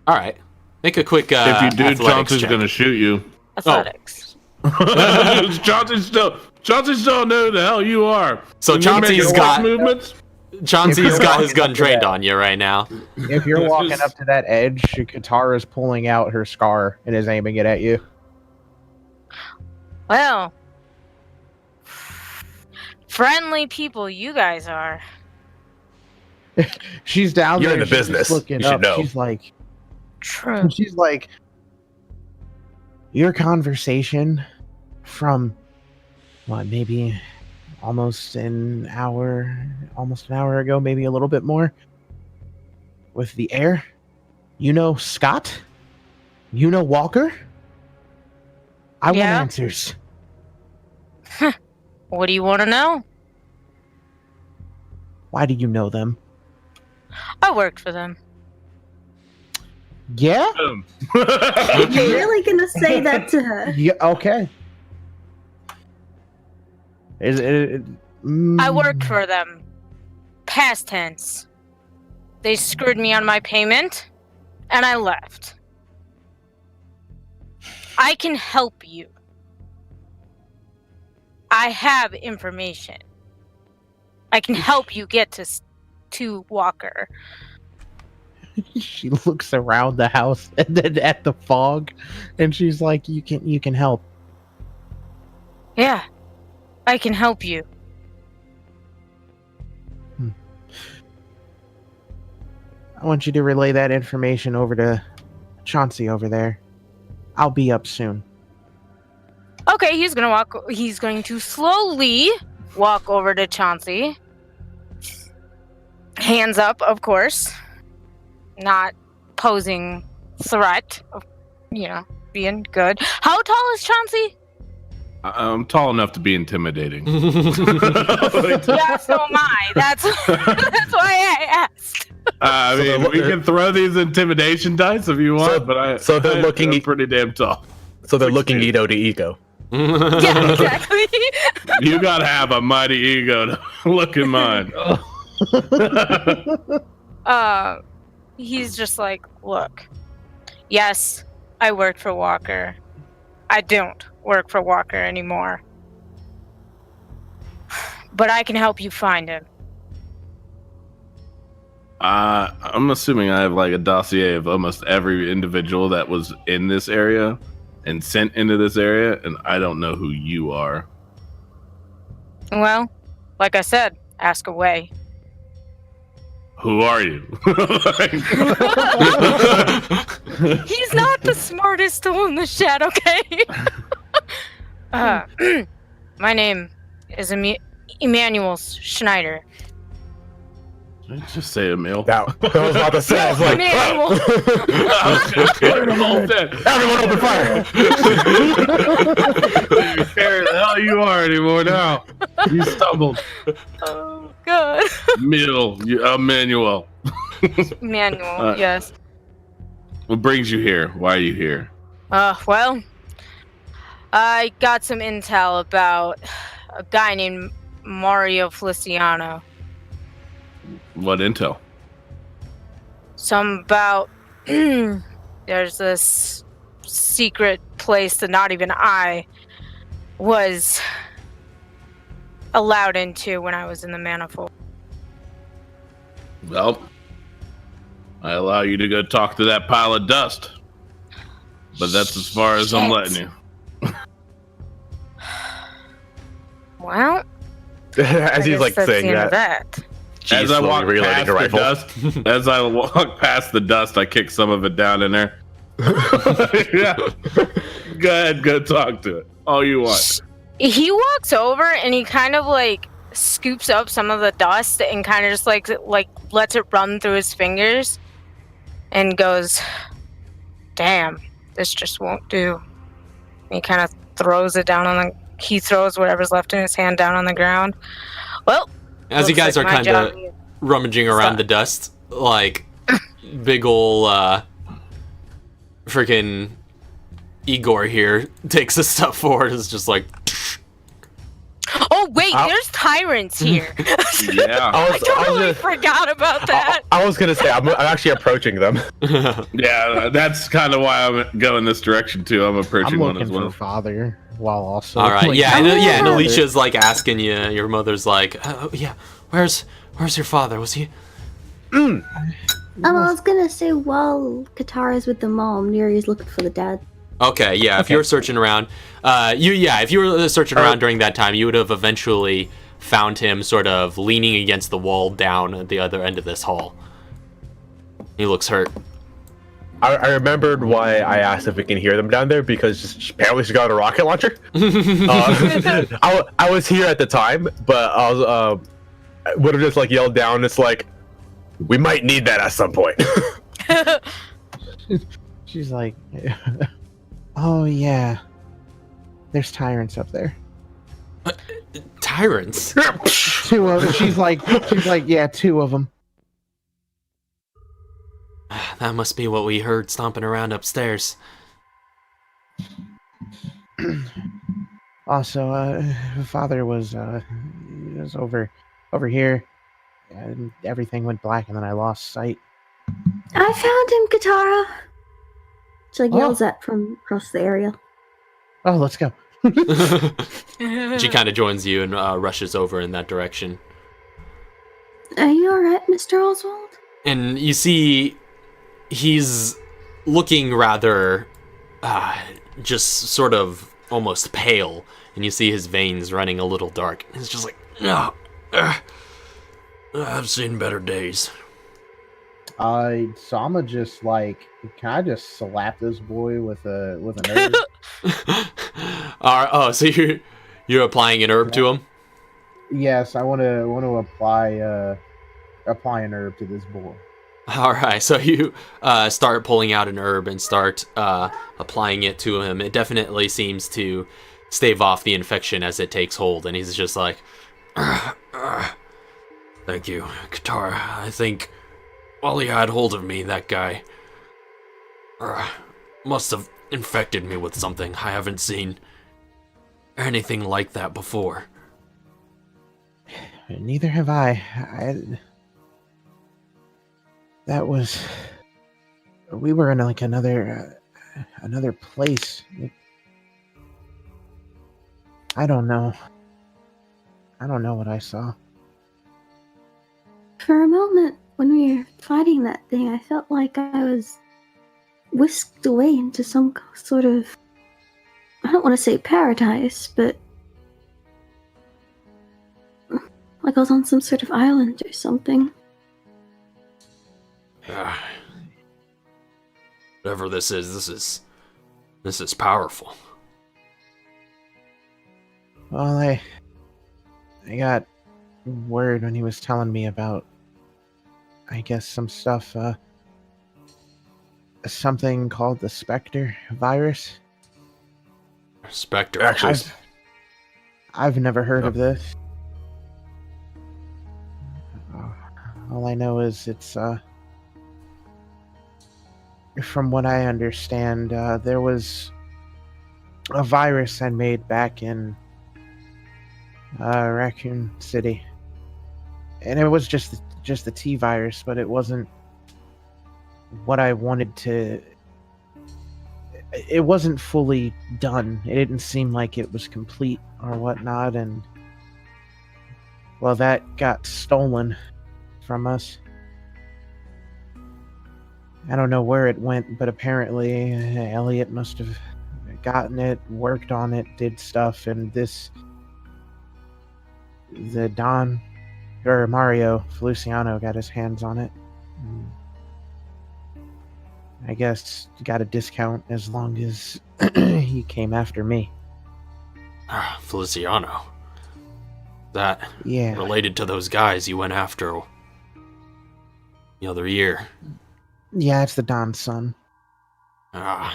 All right, make a quick. If you do, Chauncey's gonna shoot you. Athletics. Chauncey still know the hell you are. So Chauncey's got movements. Chauncey's got his gun trained on you right now. If you're walking up to that edge, Katara's pulling out her scar and is aiming it at you. Well, friendly people you guys are. She's down You're there. in the business. Looking you should up. know. She's like, true. She's like, your conversation from what, maybe almost an hour ago, maybe a little bit more, with the air. You know Scott? You know Walker? I want answers. What do you want to know? Why do you know them? I worked for them. Yeah? You're really gonna say that to her? Yeah, okay. I worked for them. Past tense. They screwed me on my payment, and I left. I can help you. I have information. I can help you get to Walker. She looks around the house and then at the fog, and she's like, "You can help." Yeah, I can help you. I want you to relay that information over to Chauncey over there. I'll be up soon. Okay, he's going to slowly walk over to Chauncey. Hands up, of course. Not posing threat. Being good. How tall is Chauncey? I'm tall enough to be intimidating. Yeah, so am I. That's why I asked. I mean, we can throw these intimidation dice if you want, but they're looking pretty damn tall. So they're looking ego to ego. Yeah, exactly. You gotta have a mighty ego to look in mine. He's just like, look, yes, I worked for Walker. I don't work for Walker anymore. But I can help you find him. I'm assuming I have like a dossier of almost every individual that was in this area and sent into this area, and I don't know who you are. Well, like I said, ask away. Who are you? He's not the smartest tool in the shed, okay? My name is Emmanuel Schneider. Did I just say Emil? That was about to say. I was like, everyone open fire! You care the hell you are anymore now. You stumbled. Oh, God. Emmanuel. Emmanuel, yes. What brings you here? Why are you here? Well, I got some intel about a guy named Mario Feliciano. What intel? Some about there's this secret place that not even I was allowed into when I was in the manifold. Well, I allow you to go talk to that pile of dust. But that's as far as I'm letting you. Well, as he's like saying that. Jeez, as I walk past the dust, as I walk past the dust, I kick some of it down in there. Yeah. Go ahead, go talk to it. All you want. He walks over and he kind of like scoops up some of the dust and kind of just like lets it run through his fingers and goes, "Damn, this just won't do." And he kind of throws it down on he throws whatever's left in his hand down on the ground. Well, as you guys are kind of rummaging around the dust, like big ol' freaking Igor here takes the stuff forward. It's just like, oh wait, there's tyrants here. Yeah, I totally forgot about that. I was gonna say I'm actually approaching them. Yeah, that's kind of why I'm going this direction too. I'm approaching one as well. For father, while also. All right, like, yeah, and Alicia's like asking you. Your mother's like, oh, yeah, where's your father? Was he? I was gonna say while Katara's with the mom, Neri's looking for the dad. Okay, yeah. If you're searching around, if you were searching around during that time, you would have eventually found him sort of leaning against the wall down at the other end of this hall. He looks hurt. I remembered why I asked if we can hear them down there, because apparently she got a rocket launcher. I was here at the time, but I was would have just like yelled down. It's like, we might need that at some point. She's like, oh yeah, there's tyrants up there. Tyrants? Two of them. She's like, yeah, two of them. That must be what we heard stomping around upstairs. Also, father was over here, and everything went black, and then I lost sight. I found him, Katara. She like yells at from across the area. Oh, let's go. She kind of joins you and rushes over in that direction. Are you alright, Mr. Oswald? And you see he's looking rather just sort of almost pale, and you see his veins running a little dark. He's just like, I've seen better days. So I'ma just like, can I just slap this boy with an herb? Oh, so you're applying an herb to him? Yes, I want to apply an herb to this boy. All right, so you start pulling out an herb and start applying it to him. It definitely seems to stave off the infection as it takes hold, and he's just like, thank you, Katara. I think while he had hold of me, that guy must have infected me with something. I haven't seen anything like that before. Neither have I. We were in like another place. I don't know what I saw. For a moment, when we were fighting that thing, I felt like I was whisked away into some sort of, I don't want to say paradise, but like I was on some sort of island or something. Whatever this is powerful. Well, I got word when he was telling me about, I guess, some stuff, something called the Specter virus. Specter. Actually, I've never heard of this. All I know is it's, from what I understand, there was a virus I made back in Raccoon City, and it was just the T virus, but it wasn't what I wanted to. It wasn't fully done. It didn't seem like it was complete or whatnot, and well, that got stolen from us. I don't know where it went, but apparently Elliot must have gotten it, worked on it, did stuff, and Mario Feliciano got his hands on it. I guess got a discount as long as he came after me. Feliciano. That yeah, related to those guys you went after the other year. Yeah, it's the Don's son. And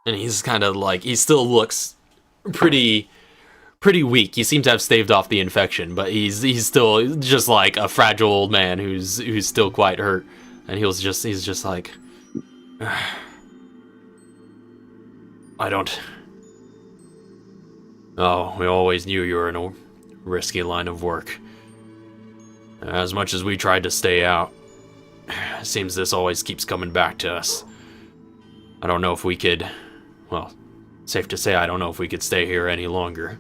he's kind of like, he still looks pretty weak. He seems to have staved off the infection, but he's still just like a fragile old man who's still quite hurt. And he's just like, I don't. Oh, we always knew you were in a risky line of work. As much as we tried to stay out, it seems this always keeps coming back to us. I don't know if we could, well, safe to say I don't know if we could stay here any longer.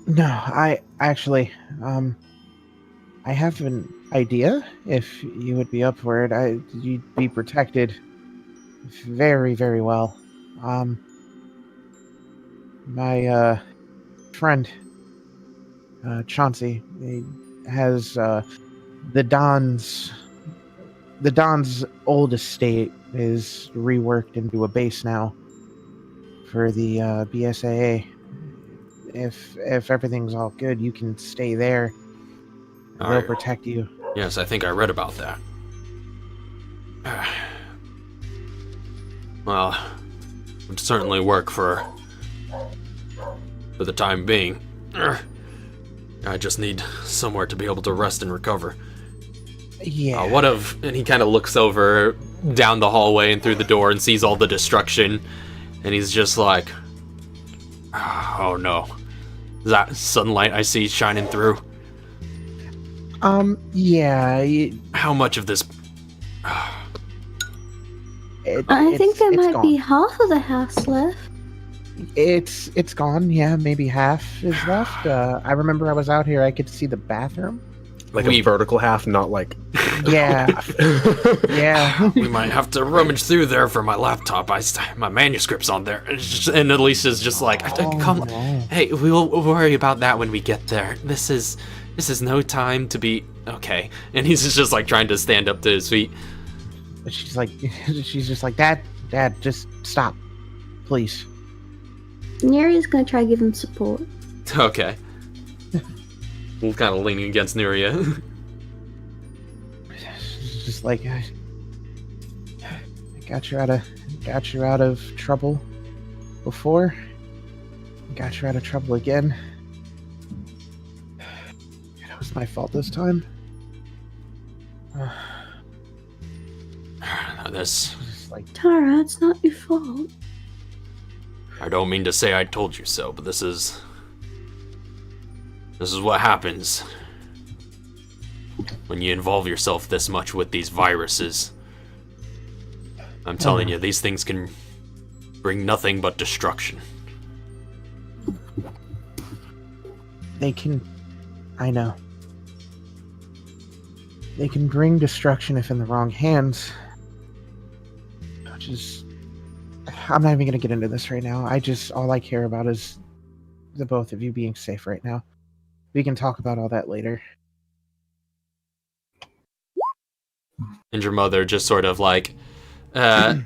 No, I actually, I have an idea. If you would be up for it, you'd be protected very, very well. My friend, Chauncey, he has the Don's old estate is reworked into a base now for the BSAA. If everything's all good, you can stay there. They'll protect you. Yes, I think I read about that. Well, it would certainly work for the time being. I just need somewhere to be able to rest and recover. Yeah. And he kind of looks over down the hallway and through the door and sees all the destruction, and he's just like, oh no. Is that sunlight I see shining through? Yeah. How much of this? I think there might be half of the house left. It's gone, yeah, maybe half is left. I remember I was out here, I could see the bathroom. Like a vertical half, not like... Yeah. Yeah. We might have to rummage through there for my laptop. My manuscript's on there. And Elisa's just like, come, no. Hey, we'll worry about that when we get there. This is no time to be... Okay. And he's just like trying to stand up to his feet. She's just like, Dad, just stop. Please. Neria's gonna try to give him support. Okay. We're kind of leaning against Neria. She's just like, I got you out of trouble. before. Got you out of trouble again. It was my fault this time. This... Tara, it's not your fault. I don't mean to say I told you so, but this is what happens when you involve yourself this much with these viruses. I'm telling you, these things can bring nothing but destruction. They can... I know. They can bring destruction if in the wrong hands. Which is... I'm not even going to get into this right now. All I care about is the both of you being safe right now. We can talk about all that later. And your mother just sort of like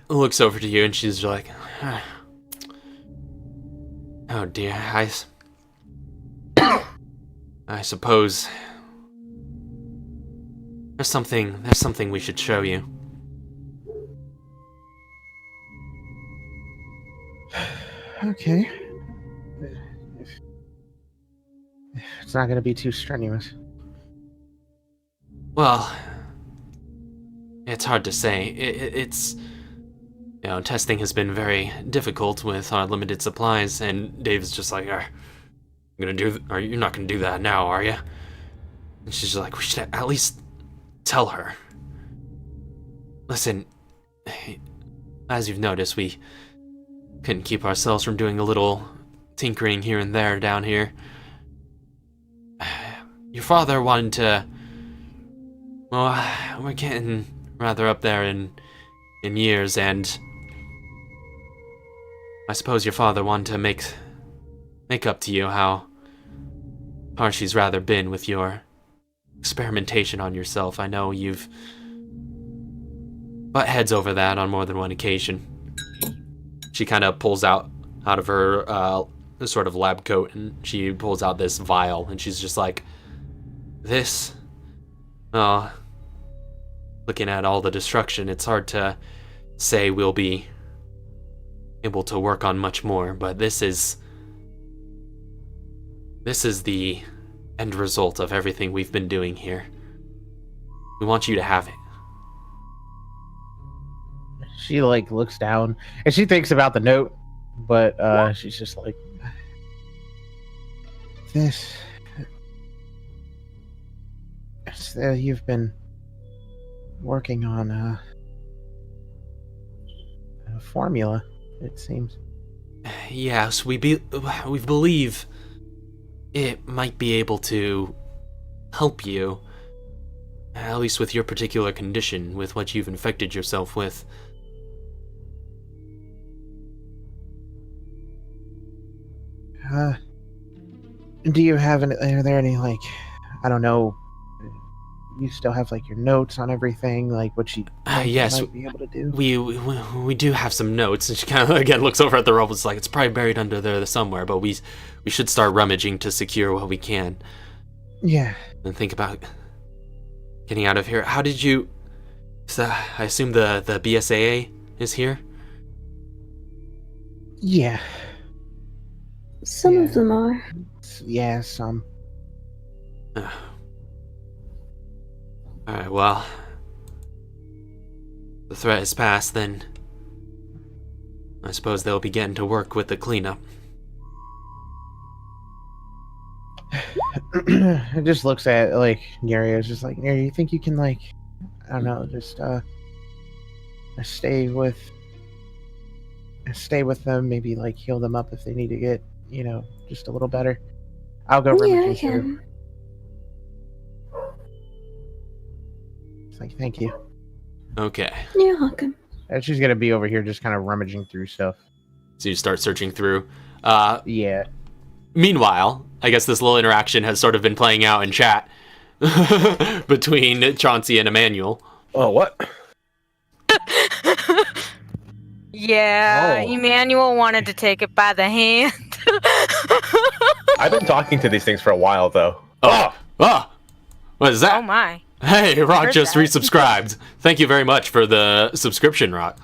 looks over to you and she's like, oh dear, I suppose there's something we should show you. Okay. It's not going to be too strenuous. Well, it's hard to say. It's testing has been very difficult with our limited supplies, and Dave's just like, you're not gonna do that now, are you? And she's like, we should at least tell her. Listen, as you've noticed, we couldn't keep ourselves from doing a little tinkering here and there down here. Your father wanted to... Well, we're getting rather up there in years, and I suppose your father wanted to make up to you how harsh he's rather been with your experimentation on yourself. I know you've butt heads over that on more than one occasion. She kind of pulls out of her sort of lab coat, and she pulls out this vial, and she's just like, this, looking at all the destruction, it's hard to say we'll be able to work on much more, but this is the end result of everything we've been doing here. We want you to have it. She looks down and she thinks about the note, but she's just like, this you've been working on a formula, it seems. Yes, we believe it might be able to help you, at least with your particular condition, with what you've infected yourself with. Do you have are there any, I don't know, you still have your notes on everything, what she yes, might be able to do? We do have some notes, and she kind of again looks over at the rope. It's like, it's probably buried under there somewhere, but we should start rummaging to secure what we can. Yeah. And think about getting out of here. How did you... So I assume the BSAA is here? Yeah. Some of them are. Yeah, some. Alright, well, the threat is past, then I suppose they'll be getting to work with the cleanup. It just looks at, Neri. It's just like, Neri, you think you can, I don't know, just, stay with them, maybe, heal them up if they need to get, just a little better. I'll go rummaging through. Thank you. Okay. You're welcome. And she's gonna be over here just kind of rummaging through stuff. So you start searching through. Yeah. Meanwhile, I guess this little interaction has sort of been playing out in chat between Chauncey and Emmanuel. Oh, what? Yeah, Emmanuel wanted to take it by the hand. I've been talking to these things for a while, though. Oh! What is that? Oh my. Hey, Rock just resubscribed. Thank you very much for the subscription, Rock.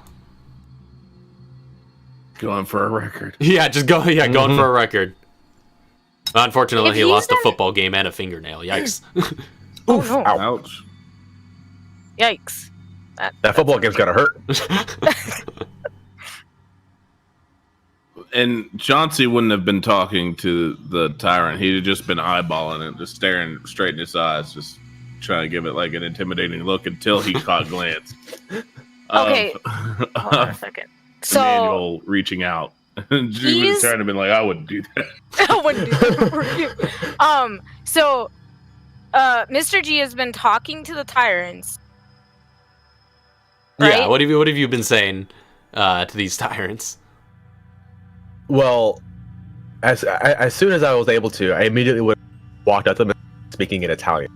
Going for a record. Yeah, just go. Yeah, going for a record. Unfortunately, he lost a football game and a fingernail. Yikes. Oof. No. Ouch. Yikes. That football game's gotta hurt. And Chauncey wouldn't have been talking to the tyrant. He'd have just been eyeballing it, just staring straight in his eyes, just trying to give it like an intimidating look until he caught glance. Okay. Hold on a second. So Emmanuel reaching out. She was trying to be like, I wouldn't do that. I wouldn't do that for you. So Mr. G has been talking to the tyrants. Right? Yeah, what have you been saying to these tyrants? Well, as soon as I was able to, I immediately walked up to them speaking in Italian.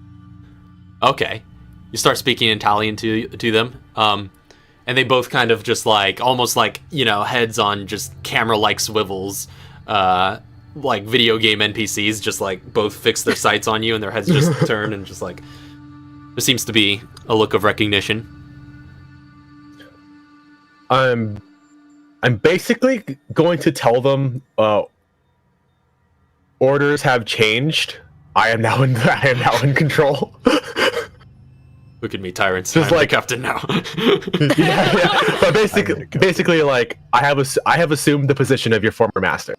Okay. You start speaking Italian to them. And they both kind of just like, almost like, heads on just camera-like swivels, like video game NPCs, just like both fix their sights on you and their heads just turn and just like, there seems to be a look of recognition. I'm basically going to tell them orders have changed. I am now in control. Look at me, tyrants. Just I'm like the captain now. yeah. But basically, like I have assumed the position of your former master.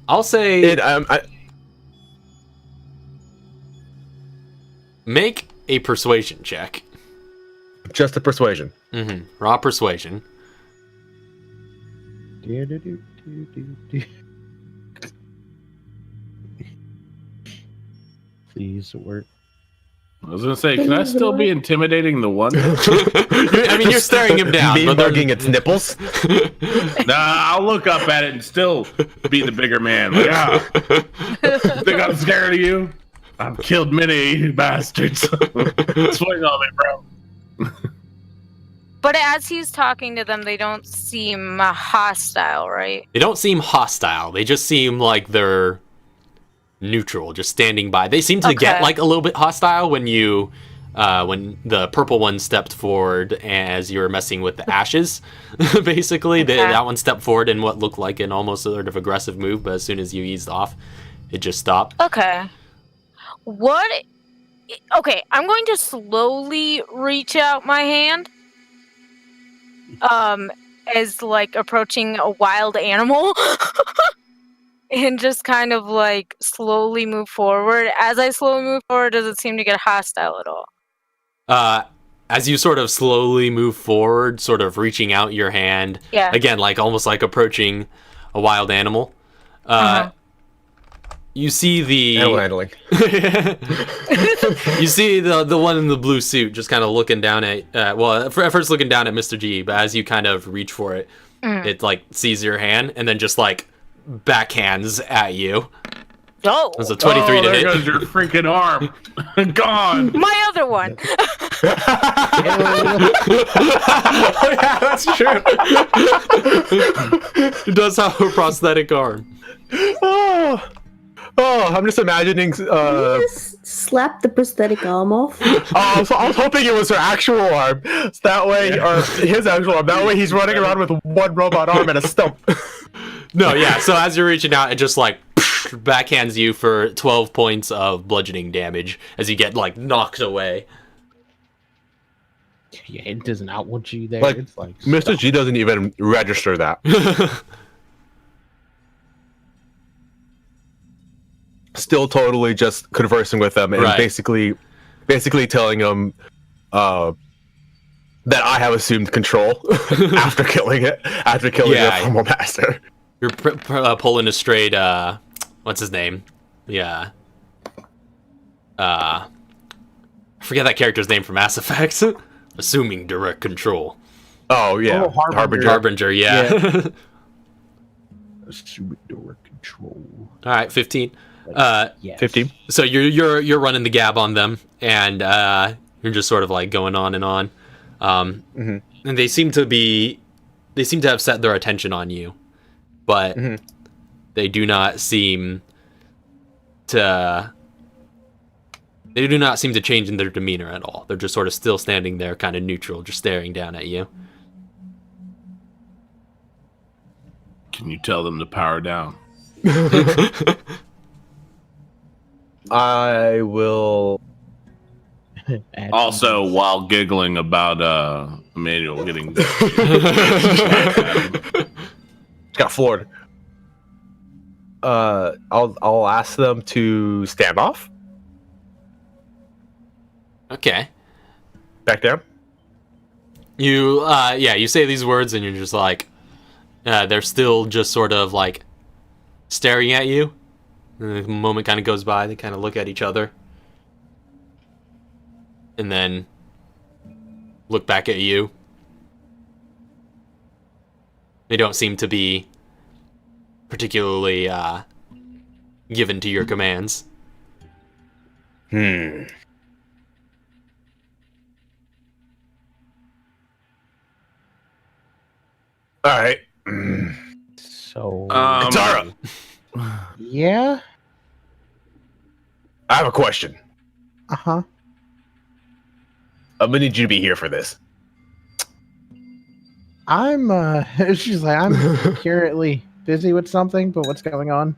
I'll say make a persuasion check. Just a persuasion. Mm-hmm. Raw persuasion. Please work. I was gonna say, can I still be intimidating the one? I mean, you're staring him down. Me bugging its nipples. Nah, I'll look up at it and still be the bigger man. Like, think I'm scared of you? I've killed many, you bastards. Swing on me, bro. But as he's talking to them, they don't seem hostile, right? They don't seem hostile. They just seem like they're neutral, just standing by. They seem to get like a little bit hostile when you, when the purple one stepped forward as you were messing with the ashes. Basically, that one stepped forward in what looked like an almost sort of aggressive move, but as soon as you eased off, it just stopped. Okay. Okay, I'm going to slowly reach out my hand. As like approaching a wild animal. And just kind of like slowly move forward. As I slowly move forward, does it seem to get hostile at all? As you sort of slowly move forward, sort of reaching out your hand, again, like almost like approaching a wild animal. You see the animal handling. You see the one in the blue suit just kind of looking down at first looking down at Mr. G, but as you kind of reach for it, it like sees your hand and then just like backhands at you. Oh, it's a 23 to hit. There goes your freaking arm. Gone. My other one. Yeah, that's true. It does have a prosthetic arm. Oh, I'm just imagining. Just slap the prosthetic arm off. Oh, so I was hoping it was her actual arm. So that way, or his actual arm. That way, he's running around with one robot arm and a stump. No, yeah. So as you're reaching out, it just like backhands you for 12 points of bludgeoning damage as you get like knocked away. Yeah, it does not want you there. Like, it's like Mr. G doesn't even register that. Still totally just conversing with them and basically telling them that I have assumed control after killing their former master. You're pulling a straight what's his name? Yeah. I forget that character's name from Mass Effect. Assuming direct control. Oh yeah, Harbinger. Yeah. Assuming direct control. All right, 15. 15. So you're running the gab on them, and you're just sort of like going on and on. And they seem to have set their attention on you, but they do not seem to. They do not seem to change in their demeanor at all. They're just sort of still standing there, kind of neutral, just staring down at you. Can you tell them to power down? I will. Also, while giggling about Emmanuel getting just got floored. I'll ask them to stand off. Okay. Back down. You you say these words and you're just like, they're still just sort of like staring at you. And the moment kind of goes by, they kind of look at each other. And then look back at you. They don't seem to be particularly given to your commands. All right. So, Katara, yeah. I have a question. Uh-huh. I'm gonna need you to be here for this. She's like, I'm currently busy with something, but what's going on?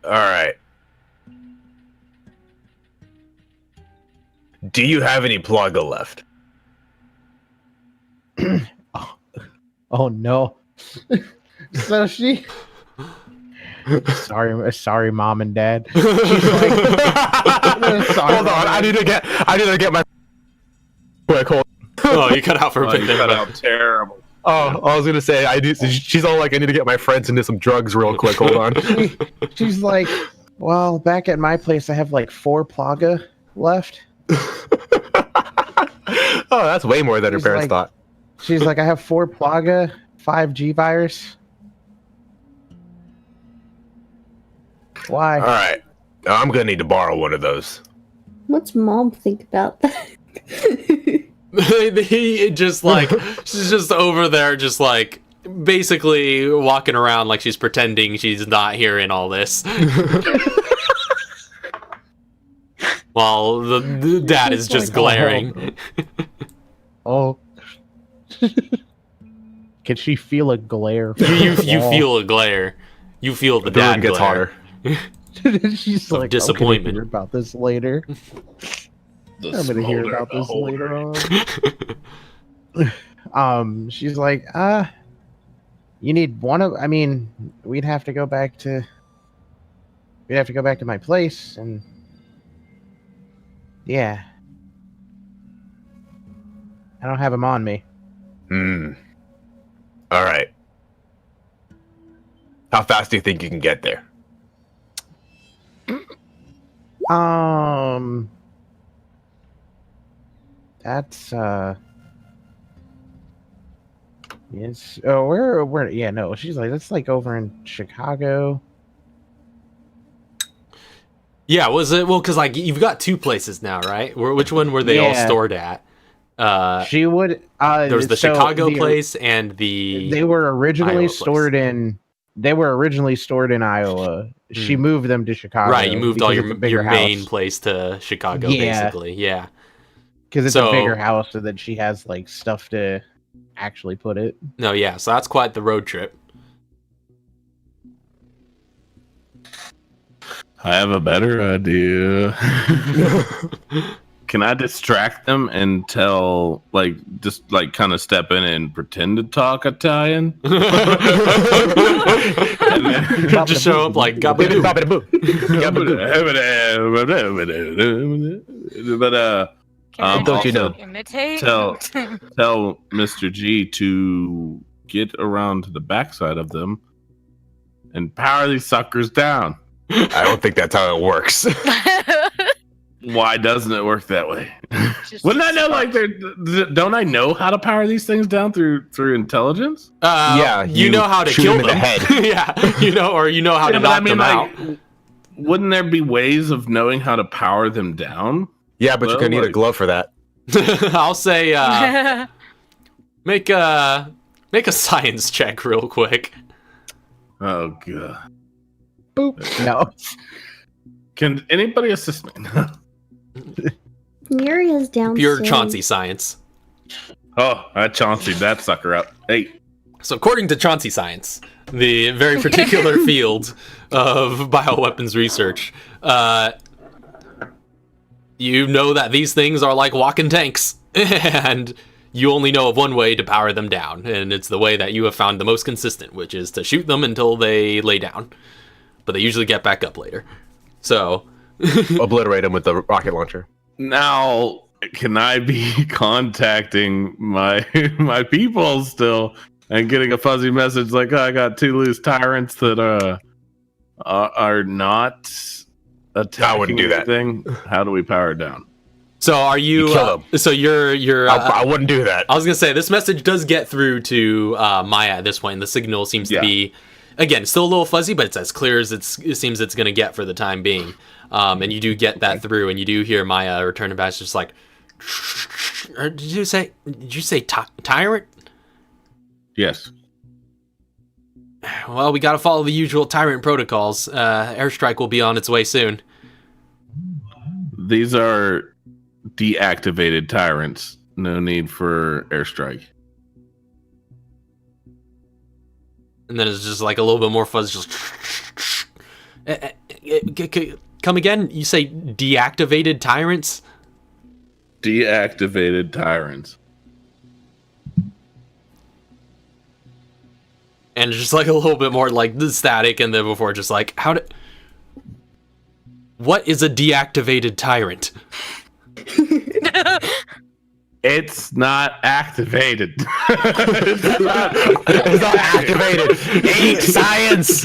All right. Do you have any Plaga left? Oh no. So she sorry mom and dad. She's like, sorry, hold on, I need to get my quick hold. Oh, you cut out for a bit. you cut out terrible. Oh, I was gonna say she's all like, I need to get my friends into some drugs real quick. Hold on. She's like, well, back at my place I have like 4 Plaga left. Oh, that's way more than her parents thought. She's like, I have 4 Plaga, 5 G virus. Why? All right, I'm gonna need to borrow one of those. What's mom think about that? He just like, she's just over there, just like basically walking around like she's pretending she's not hearing all this. While the dad is just glaring. Oh. Can she feel a glare? You feel a glare. You feel the dad gets glare. hotter. She's like, disappointment. I'm gonna hear about this later. I'm gonna hear about this later on. She's like, you need one of. I mean, we'd have to go back to my place, and yeah, I don't have them on me. All right. How fast do you think you can get there? That's yes. Oh, where? Yeah, no. She's like, that's like over in Chicago. Yeah, was it? Well, because like you've got 2 places now, right? Which one were they all stored at? She would. There was the Chicago place and the. They were originally Iowa stored place. in. They were originally stored in Iowa. She moved them to Chicago. Right, you moved all your main house. place to Chicago, Yeah. basically. Yeah. Because it's a bigger house, so that she has like stuff to actually put it. No, yeah. So that's quite the road trip. I have a better idea. Can I distract them and tell, like, just like kind of step in and pretend to talk Italian? And then just show up like gabba-doo. But don't you know? Imitate? Tell Mr. G to get around to the backside of them and power these suckers down. I don't think that's how it works. Why doesn't it work that way? Wouldn't I know? Like, don't I know how to power these things down through intelligence? Yeah, you know how to shoot kill them in them. the head. Yeah, you know how to knock them out. Wouldn't there be ways of knowing how to power them down? Yeah, but you're gonna need a glove for that. I'll say, make a science check real quick. Oh god. Boop. No. Can anybody assist me? Muria's downstairs. Pure Chauncey science. Oh, I Chauncey'd that sucker up. Hey. So according to Chauncey Science, the very particular field of bioweapons research, you know that these things are like walking tanks, and you only know of one way to power them down, and it's the way that you have found the most consistent, which is to shoot them until they lay down. But they usually get back up later. So... obliterate them with the rocket launcher. Now, can I be contacting my people still and getting a fuzzy message like, oh, I got 2 loose tyrants that are not attacking I wouldn't do anything? How do we power it down? So are you? So you're. I wouldn't do that. I was gonna say this message does get through to Maya at this point. The signal seems to be, again, still a little fuzzy, but it's as clear as it seems it's gonna get for the time being. And you do get that through, and you do hear Maya return back, just like, did you say tyrant? Yes. Well, we got to follow the usual tyrant protocols. Airstrike will be on its way soon. These are deactivated tyrants. No need for airstrike. And then it's just like a little bit more fuzz. Just come again? You say deactivated tyrants? Deactivated tyrants. And just like a little bit more like the static, and then before just like what is a deactivated tyrant? It's not activated. It's not activated. Ain't science.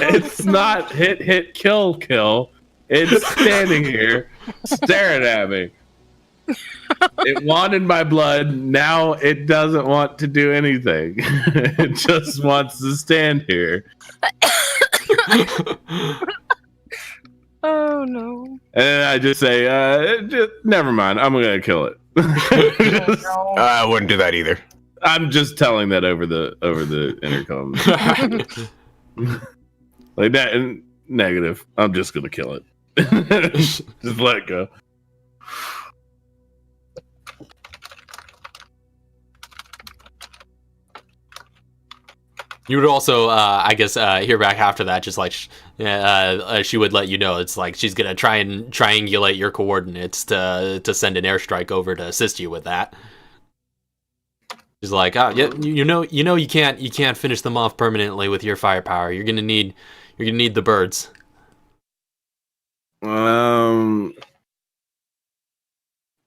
It's not hit, kill. It's standing here staring at me. It wanted my blood. Now it doesn't want to do anything. It just wants to stand here. Oh no! And I just say, never mind. I'm gonna kill it. I wouldn't do that either. I'm just telling that over the intercom. Like that. And negative. I'm just gonna kill it. Just let it go. You would also, I guess, hear back after that, just like she would let you know. It's like she's gonna try and triangulate your coordinates to send an airstrike over to assist you with that. She's like, oh, yeah, you know, you can't finish them off permanently with your firepower. You're gonna need the birds.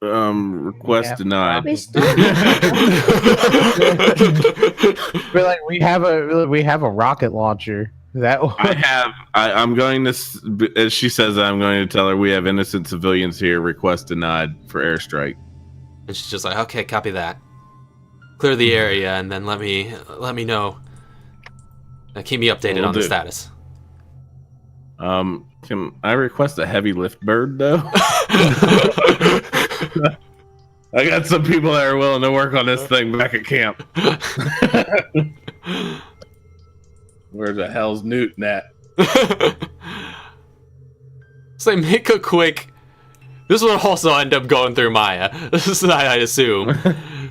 Request denied. We're like, we have a rocket launcher. I'm going to, as she says, I'm going to tell her we have innocent civilians here. Request denied for airstrike. And she's just like, okay, copy that. Clear the area, and then let me know. Keep me updated on the status. Can I request a heavy lift bird though? I got some people that are willing to work on this thing back at camp. Where the hell's Newton at? So make a quick. This would also end up going through Maya, I assume,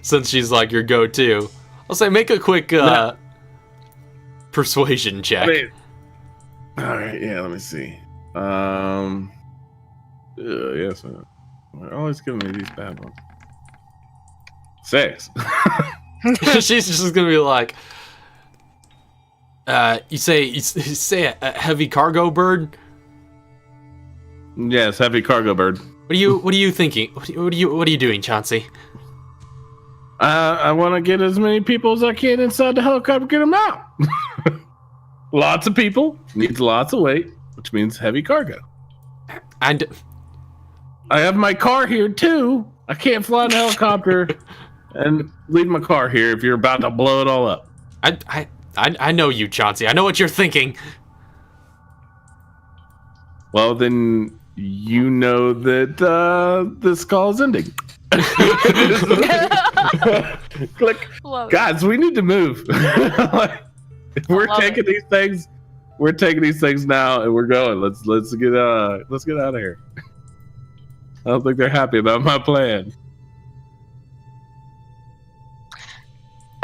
since she's like your go-to. I'll say make a quick persuasion check. All right, yeah. Let me see. Yes. They're always giving me these bad ones. 6. She's just gonna be like, you say a heavy cargo bird? Yes, heavy cargo bird. What are you thinking? What are you doing, Chauncey? I want to get as many people as I can inside the helicopter, get them out. Lots of people needs lots of weight, which means heavy cargo. And I have my car here too. I can't fly in a helicopter and leave my car here if you're about to blow it all up. I know you, Chauncey. I know what you're thinking. Well, then you know that this call is ending. Click. Guys, we need to move. We're taking these things. We're taking these things now, and we're going. Let's get out of here. I don't think they're happy about my plan.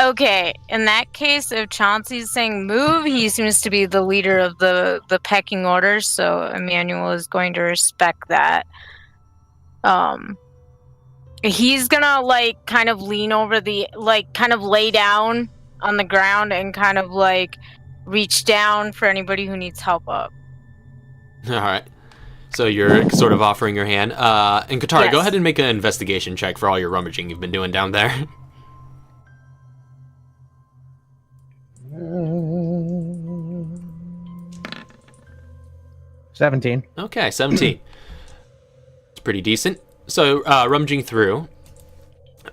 Okay, in that case, if Chauncey's saying move, he seems to be the leader of the pecking order, so Emmanuel is going to respect that. He's gonna like kind of lean over kind of lay down on the ground and kind of like reach down for anybody who needs help up. All right. So you're sort of offering your hand. And Katara, Yes. Go ahead and make an investigation check for all your rummaging you've been doing down there. 17. Okay, 17. It's pretty decent. So, rummaging through,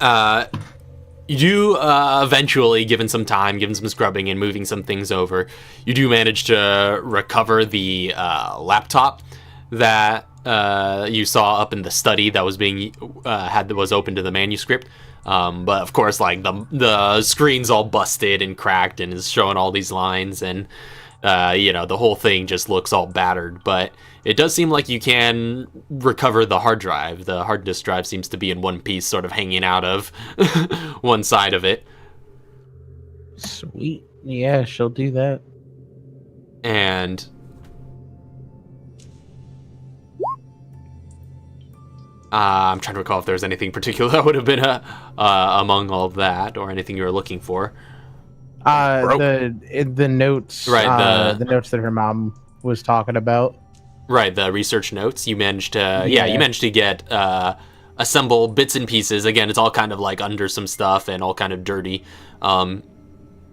you do eventually, given some time, given some scrubbing and moving some things over, you do manage to recover the laptop that you saw up in the study that was being was open to the manuscript. But of course, like the screen's all busted and cracked and is showing all these lines, and the whole thing just looks all battered. But it does seem like you can recover the hard drive. The hard disk drive seems to be in one piece, sort of hanging out of one side of it. Sweet. Yeah, she'll do that. And I'm trying to recall if there's anything particular that would have been among all of that, or anything you were looking for. The notes, right? The notes that her mom was talking about. Right, the research notes. You managed to, you managed to get assemble bits and pieces. Again, it's all kind of like under some stuff and all kind of dirty.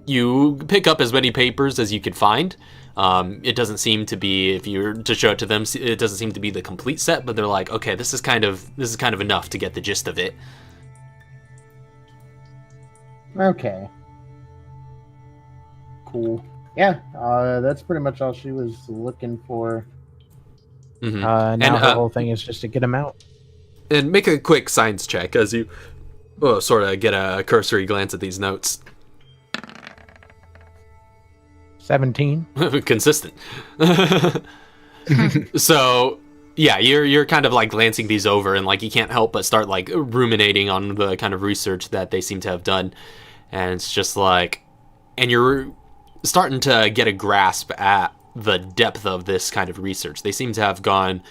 You pick up as many papers as you could find. It doesn't seem to be, if you were to show it to them, it doesn't seem to be the complete set, but they're like, okay, this is kind of enough to get the gist of it. Okay. Cool. Yeah, that's pretty much all she was looking for. Mm-hmm. Now the whole thing is just to get him out. And make a quick science check as you sort of get a cursory glance at these notes. 17. Consistent. So yeah, you're kind of like glancing these over, and like you can't help but start like ruminating on the kind of research that they seem to have done, and it's just like, and you're starting to get a grasp at the depth of this kind of research. They seem to have gone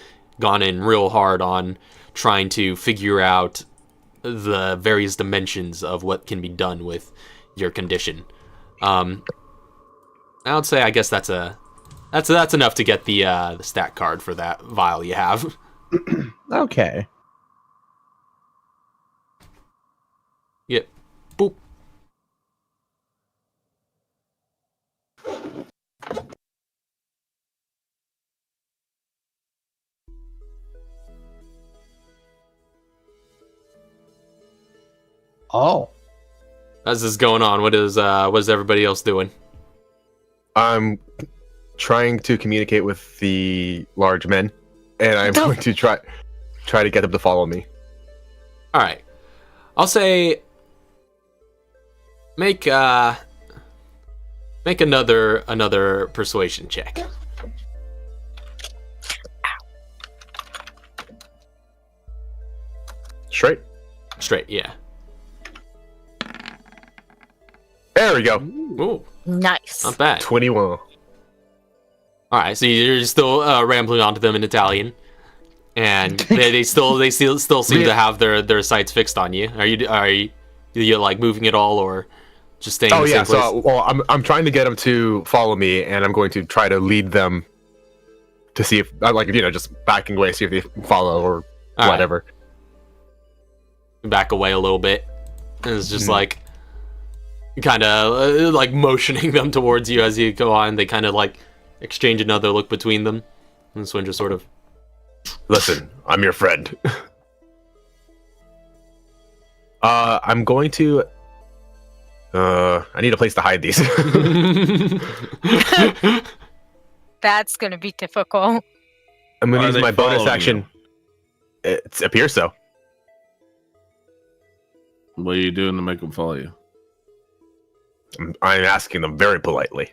in real hard on trying to figure out the various dimensions of what can be done with your condition. I would say, I guess that's enough to get the stat card for that vial you have. Okay. Yep. Boop. Oh. How's this going on? What is everybody else doing? I'm trying to communicate with the large men, and I'm going to try to get them to follow me. All right, I'll say make another persuasion check. Straight, yeah. There we go. Ooh, nice. Not bad. 21. All right, so you're still rambling onto them in Italian, and they still seem to have their sights fixed on you. Are you like moving at all, or just staying? Oh in the yeah, same place? I'm trying to get them to follow me, and I'm going to try to lead them to see if just backing away, see if they follow or All whatever. Right. Back away a little bit, and it's just like kind of like motioning them towards you as you go on. They kind of like exchange another look between them, and this one just sort of, listen, I'm your friend. I'm going to I need a place to hide these. That's gonna be difficult. I'm gonna use my bonus following action. It appears so. What are you doing to make them follow you? I'm asking them very politely.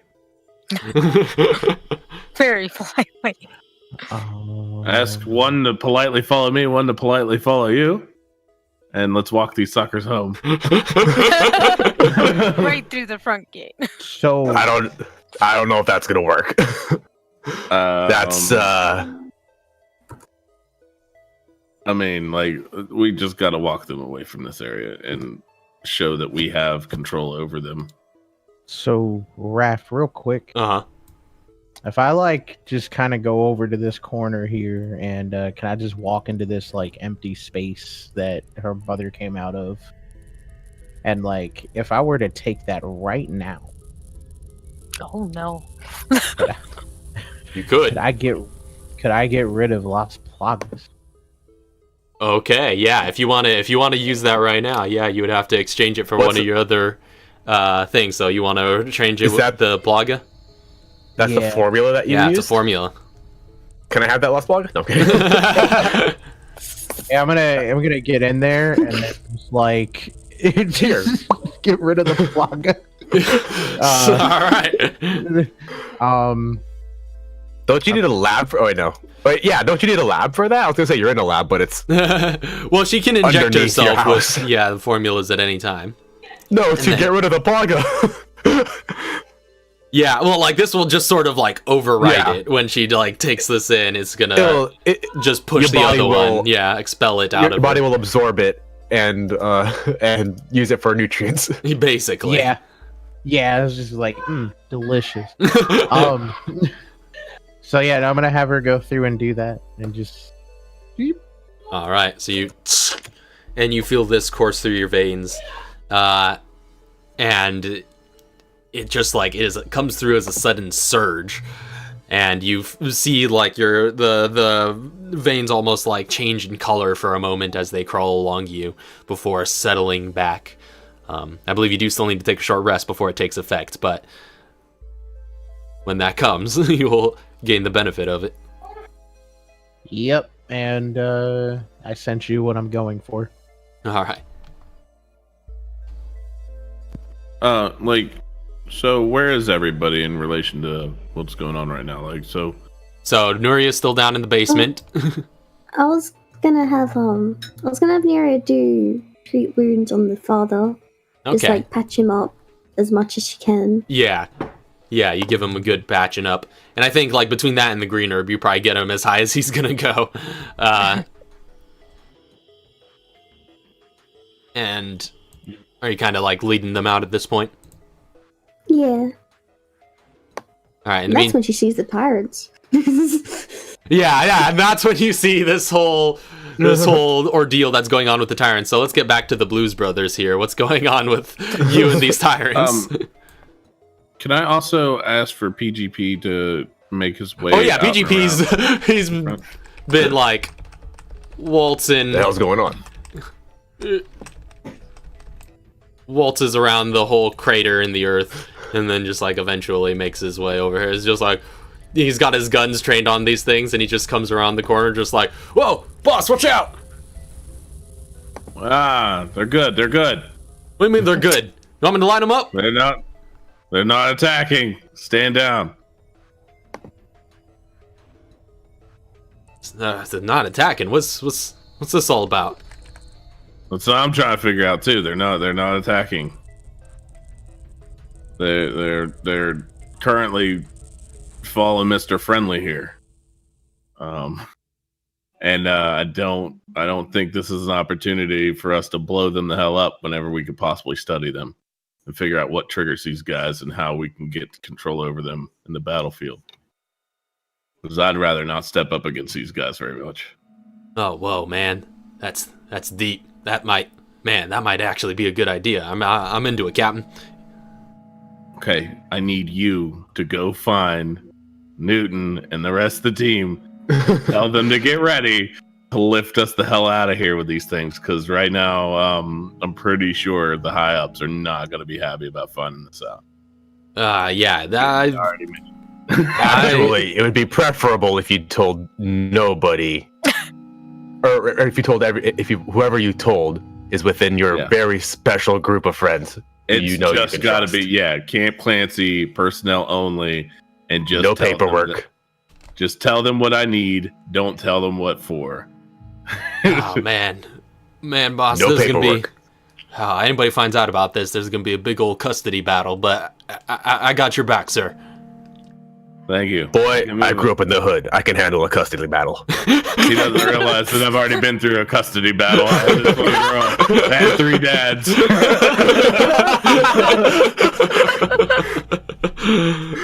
Very politely. Ask one to politely follow me, one to politely follow you. and let's walk these suckers home. Right through the front gate. So I don't know if that's gonna work. That's I mean, like, we just got to walk them away from this area and show that we have control over them. So, Raph, real quick. If I like just kind of go over to this corner here, and can I just walk into this like empty space that her mother came out of? And like, if I were to take that right now, oh no, you could. Could I get rid of Las Plagas? Okay, yeah. If you want to use that right now, yeah, you would have to exchange it for one of your other things. So you want to change it with the Plaga? That's the formula that you use? Yeah, it's a formula. Can I have that Las Plaga? Okay. Yeah, I'm gonna get in there and then just like just get rid of the Plaga. All right. Don't you need a lab for? Oh wait, no. Wait, yeah. Don't you need a lab for that? I was gonna say you're in a lab, but it's well, she can inject herself with the formulas at any time. No, to get rid of the Plaga. Yeah, well, like this will just sort of like override it when she like takes this in. It's gonna just push the other one. Yeah, expel it out of your body. Will absorb it and use it for nutrients. Basically. Yeah. Yeah, it's just like delicious. So yeah, I'm gonna have her go through and do that, and just. All right, so you feel this course through your veins, and it just like it comes through as a sudden surge, and you see like the veins almost like change in color for a moment as they crawl along you before settling back. I believe you do still need to take a short rest before it takes effect, but when that comes, you will gain the benefit of it. Yep, and I sent you what I'm going for. All right. So where is everybody in relation to what's going on right now? Like, so Nuria's still down in the basement. I was gonna have Nuria treat wounds on the father. Okay. Just like patch him up as much as she can. Yeah, you give him a good patching up. And I think, like, between that and the green herb, you probably get him as high as he's gonna go. And are you kind of, like, leading them out at this point? Yeah. Alright, and that's when she sees the pirates. Yeah, and that's when you see this whole ordeal that's going on with the tyrants. So let's get back to the Blues Brothers here. What's going on with you and these tyrants? Can I also ask for PGP to make his way? Oh yeah, PGP's he's been like waltzing. What the hell's going on? Waltzes around the whole crater in the earth, and then just like eventually makes his way over here. It's just like he's got his guns trained on these things, and he just comes around the corner, just like, "Whoa, boss, watch out!" They're good. They're good. What do you mean they're good? You want me to line them up? They're not attacking. Stand down. They're not attacking. What's this all about? That's what I'm trying to figure out too. They're not attacking. They're currently following Mr. Friendly here. And I don't think this is an opportunity for us to blow them the hell up whenever we could possibly study them and figure out what triggers these guys and how we can get control over them in the battlefield. Because I'd rather not step up against these guys very much. Oh, whoa, man. That's deep. That might actually be a good idea. I'm into it, Captain. Okay, I need you to go find Newton and the rest of the team. Tell them to get ready to lift us the hell out of here with these things, because right now I'm pretty sure the high ups are not going to be happy about finding this out. Actually, it would be preferable if you told nobody, or if you told whoever you told is within your very special group of friends. It's just got to be Camp Clancy personnel only, and just no paperwork. Just tell them what I need. Don't tell them what for. Oh man, Man, boss, No this is gonna be. paperwork. Anybody finds out about this, there's gonna be a big old custody battle. But I got your back, sir. Thank you. Boy, I grew up in the hood. I can handle a custody battle. He doesn't realize that I've already been through a custody battle. I had 3 dads.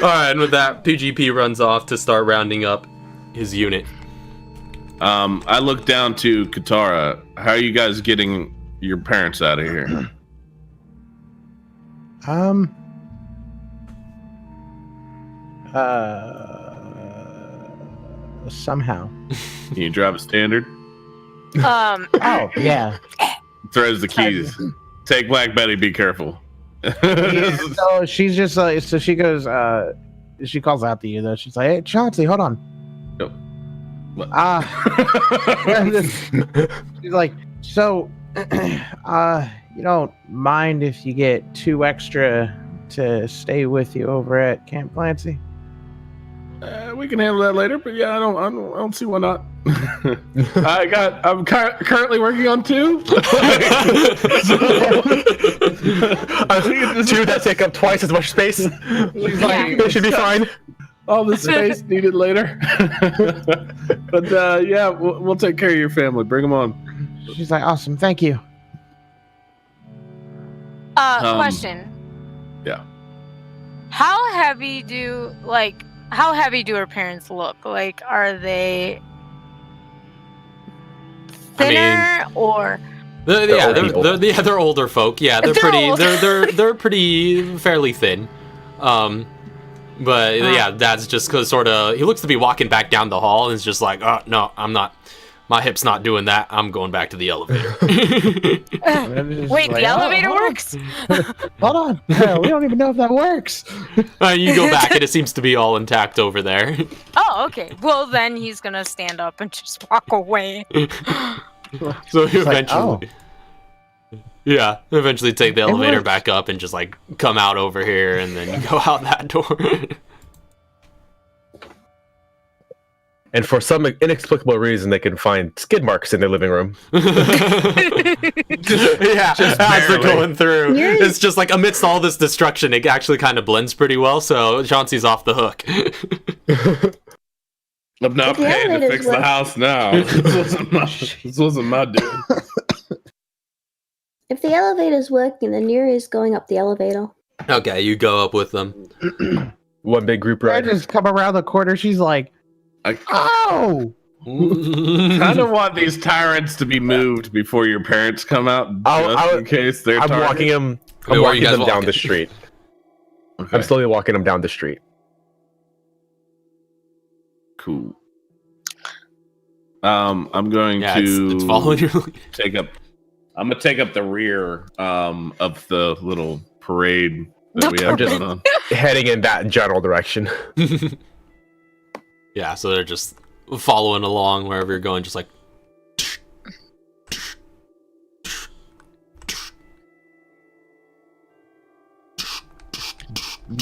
Alright, and with that, PGP runs off to start rounding up his unit. I look down to Katara. How are you guys getting your parents out of here? Somehow. Can you drive a standard? Oh, yeah. Throws the keys. Take Black Betty, be careful. So she's just like, so she goes, she calls out to you though. She's like, hey, Chauncey, hold on. Nope. She's like, so, you don't mind if you get 2 extra to stay with you over at Camp Clancy? We can handle that later, but yeah, I don't see why not. I'm currently working on 2. 2 that take up twice as much space. She's like, They should be fine. All the space needed later. But yeah, we'll take care of your family. Bring them on. She's like, awesome, thank you. Question. Yeah. How heavy do her parents look? Like, are they thinner or? They're older folk. Yeah, they're pretty. They're pretty fairly thin. But yeah, Dad's just sort of. He looks to be walking back down the hall and is just like, oh no, I'm not. My hip's not doing that. I'm going back to the elevator. Wait, the elevator works? Hold on. We don't even know if that works. You go back and it seems to be all intact over there. Oh, okay. Well, then he's going to stand up and just walk away. So eventually... Yeah, eventually take the elevator back up and just like come out over here and then go out that door. And for some inexplicable reason, they can find skid marks in their living room. Just as they're going through. It's just like amidst all this destruction, it actually kind of blends pretty well, so Chauncey's off the hook. I'm not paying to fix the house now. This wasn't my doing. If the elevator's working, then Yuri's going up the elevator. Okay, you go up with them. One big group ride. I just come around the corner, she's like, oh! Kind of want these tyrants to be moved before your parents come out, in case they're I'm walking them down the street. Okay. I'm slowly walking them down the street. Cool. I'm going to it's following your take up. I'm gonna take up the rear of the little parade that we have going on. Heading in that general direction. Yeah, so they're just following along wherever you're going, just like.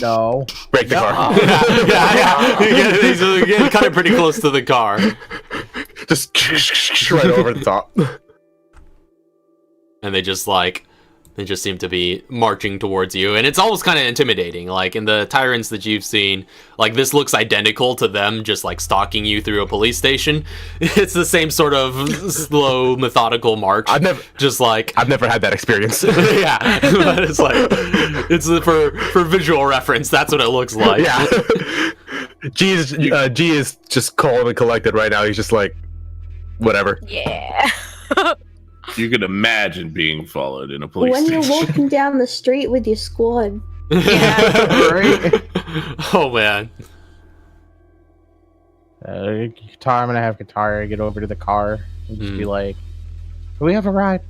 No. Break the car. Yeah. You get kind of pretty close to the car. Just right over the top. And they just seem to be marching towards you, and it's almost kind of intimidating. Like in the tyrants that you've seen, like this looks identical to them just like stalking you through a police station. It's the same sort of slow, methodical march. I've never had that experience. Yeah, but it's for visual reference. That's what it looks like. Yeah. G is just calm and collected right now. He's just like, whatever. Yeah. You could imagine being followed in a police when station. you're walking down the street with your squad. Yeah. Right? Oh man. I'm gonna have Katara get over to the car and just be like, "Do we have a ride?"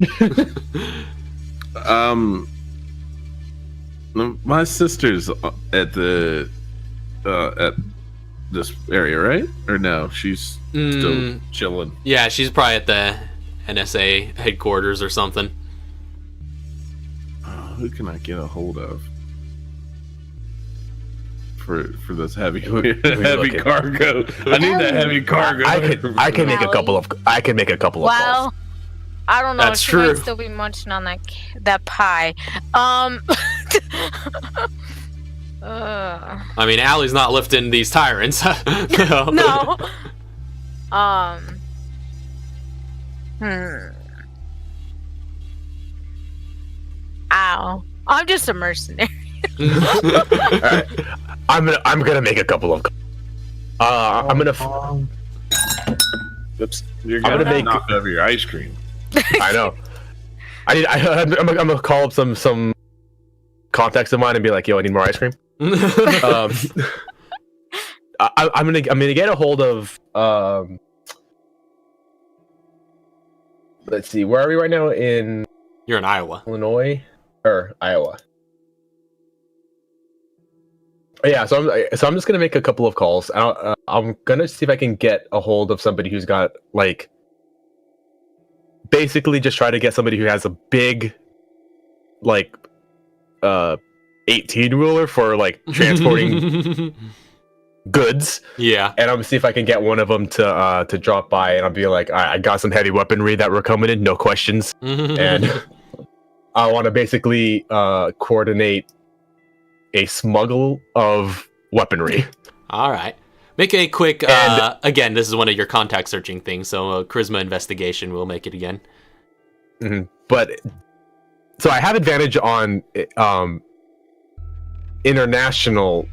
My sister's at the at this area, right? Or no? She's still chilling. Yeah, she's probably at the NSA headquarters or something. Who can I get a hold of for this heavy cargo? I need that heavy cargo. I can make a couple of calls. I don't know. That's she true. might still be munching on that pie. I mean, Allie's not lifting these tyrants. No. Ow. I'm just a mercenary. Alright. I'm gonna make a couple of. I'm gonna. Oops. You're gonna knock over your ice cream. I know. I'm gonna call up some contacts of mine and be like, "Yo, I need more ice cream." I'm gonna get a hold of. Let's see, where are we right now? You're in Iowa, Illinois, or Iowa. Yeah, so I'm just gonna make a couple of calls. I'm gonna see if I can get a hold of somebody who's got like, basically just try to get somebody who has a big, like, 18 wheeler for like transporting goods. Yeah, and I'm gonna see if I can get one of them to drop by, and I'll be like, I got some heavy weaponry that were coming in, no questions, and I want to basically coordinate a smuggle of weaponry. All right. Make a quick, again, this is one of your contact searching things, so charisma investigation will make it again. Mm-hmm. But, so I have advantage on international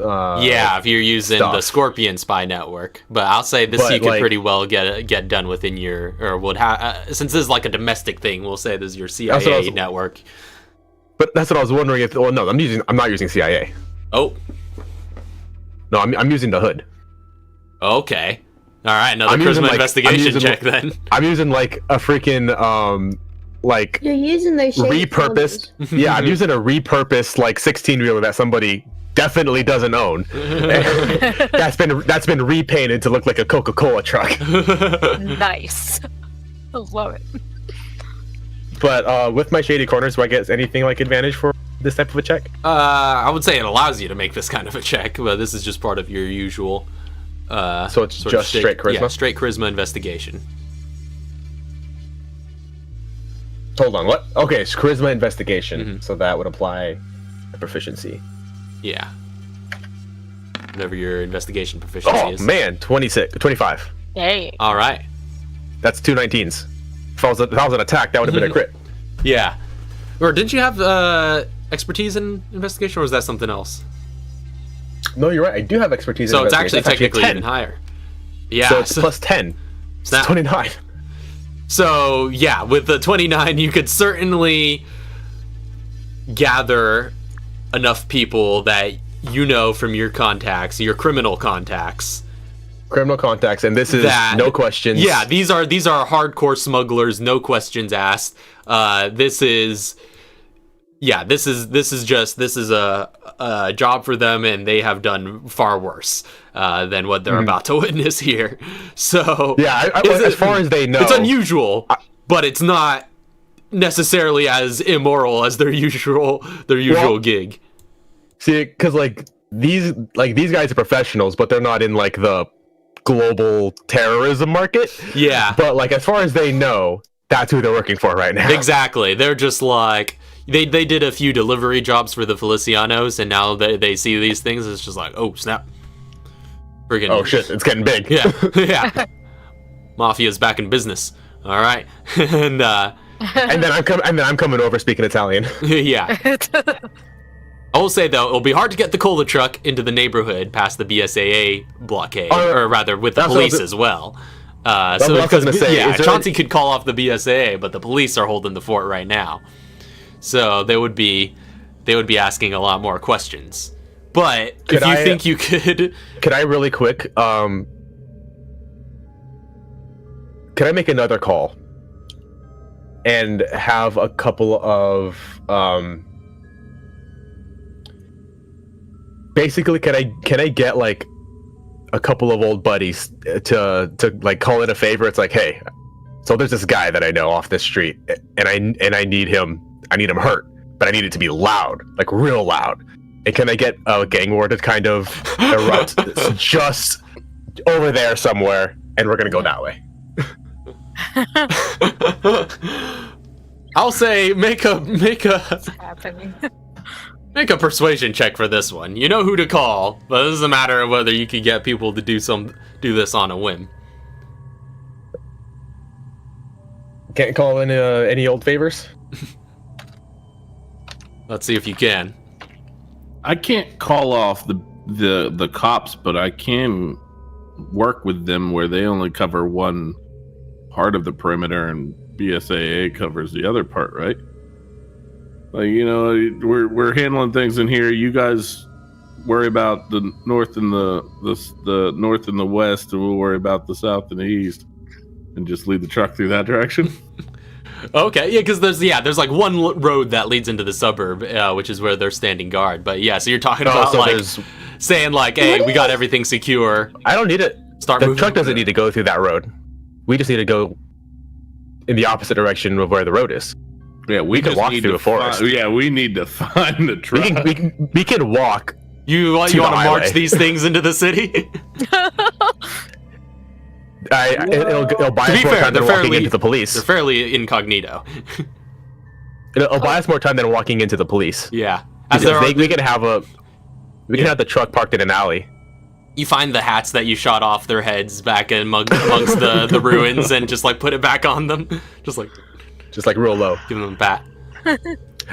yeah, if you're using the Scorpion spy network. But I'll say this you could pretty well get done within your, or would have, since this is like a domestic thing, we'll say this is your CIA network. But that's what I was wondering if. Well, no, I'm not using CIA. Oh. No, I'm using the hood. Okay. All right, another charisma investigation check then. I'm using like a freaking like. You're using those repurposed. Yeah, I'm using a repurposed like 16-wheeler that somebody definitely doesn't own. that's been repainted to look like a Coca-Cola truck. Nice. I love it. But with my shady corners, do I get anything like advantage for this type of a check? I would say it allows you to make this kind of a check, but this is just part of your usual. So it's just straight charisma? Yeah, straight charisma investigation. Hold on, what? Okay, it's charisma investigation, so that would apply a proficiency. Yeah. Whatever your investigation proficiency is. Oh man, 25. Hey. All right. That's 2 19s. If I was an attack, that would have been a crit. Yeah. Or didn't you have expertise in investigation, or was that something else? No, you're right. I do have expertise in investigation. So it's actually technically even higher. Yeah. So it's plus 10. It's 29. So, yeah, with the 29, you could certainly gather enough people that you know from your contacts, your criminal contacts. Criminal contacts, and this is no questions. Yeah, these are hardcore smugglers, no questions asked. This is a job for them, and they have done far worse than what they're about to witness here. So yeah, as far as they know, it's unusual, but it's not necessarily as immoral as their usual gig. See, because like these guys are professionals, but they're not in like the global terrorism market. Yeah, but like as far as they know, that's who they're working for right now. Exactly. They're just like they did a few delivery jobs for the Felicianos, and now they see these things, it's just like, oh snap, friggin', oh shit, it's getting big. Yeah. Yeah. Mafia's back in business. All right. And then I'm coming over speaking Italian. Yeah. I will say, though, it'll be hard to get the cola truck into the neighborhood past the BSAA blockade, or rather with the police as well. So because Chauncey could call off the BSAA, but the police are holding the fort right now. So they would be asking a lot more questions. But if you think you could, could I really quick? Could I make another call and have a couple of basically, can I get like a couple of old buddies to like call it a favor? It's like, hey, so there's this guy that I know off this street, and I need him hurt, but I need it to be loud, like real loud. And can I get a gang war to kind of erupt just over there somewhere, and we're gonna go that way. I'll say make a make a persuasion check for this one. You know who to call, but this is a matter of whether you can get people to do this on a whim. Can't call in any old favors? Let's see if you can. I can't call off the cops, but I can work with them where they only cover one part of the perimeter and BSAA covers the other part, right? Like, you know, we're handling things in here. You guys worry about the north and the north and the west, and we'll worry about the south and the east, and just lead the truck through that direction. Okay, yeah, because there's like one road that leads into the suburb, which is where they're standing guard. But yeah, so you're talking about saying like, hey, we got everything secure. I don't need it. The truck doesn't need to go through that road. We just need to go in the opposite direction of where the road is. Yeah, we can walk through the forest. We need to find the truck. We can walk. You want to march these things into the city? It'll buy us more time than walking into the police. They're fairly incognito. It'll buy us more time than walking into the police. Yeah, we can have the truck parked in an alley. You find the hats that you shot off their heads back amongst the ruins, and just like put it back on them, just like real low. Give them a pat.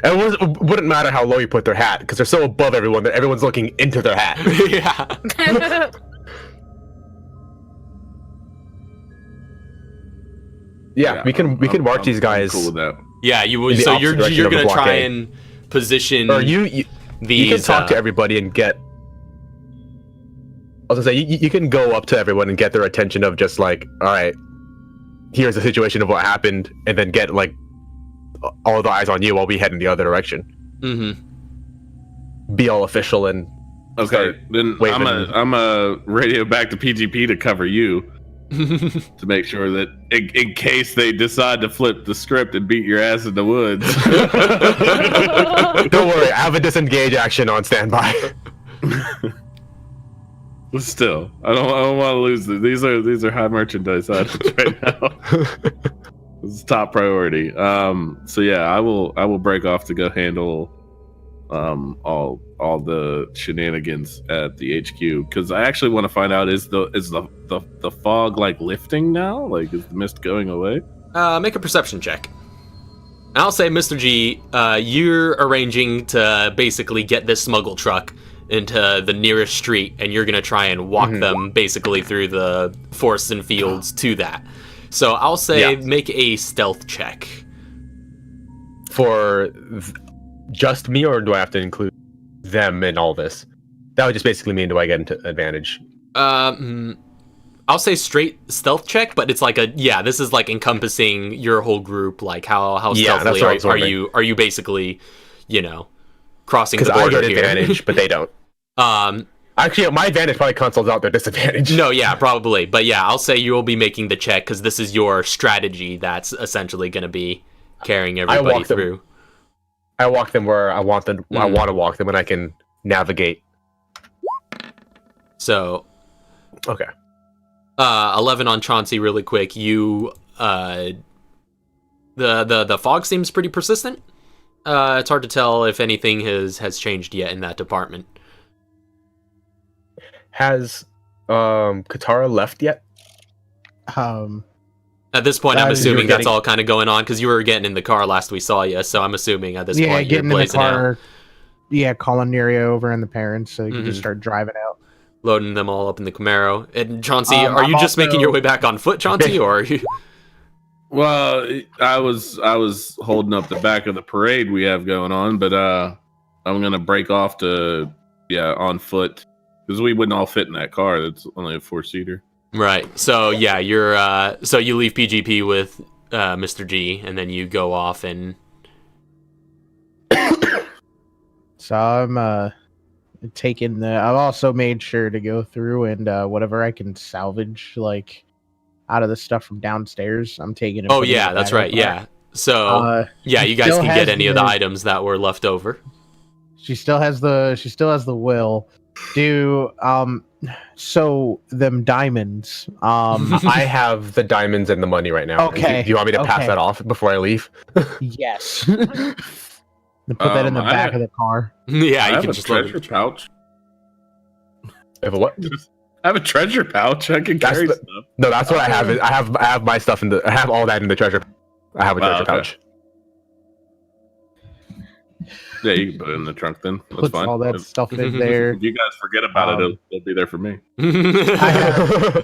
It wouldn't matter how low you put their hat, because they're so above everyone that everyone's looking into their hat. Yeah. Yeah, we can march these guys. Cool with that. Yeah, you would. So you're gonna try and position. Or you can talk to everybody and get. I was gonna say you can go up to everyone and get their attention of just like, all right, here's the situation of what happened, and then get like all the eyes on you while we head in the other direction. Mm-hmm. Be all official and. Okay, then I'm a radio back to PGP to cover you. To make sure that in case they decide to flip the script and beat your ass in the woods. Don't worry, I have a disengage action on standby. Still, I don't want to lose them. These are high merchandise items right now. This is top priority. So yeah, I will break off to go handle all the shenanigans at the HQ, because I actually want to find out is the fog like lifting now? Like, is the mist going away? Make a perception check. I'll say, Mr. G, you're arranging to basically get this smuggle truck into the nearest street, and you're gonna try and walk them basically through the forests and fields to that. So I'll say make a stealth check. For just me, or do I have to include them in all this? That would just basically mean, do I get into advantage? I'll say straight stealth check, but it's like this is like encompassing your whole group. Like how stealthily are you basically, crossing the border here? Because I get advantage, but they don't. Actually, my advantage probably cancels out their disadvantage. No, yeah, probably. But yeah, I'll say you will be making the check because this is your strategy that's essentially going to be carrying everybody through. I walk them where I want them. I want to walk them, and I can navigate. So, okay. 11 on Chauncey, really quick. You, the fog seems pretty persistent. It's hard to tell if anything has changed yet in that department. Has Katara left yet? At this point, I'm assuming that's all kind of going on because you were getting in the car last we saw you. So I'm assuming at this point you're blazing out. Yeah, calling Neria over and the parents so you can just start driving out. Loading them all up in the Camaro. And Chauncey, are you just making your way back on foot, Chauncey, or are you? Well, I was holding up the back of the parade we have going on, but I'm gonna break off to on foot because we wouldn't all fit in that car. That's only a 4-seater. Right. So yeah, you're so you leave PGP with Mr. G, and then you go off and. So I'm I've also made sure to go through and whatever I can salvage, like out of the stuff from downstairs, I'm taking it. Oh yeah, that's right. Yeah. So you guys can get any of the items that were left over. She still has the will. So them diamonds. I have the diamonds and the money right now. Okay. Do you want me to pass that off before I leave? Yes. Put that in the back of the car. Yeah, I you have can a just treasure pouch. I have a what? I have a treasure pouch. I can carry stuff. No, that's what I have. I have my stuff in the. I have all that in the treasure. I have a treasure pouch. Yeah, you can put it in the trunk then. That's Puts fine. all that stuff in there. If you guys forget about it, it'll be there for me. I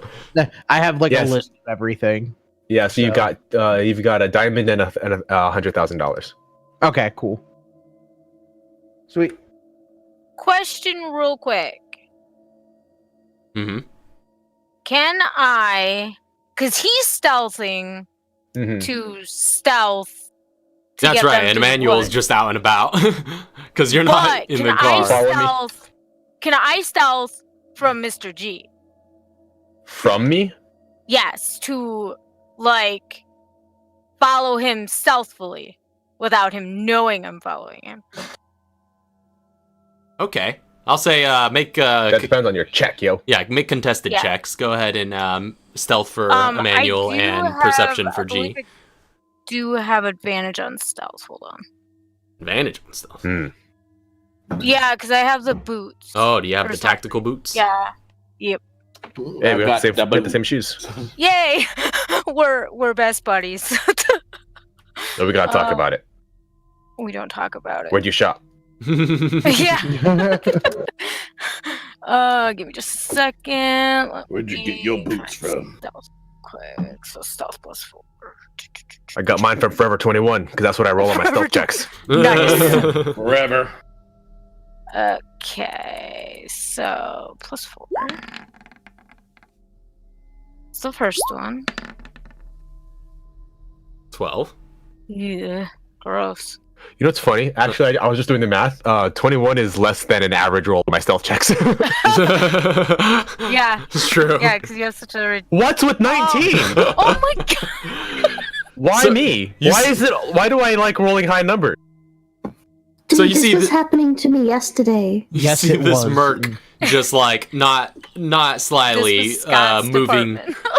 have like a list of everything. Yeah, so you've got a diamond and $100,000. Okay, cool. Sweet. Question real quick. Mm-hmm. Can I, because he's stealthing to stealth. That's right, and Emmanuel's just out and about because you're not in the car. Can I stealth from Mr. G? From me? Yes, to like follow him stealthfully without him knowing I'm following him. Okay, I'll say make. That depends on your check, yo. Yeah, make contested checks. Go ahead and stealth for Emmanuel and perception for G. Do have advantage on stealth. Hold on. Advantage on stealth. Yeah, because I have the boots. Oh, do you have the tactical boots? Yeah. Yep. Hey, we have the same shoes. Yay! We're best buddies. So we gotta talk about it. We don't talk about it. Where'd you shop? Yeah. Give me just a second. Where'd you get your boots from? Stealth quick. So stealth +4. I got mine from Forever 21 because that's what I roll on my stealth checks. Nice. Forever. Okay, so +4. It's the first one. 12. Yeah, gross. You know what's funny? Actually, I was just doing the math. 21 is less than an average roll of my stealth checks. Yeah. It's true. Yeah, because you have such a... What's with 19? Oh my god! Why me? Why do I like rolling high numbers? Dude, So you this see was happening to me yesterday. You see this merc just like not slyly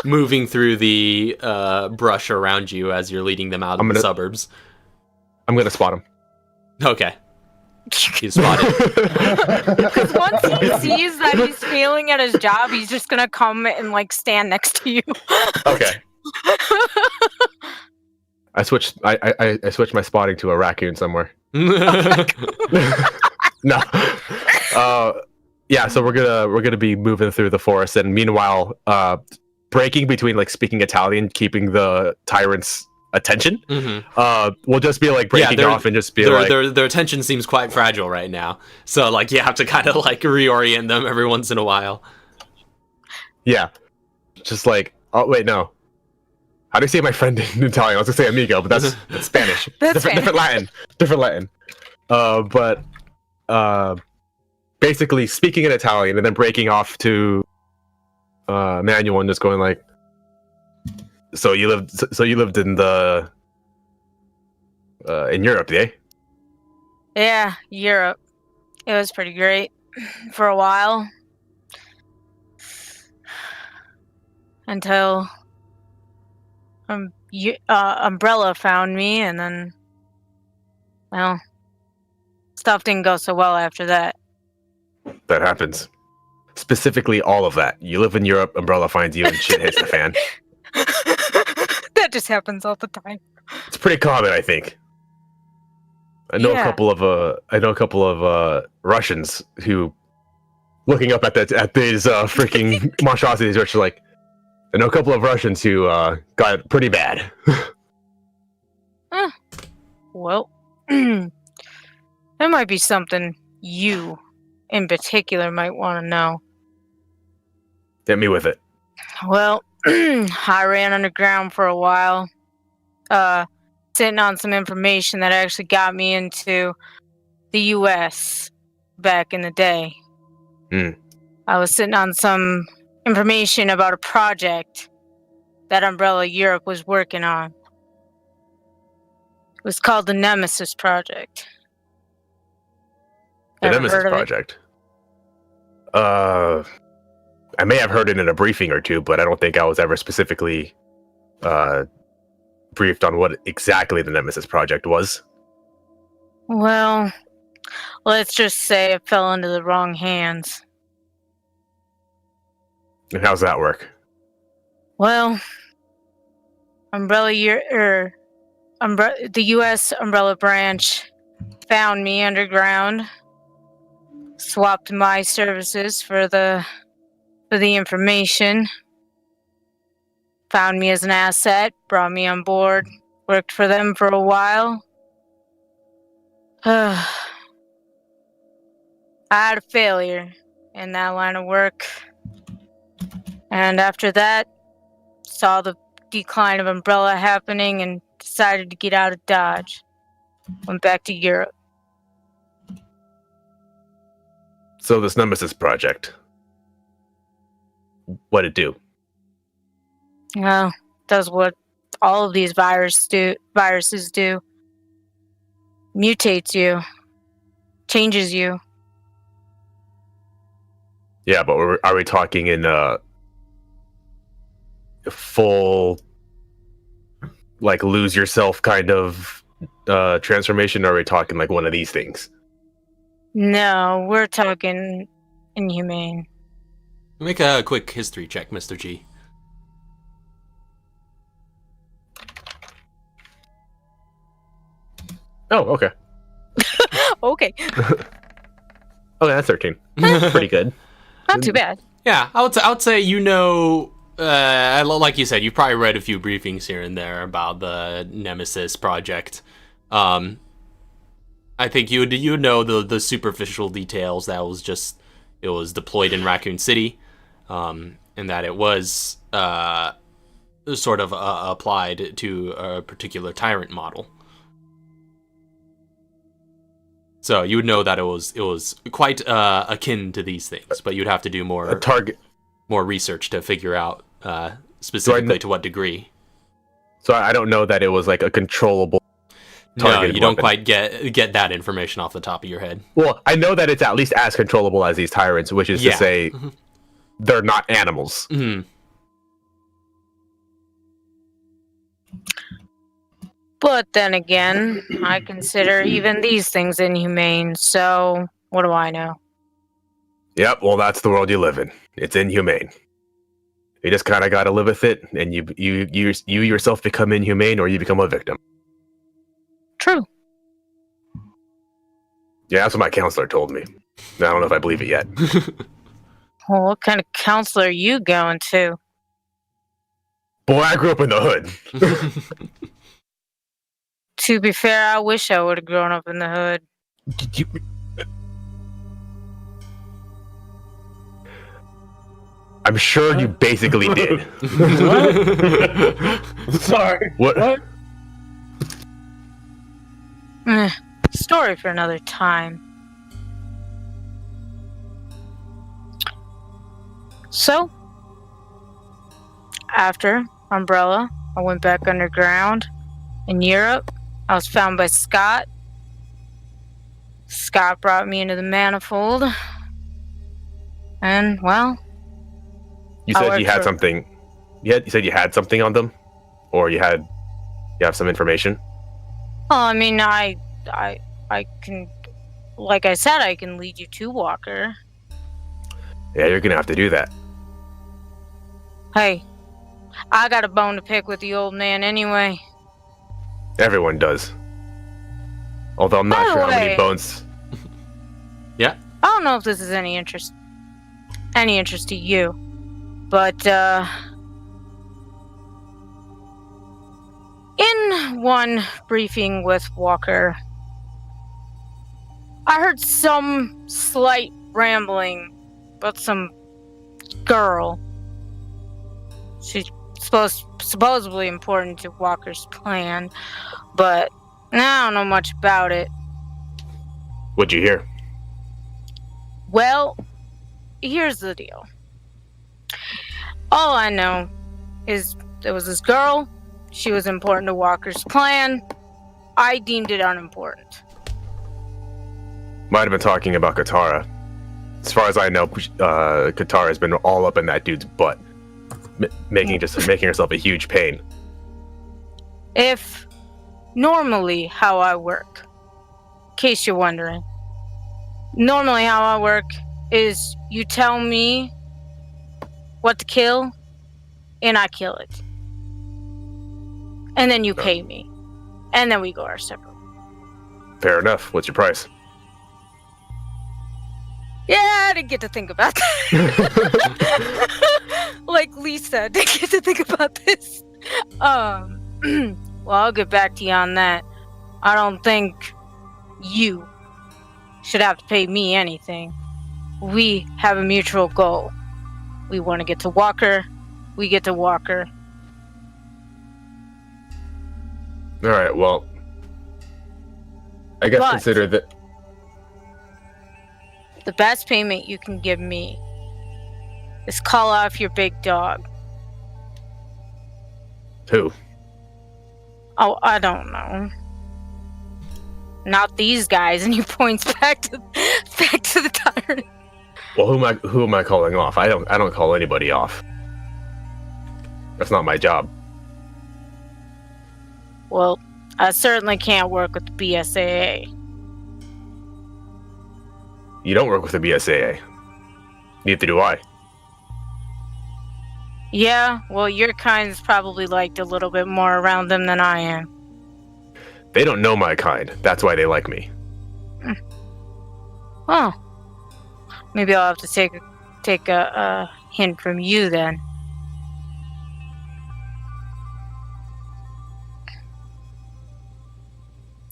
moving through the brush around you as you're leading them out of the suburbs. I'm gonna spot him. Okay. He's spotted. Because once he sees that he's failing at his job, he's just gonna come and like stand next to you. Okay. I switched my spotting to a raccoon somewhere. No. Yeah, so we're gonna be moving through the forest, and meanwhile, breaking between like speaking Italian, keeping the tyrants' attention. We'll just be like breaking off and just be like their attention seems quite fragile right now. So like you have to kind of like reorient them every once in a while. Yeah. Just like, oh wait, no. How do you say my friend in Italian? I was gonna say amigo, but that's Spanish. Different Latin. But basically speaking in Italian and then breaking off to Manuel and just going like, So you lived in the in Europe, eh? Yeah, Europe. It was pretty great for a while. Until Umbrella found me, and then, well, stuff didn't go so well after that. That happens. Specifically, all of that. You live in Europe, Umbrella finds you, and shit hits the fan. That just happens all the time. It's pretty common, I think. I know a couple of Russians who, looking up at these freaking monstrosities, are like, I know a couple of Russians who got pretty bad. Well, that might be something you, in particular, might want to know. Hit me with it. Well, I ran underground for a while, sitting on some information that actually got me into the U.S. back in the day. I was sitting on some information about a project that Umbrella Europe was working on. It was called the Nemesis Project. The Nemesis Project? I may have heard it in a briefing or two, but I don't think I was ever specifically briefed on what exactly the Nemesis Project was. Well, let's just say it fell into the wrong hands. And how's that work? Well, the U.S. Umbrella branch found me underground, swapped my services for the information, found me as an asset, brought me on board, worked for them for a while. I had a failure in that line of work. And after that, saw the decline of Umbrella happening and decided to get out of Dodge. Went back to Europe. So this Nemesis Project, what'd it do? Well, does what all of these viruses do. Mutates you. Changes you. Yeah, but are we talking in full, like, lose yourself kind of transformation, or are we talking like one of these things? No, we're talking inhumane. Make a quick history check, Mr. G. Oh, okay. Okay. Okay, that's 13. Pretty good. Not too bad. Yeah, I would say like you said, you've probably read a few briefings here and there about the Nemesis Project. I think you would know the superficial details. That it was deployed in Raccoon City, and that it was sort of applied to a particular tyrant model. So you would know that it was quite akin to these things, but you'd have to do more research to figure out specifically to what degree. So I don't know that it was like a controllable target. No, you don't quite get that information off the top of your head. Well, I know that it's at least as controllable as these tyrants, which is to say they're not animals. Mm-hmm. But then again, I consider even these things inhumane, so what do I know? Yep, well, that's the world you live in. It's inhumane. You just kind of got to live with it, and you yourself become inhumane, or you become a victim. True. Yeah, that's what my counselor told me. I don't know if I believe it yet. Well, what kind of counselor are you going to? Boy, I grew up in the hood. To be fair, I wish I would have grown up in the hood. I'm sure you basically did. What? Sorry. What? Story for another time. So, after Umbrella, I went back underground in Europe. I was found by Scott. Scott brought me into the manifold. And, well... You said you had something... You said you had something on them? Or you have some information? Well, I mean, I can... Like I said, I can lead you to Walker. Yeah, you're gonna have to do that. Hey, I got a bone to pick with the old man anyway. Everyone does. Although I'm not sure how many bones. Yeah. I don't know if this is any interest to you, but in one briefing with Walker, I heard some slight rambling about some girl. She's supposedly important to Walker's plan, but I don't know much about it. What'd you hear? Well, here's the deal. All I know is there was this girl. She was important to Walker's plan. I deemed it unimportant. Might have been talking about Katara. As far as I know, Katara has been all up in that dude's butt, making herself a huge pain. If normally how I work, in case you're wondering, normally how I work is you tell me what to kill, and I kill it. And then you pay me. And then we go our separate ways. Fair enough. What's your price? Yeah, I didn't get to think about that. Like Lisa, didn't get to think about this. Well, I'll get back to you on that. I don't think you should have to pay me anything. We have a mutual goal. We want to get to Walker. We get to Walker. All right, well, I guess consider that the best payment you can give me is call off your big dog. Who? Oh, I don't know. Not these guys. And he points back to the tyrant. Well, who am I calling off? I don't call anybody off. That's not my job. Well, I certainly can't work with the BSAA. You don't work with the BSAA. Neither do I. Yeah, well, your kind's probably liked a little bit more around them than I am. They don't know my kind. That's why they like me. Oh. Maybe I'll have to take a hint from you then.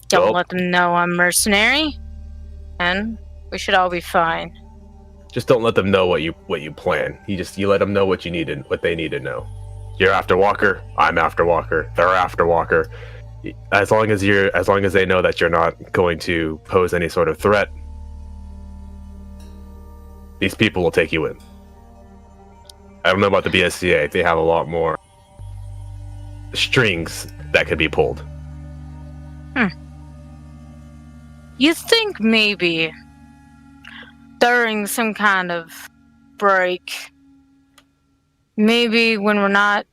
Don't let them know I'm mercenary, and we should all be fine. Just don't let them know what you plan. You let them know what they need to know. You're after Walker. I'm after Walker. They're after Walker. As long as they know that you're not going to pose any sort of threat, these people will take you in. I don't know about the BSCA. They have a lot more strings that could be pulled. You think maybe during some kind of break, maybe when we're not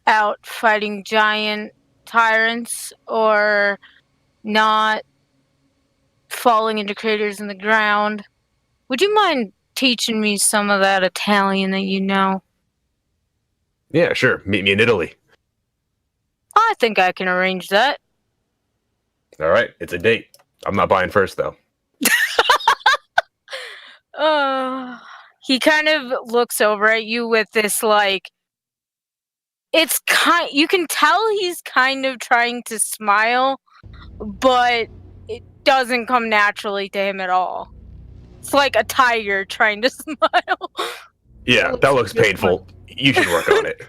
out fighting giant tyrants or not falling into craters in the ground, would you mind teaching me some of that Italian that you know? Yeah, sure. Meet me in Italy. I think I can arrange that. All right, it's a date. I'm not buying first, though. He kind of looks over at you with this, like, you can tell he's kind of trying to smile, but it doesn't come naturally to him at all. It's like a tiger trying to smile. Yeah, that looks painful. You should work on it.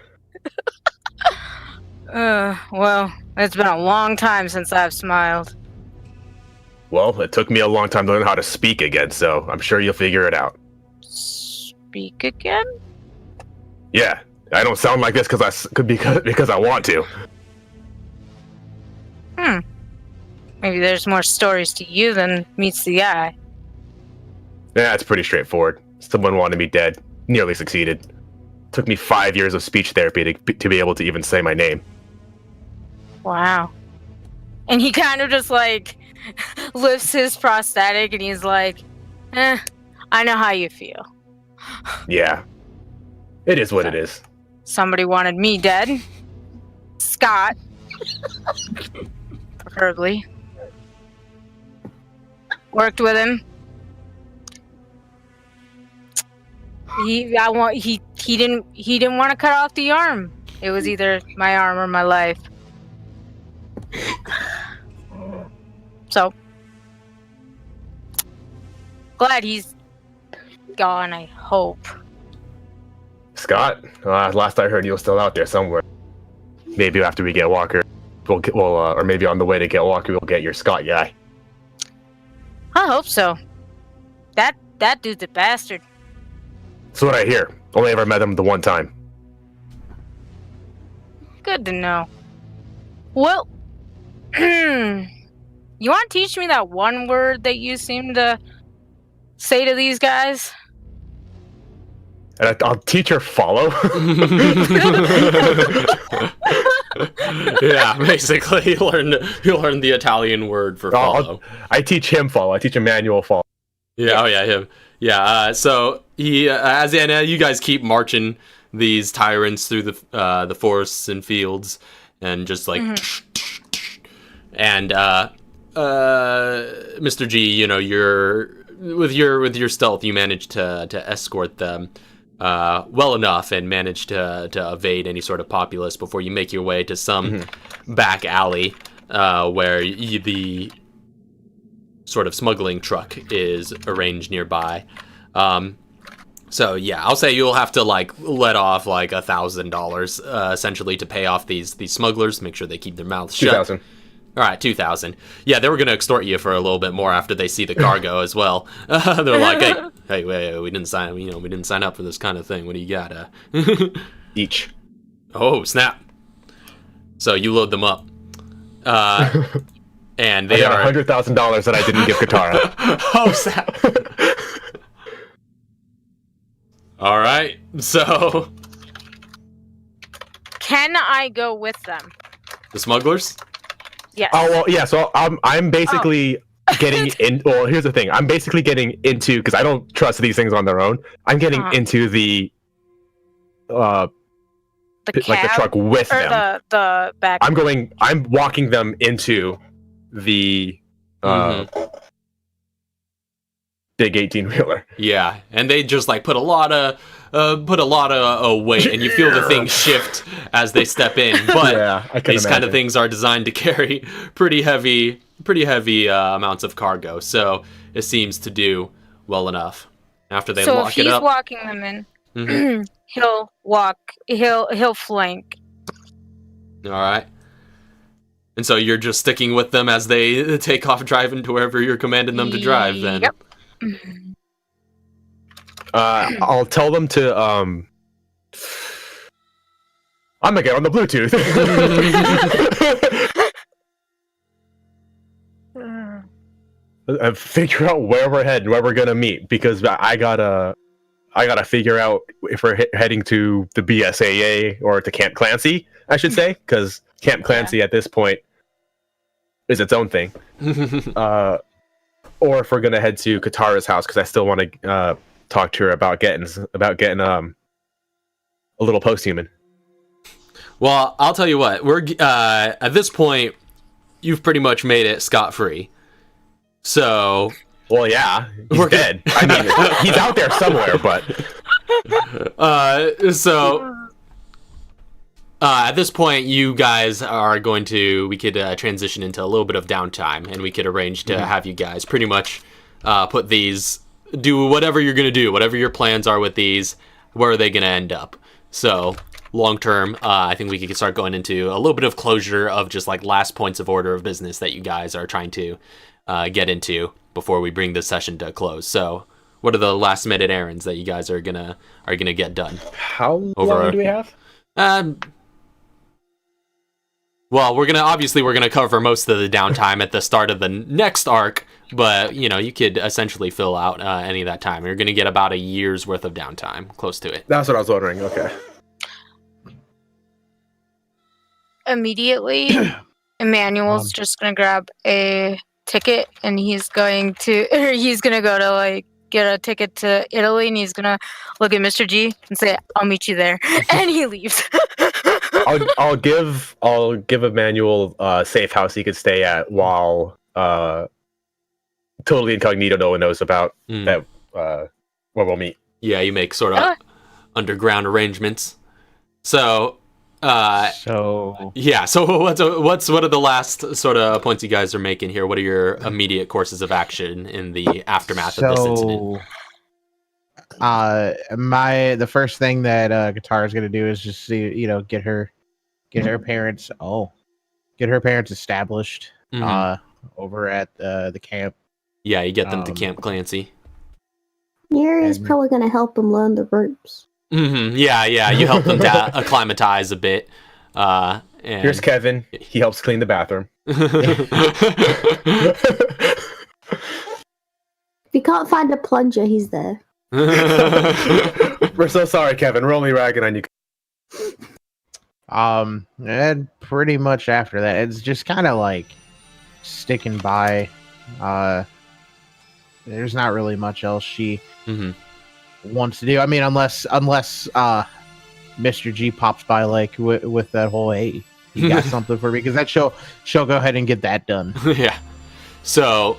Well, it's been a long time since I've smiled. Well, it took me a long time to learn how to speak again, so I'm sure you'll figure it out. Speak again? Yeah, I don't sound like this because I want to. Maybe there's more stories to you than meets the eye. Yeah, it's pretty straightforward. Someone wanted me dead. Nearly succeeded. Took me 5 years of speech therapy to be able to even say my name. Wow. And he kind of just like lifts his prosthetic and he's like, I know how you feel. Yeah. It is what it is. Somebody wanted me dead. Scott. Preferably. Worked with him. He didn't want to cut off the arm. It was either my arm or my life. So glad he's gone, I hope. Scott, last I heard you were still out there somewhere. Maybe after we get Walker, or maybe on the way to get Walker, we'll get your Scott guy. I hope so. That dude's a bastard. That's what I hear. Only ever met him the one time. Good to know. Well, you want to teach me that one word that you seem to say to these guys? And I'll teach her follow. Yeah, basically, he'll learn the Italian word for follow. I teach him follow. I teach him manual follow. Yeah, oh yeah, him. Yeah, so he, as you guys keep marching these tyrants through the forests and fields, and just like, and Mr. G, you're with your stealth, you manage to escort them well enough and manage to evade any sort of populace before you make your way to some back alley where the sort of smuggling truck is arranged nearby. So yeah, I'll say you'll have to let off $1,000 essentially to pay off these smugglers, make sure they keep their mouths shut. 2,000. All right, 2,000. Yeah, they were gonna extort you for a little bit more after they see the cargo as well. They're like, hey, wait, we didn't sign up for this kind of thing. What do you got? Each. Oh snap! So you load them up, and they are $100,000 that I didn't give Katara. Oh snap! All right, so can I go with them? The smugglers? Yes. Oh well, yeah. So I'm basically getting in. Well, here's the thing. I'm basically getting into, because I don't trust these things on their own. I'm getting into the cab, the truck with them. The back. I'm walking them into the big 18-wheeler. Yeah, and they just put a lot of weight, and you feel the thing shift as they step in. But yeah, these kind of things are designed to carry pretty heavy amounts of cargo, so it seems to do well enough. After they lock it up, so if he's walking them in, he'll flank. All right. And so you're just sticking with them as they take off driving to wherever you're commanding them to drive, then. Yep. I'll tell them to I'm gonna get on the Bluetooth. Figure out where we're heading, where we're gonna meet, because I gotta figure out if we're heading to the BSAA or to Camp Clancy, I should say, because Camp Clancy at this point is its own thing. Or if we're gonna head to Katara's house, because I still want to talk to her about getting a little post-human. Well, I'll tell you what. We're at this point, you've pretty much made it scot-free. So, well, yeah, he's dead. I mean, he's out there somewhere, but at this point, you guys are going to. We could transition into a little bit of downtime, and we could arrange to have you guys pretty much put these. Do whatever you're going to do, whatever your plans are with these, where are they going to end up? So, long term, I think we could start going into a little bit of closure of just last points of order of business that you guys are trying to get into before we bring this session to a close. So, what are the last minute errands that you guys are gonna get done? How long do we have? Well, we're gonna cover most of the downtime at the start of the next arc, but you could essentially fill out any of that time. You're gonna get about a year's worth of downtime, close to it. That's what I was wondering. Okay. Immediately, Emmanuel's just gonna grab a ticket, and he's gonna go to get a ticket to Italy, and he's gonna look at Mr. G and say, "I'll meet you there," and he leaves. I'll give Emmanuel a safe house he could stay at while totally incognito. No one knows about that where we'll meet. Yeah, you make sort of underground arrangements. So yeah. So what are the last sort of points you guys are making here? What are your immediate courses of action in the aftermath of this incident? The first thing that Katara's gonna do is just see, get her parents established over at the camp. Yeah, you get them to Camp Clancy. Yuri's probably gonna help them learn the ropes. Yeah, you help them to acclimatize a bit. And here's Kevin. He helps clean the bathroom. you can't find a plunger, he's there. We're so sorry, Kevin. We're only ragging on you. And pretty much after that, it's just kind of like sticking by. There's not really much else she wants to do. I mean, unless Mr. G pops by like with that whole hey, you got something for me, because that she'll go ahead and get that done. Yeah. So,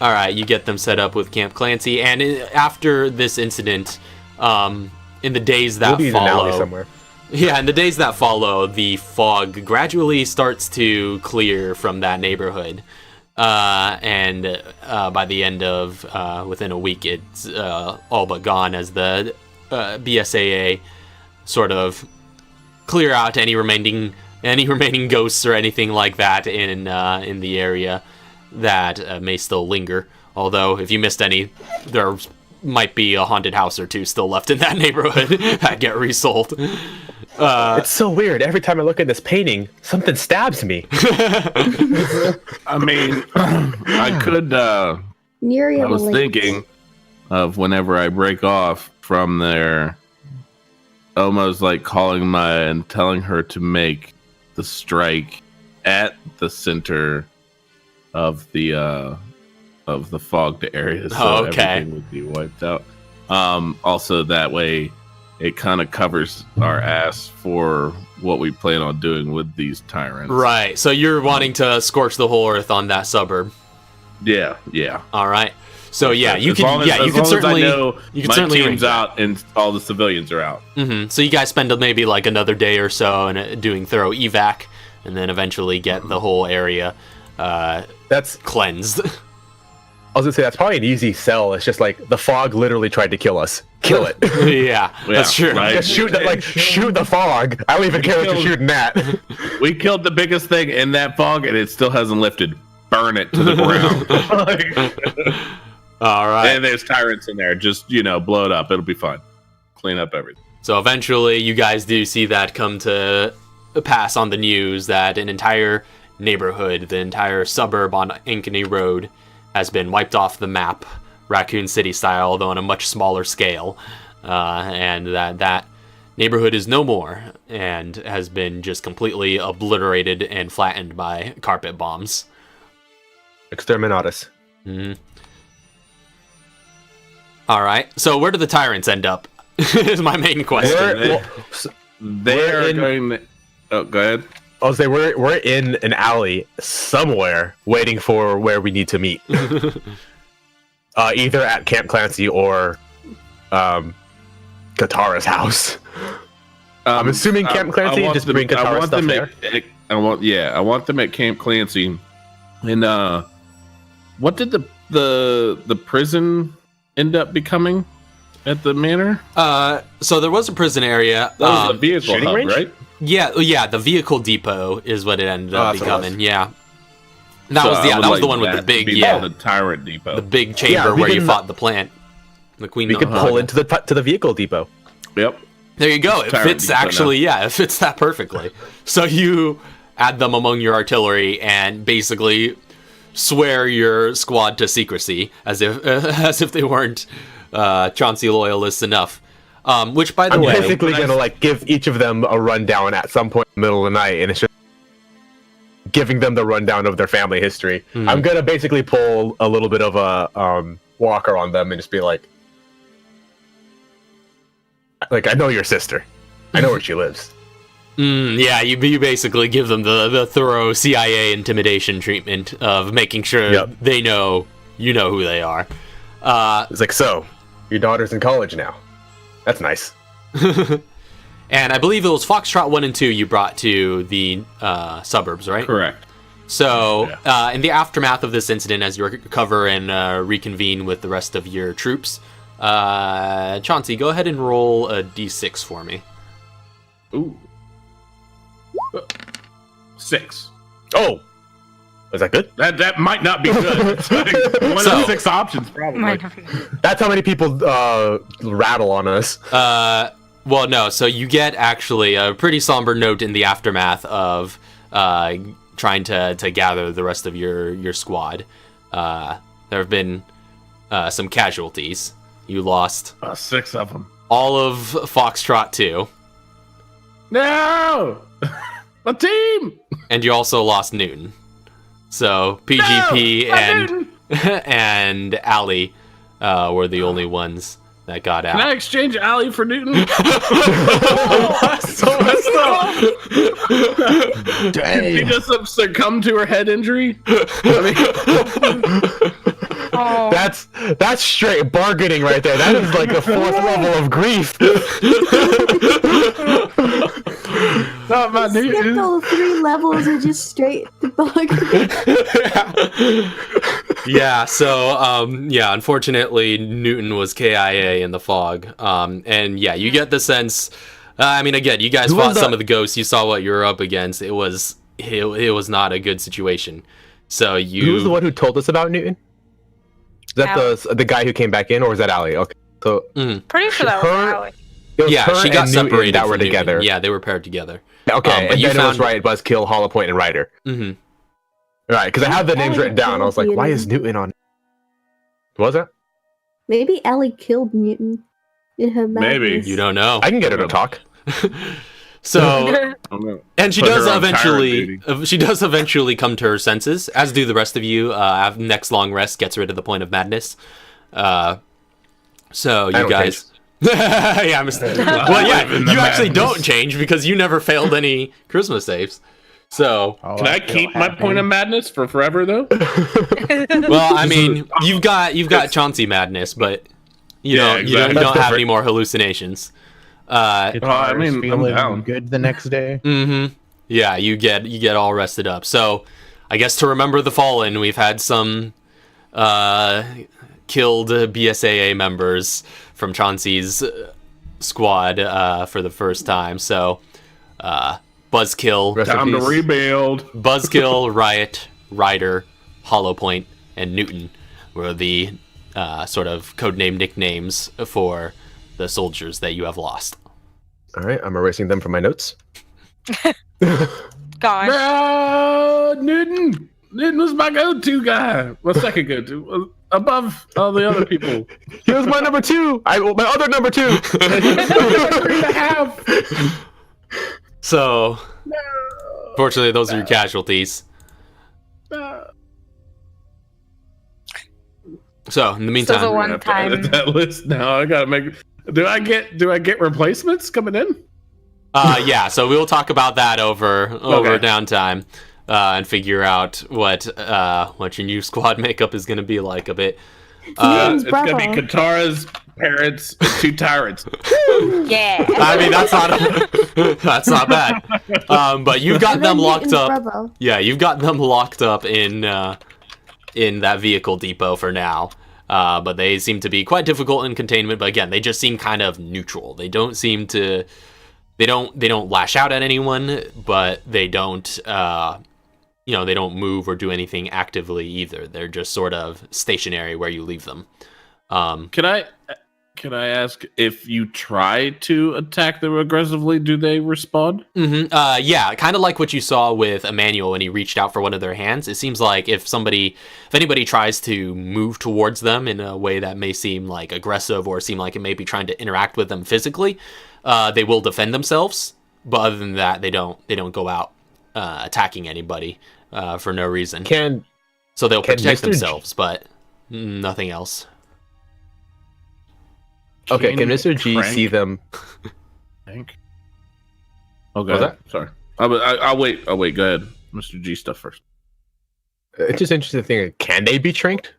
all right, you get them set up with Camp Clancy, and after this incident, in the days that follow, in the days that follow, the fog gradually starts to clear from that neighborhood, and by the end of within a week, it's all but gone as the BSAA sort of clear out any remaining ghosts or anything like that in the area that may still linger. Although, if you missed any, there might be a haunted house or two still left in that neighborhood that get resold. It's so weird. Every time I look at this painting, something stabs me. I mean, I was thinking of whenever I break off from there, almost like calling Maya and telling her to make the strike at the center of the fogged area, so everything would be wiped out. Also, that way, it kind of covers our ass for what we plan on doing with these tyrants. Right. So you're wanting to scorch the whole earth on that suburb. Yeah. All right. So yeah, you as can. Long as, yeah, you as can long certainly. As I know you can my certainly team's out and all the civilians are out. Mm-hmm. So you guys spend maybe like another day or so and doing thorough evac, and then eventually get the whole area that's cleansed. I was gonna say that's probably an easy sell. It's just like the fog literally tried to kill us. Kill it. Yeah, that's true. Right? Just shoot the fog. I don't even care what you're shooting at. We killed the biggest thing in that fog, and it still hasn't lifted. Burn it to the ground. All right. And there's tyrants in there. Just blow it up. It'll be fun. Clean up everything. So eventually, you guys do see that come to pass on the news that an entire neighborhood, the entire suburb on Ankeny Road, has been wiped off the map, Raccoon City style, though on a much smaller scale, and that neighborhood is no more and has been just completely obliterated and flattened by carpet bombs. Exterminatus. Mm-hmm. All right, so where do the tyrants end up? Is my main question. They're going. Oh, go ahead. I'll say we're in an alley somewhere waiting for where we need to meet. Either at Camp Clancy or Katara's house. I'm assuming Camp Clancy and just bring Katara's stuff there. I want them at Camp Clancy. And what did the prison end up becoming at the manor? So there was a prison area. That was a vehicle hub, range? Right? Yeah, the vehicle depot is what it ended up becoming. Yeah, that was the one with the big, the tyrant depot, the big chamber where you fought the plant. The queen. We could pull into the vehicle depot. Yep. There you go. It fits actually. Now. Yeah, it fits that perfectly. So you add them among your artillery and basically swear your squad to secrecy, as if they weren't Chauncey loyalists enough. Which, by the way, I'm basically gonna give each of them a rundown at some point in the middle of the night, and it's just giving them the rundown of their family history. Mm-hmm. I'm gonna basically pull a little bit of a walker on them and just be like, I know your sister. I know where she lives. Yeah, you basically give them the thorough CIA intimidation treatment of making sure they know you know who they are. It's like, so your daughter's in college now. That's nice. And I believe it was Foxtrot 1 and 2 you brought to the suburbs, right? Correct. So, in the aftermath of this incident, as you recover and reconvene with the rest of your troops, Chauncey, go ahead and roll a d6 for me. Ooh. 6. Oh! Is that good? That might not be good. One of 6 options, probably. That's how many people rattle on us. Well, no. So you get actually a pretty somber note in the aftermath of trying to gather the rest of your squad. There have been some casualties. You lost 6 of them. All of Foxtrot 2. No! My team! And you also lost Newton. So PGP and Allie were the only ones that got out. Can I exchange Allie for Newton? So messed up. She just succumbed to her head injury. That's straight bargaining right there. That is like the 4th level of grief. Not my Skipped all 3 levels and just straight to bargaining. Yeah, so unfortunately Newton was KIA in the fog. And yeah, you get the sense again, you guys fought some of the ghosts, you saw what you were up against. It was not a good situation. So Who was the one who told us about Newton? Is that the guy who came back in, or was that Allie? Okay. So pretty sure that was Allie. She got separated that were together. Yeah, they were paired together. Okay, and then it was Buzzkill, Hollow Point, and Ryder. Mm-hmm. Right, because I have the names written down. I was like, why is Newton on? Was it? Maybe Ellie killed Newton in her madness. Maybe. You don't know. I can get her to talk. So, and she does eventually come to her senses, as do the rest of you. Next long rest gets rid of the point of madness. So you guys. Yeah, well, yeah, you actually don't change because you never failed any charisma saves. So can I keep my point of madness for forever though? Well, I mean, you've got Chauncey madness, but you don't have any more hallucinations. I'm feeling good the next day. Mm-hmm. Yeah, you get all rested up. So, I guess to remember the fallen, we've had some killed BSAA members from Chauncey's squad for the first time. So, Buzzkill, time to rebuild. Buzzkill, Riot, Ryder, Hollow Point, and Newton were the sort of codename nicknames for the soldiers that you have lost. All right, I'm erasing them from my notes. God. No, Newton was my go-to guy. My second go-to, above all the other people. He was my number 2. My other number 2. 3.5. So, fortunately, those are your casualties. So, in the meantime, the one time that list now, I gotta make. Do I get replacements coming in? Yeah. So we'll talk about that over downtime, and figure out what your new squad makeup is going to be like a bit. It's going to be Katara's parents and 2 tyrants. Yeah. I mean, that's not bad. But you've got them locked up. Bravo. Yeah, you've got them locked up in that vehicle depot for now. But they seem to be quite difficult in containment. But again, they just seem kind of neutral. They don't seem to. They don't lash out at anyone, but they don't. They don't move or do anything actively either. They're just sort of stationary where you leave them. Can I ask, if you try to attack them aggressively, do they respond? Mm-hmm. Yeah, kind of like what you saw with Emmanuel when he reached out for one of their hands. It seems like if anybody tries to move towards them in a way that may seem like aggressive or seem like it may be trying to interact with them physically, they will defend themselves. But other than that, they don't go out attacking anybody for no reason. So they'll protect themselves, but nothing else. Okay, can Mr. G see them? Think. Okay, sorry. I'll wait. Go ahead, Mr. G stuff first. It's just interesting to think. Can they be tranked?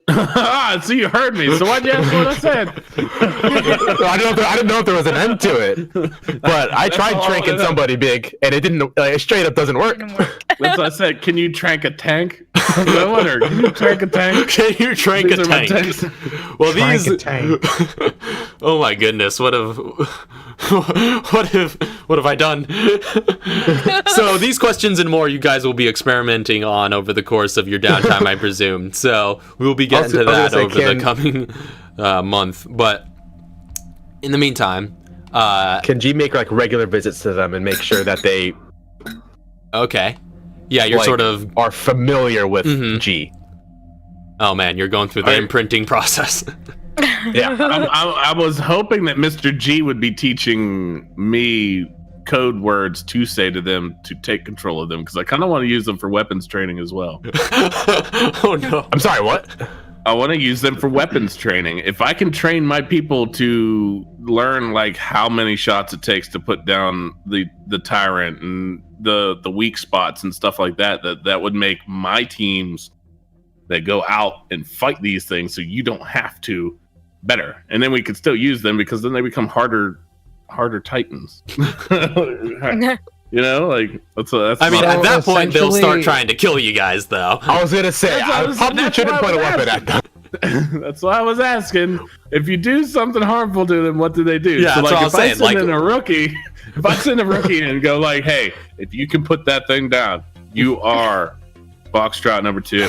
So you heard me. So why'd you ask what I said? I didn't know if there was an end to it. But I tried tranking somebody big, and it didn't. Straight up doesn't work. That's what I said. Can you trank a tank? No wonder. Can you trank a tank? Can you trank a tank? Well, Trank a tank. Oh my goodness! What have I done? So these questions and more, you guys will be experimenting on over the course of your downtime, I presume. So we'll be getting to that over the coming month. But in the meantime, can G make like regular visits to them and make sure that they? Okay. Yeah, you're sort of are familiar with G. Oh man, you're going through the imprinting process. Yeah, I was hoping that Mr. G would be teaching me code words to say to them to take control of them, because I kind of want to use them for weapons training as well. Oh no! I'm sorry, what? I want to use them for weapons training. If I can train my people to learn like how many shots it takes to put down the tyrant and the weak spots and stuff like that, that would make my teams that go out and fight these things, so you don't have to, better. And then we could still use them, because then they become harder titans. You know, like that's I mean, at that point they'll start trying to kill you guys, though. I was gonna say I probably shouldn't put a weapon at them. That's why I was asking. If you do something harmful to them, what do they do? Yeah, so like, if I send in a rookie, if I send a rookie in and go like, "Hey, if you can put that thing down, you are Foxtrot number 2."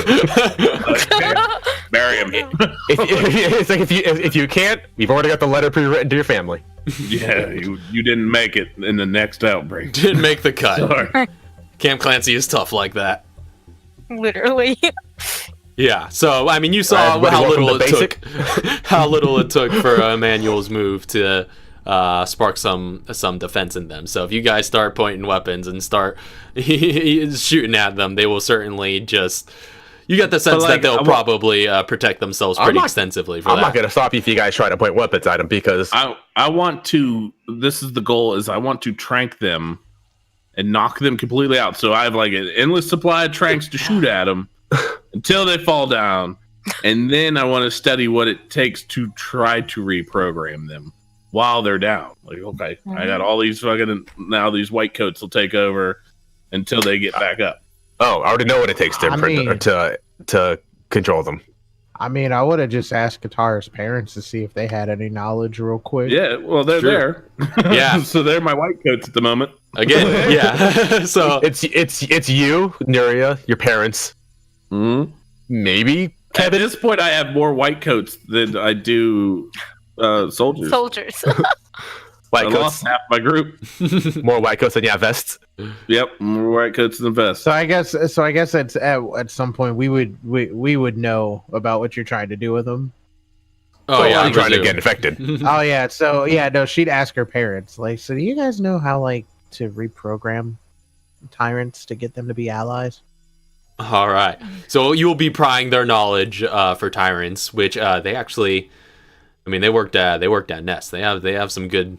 Marry him. It's like if you can't, you've already got the letter pre-written to your family. Yeah, you didn't make it in the next outbreak. Didn't make the cut. Sorry. Camp Clancy is tough like that. Literally. Yeah. So I mean, you saw how little it took for Emmanuel's move to spark some defense in them. So if you guys start pointing weapons and start shooting at them, they will certainly just. You get the sense that they'll probably protect themselves pretty extensively for that. I'm not going to stop you if you guys try to point weapons at them, because I want to. This is the goal: is I want to trank them and knock them completely out. So I have like an endless supply of tranks to shoot at them until they fall down, and then I want to study what it takes to try to reprogram them while they're down. Like, okay, I got all these fucking, now these white coats will take over until they get back up. Oh, I already know what it takes to to control them. I mean, I would have just asked Katara's parents to see if they had any knowledge real quick. Yeah, well, they're there. Yeah. So they're my white coats at the moment. Again, yeah. So it's you, Nuria, your parents. Mm-hmm. Maybe Kevin. At this point, I have more white coats than I do soldiers. White coats. Lost half my group. More white coats than you have vests. Yep, more white coats than vests. So I guess it's at some point we would know about what you're trying to do with them. Oh yeah, I'm trying to get infected. Oh yeah, so yeah, no, she'd ask her parents, like, so do you guys know how like to reprogram tyrants to get them to be allies? All right, so you'll be prying their knowledge for tyrants, which they actually, I mean, they worked at Nest. They have some good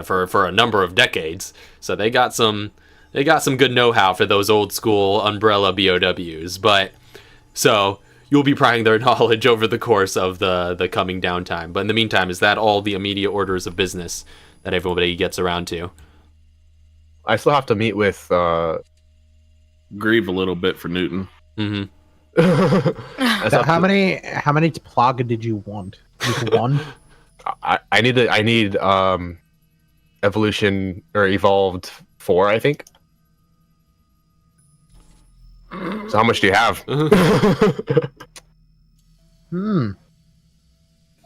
for a number of decades, so they got some good know-how for those old school umbrella BOWs. But so you'll be prying their knowledge over the course of the coming downtime. But in the meantime, is that all the immediate orders of business that everybody gets around to? I still have to meet with grieve a little bit for Newton. Mm-hmm. How many Plaga did you want? Just one? I need evolution or evolved 4, I think. So how much do you have?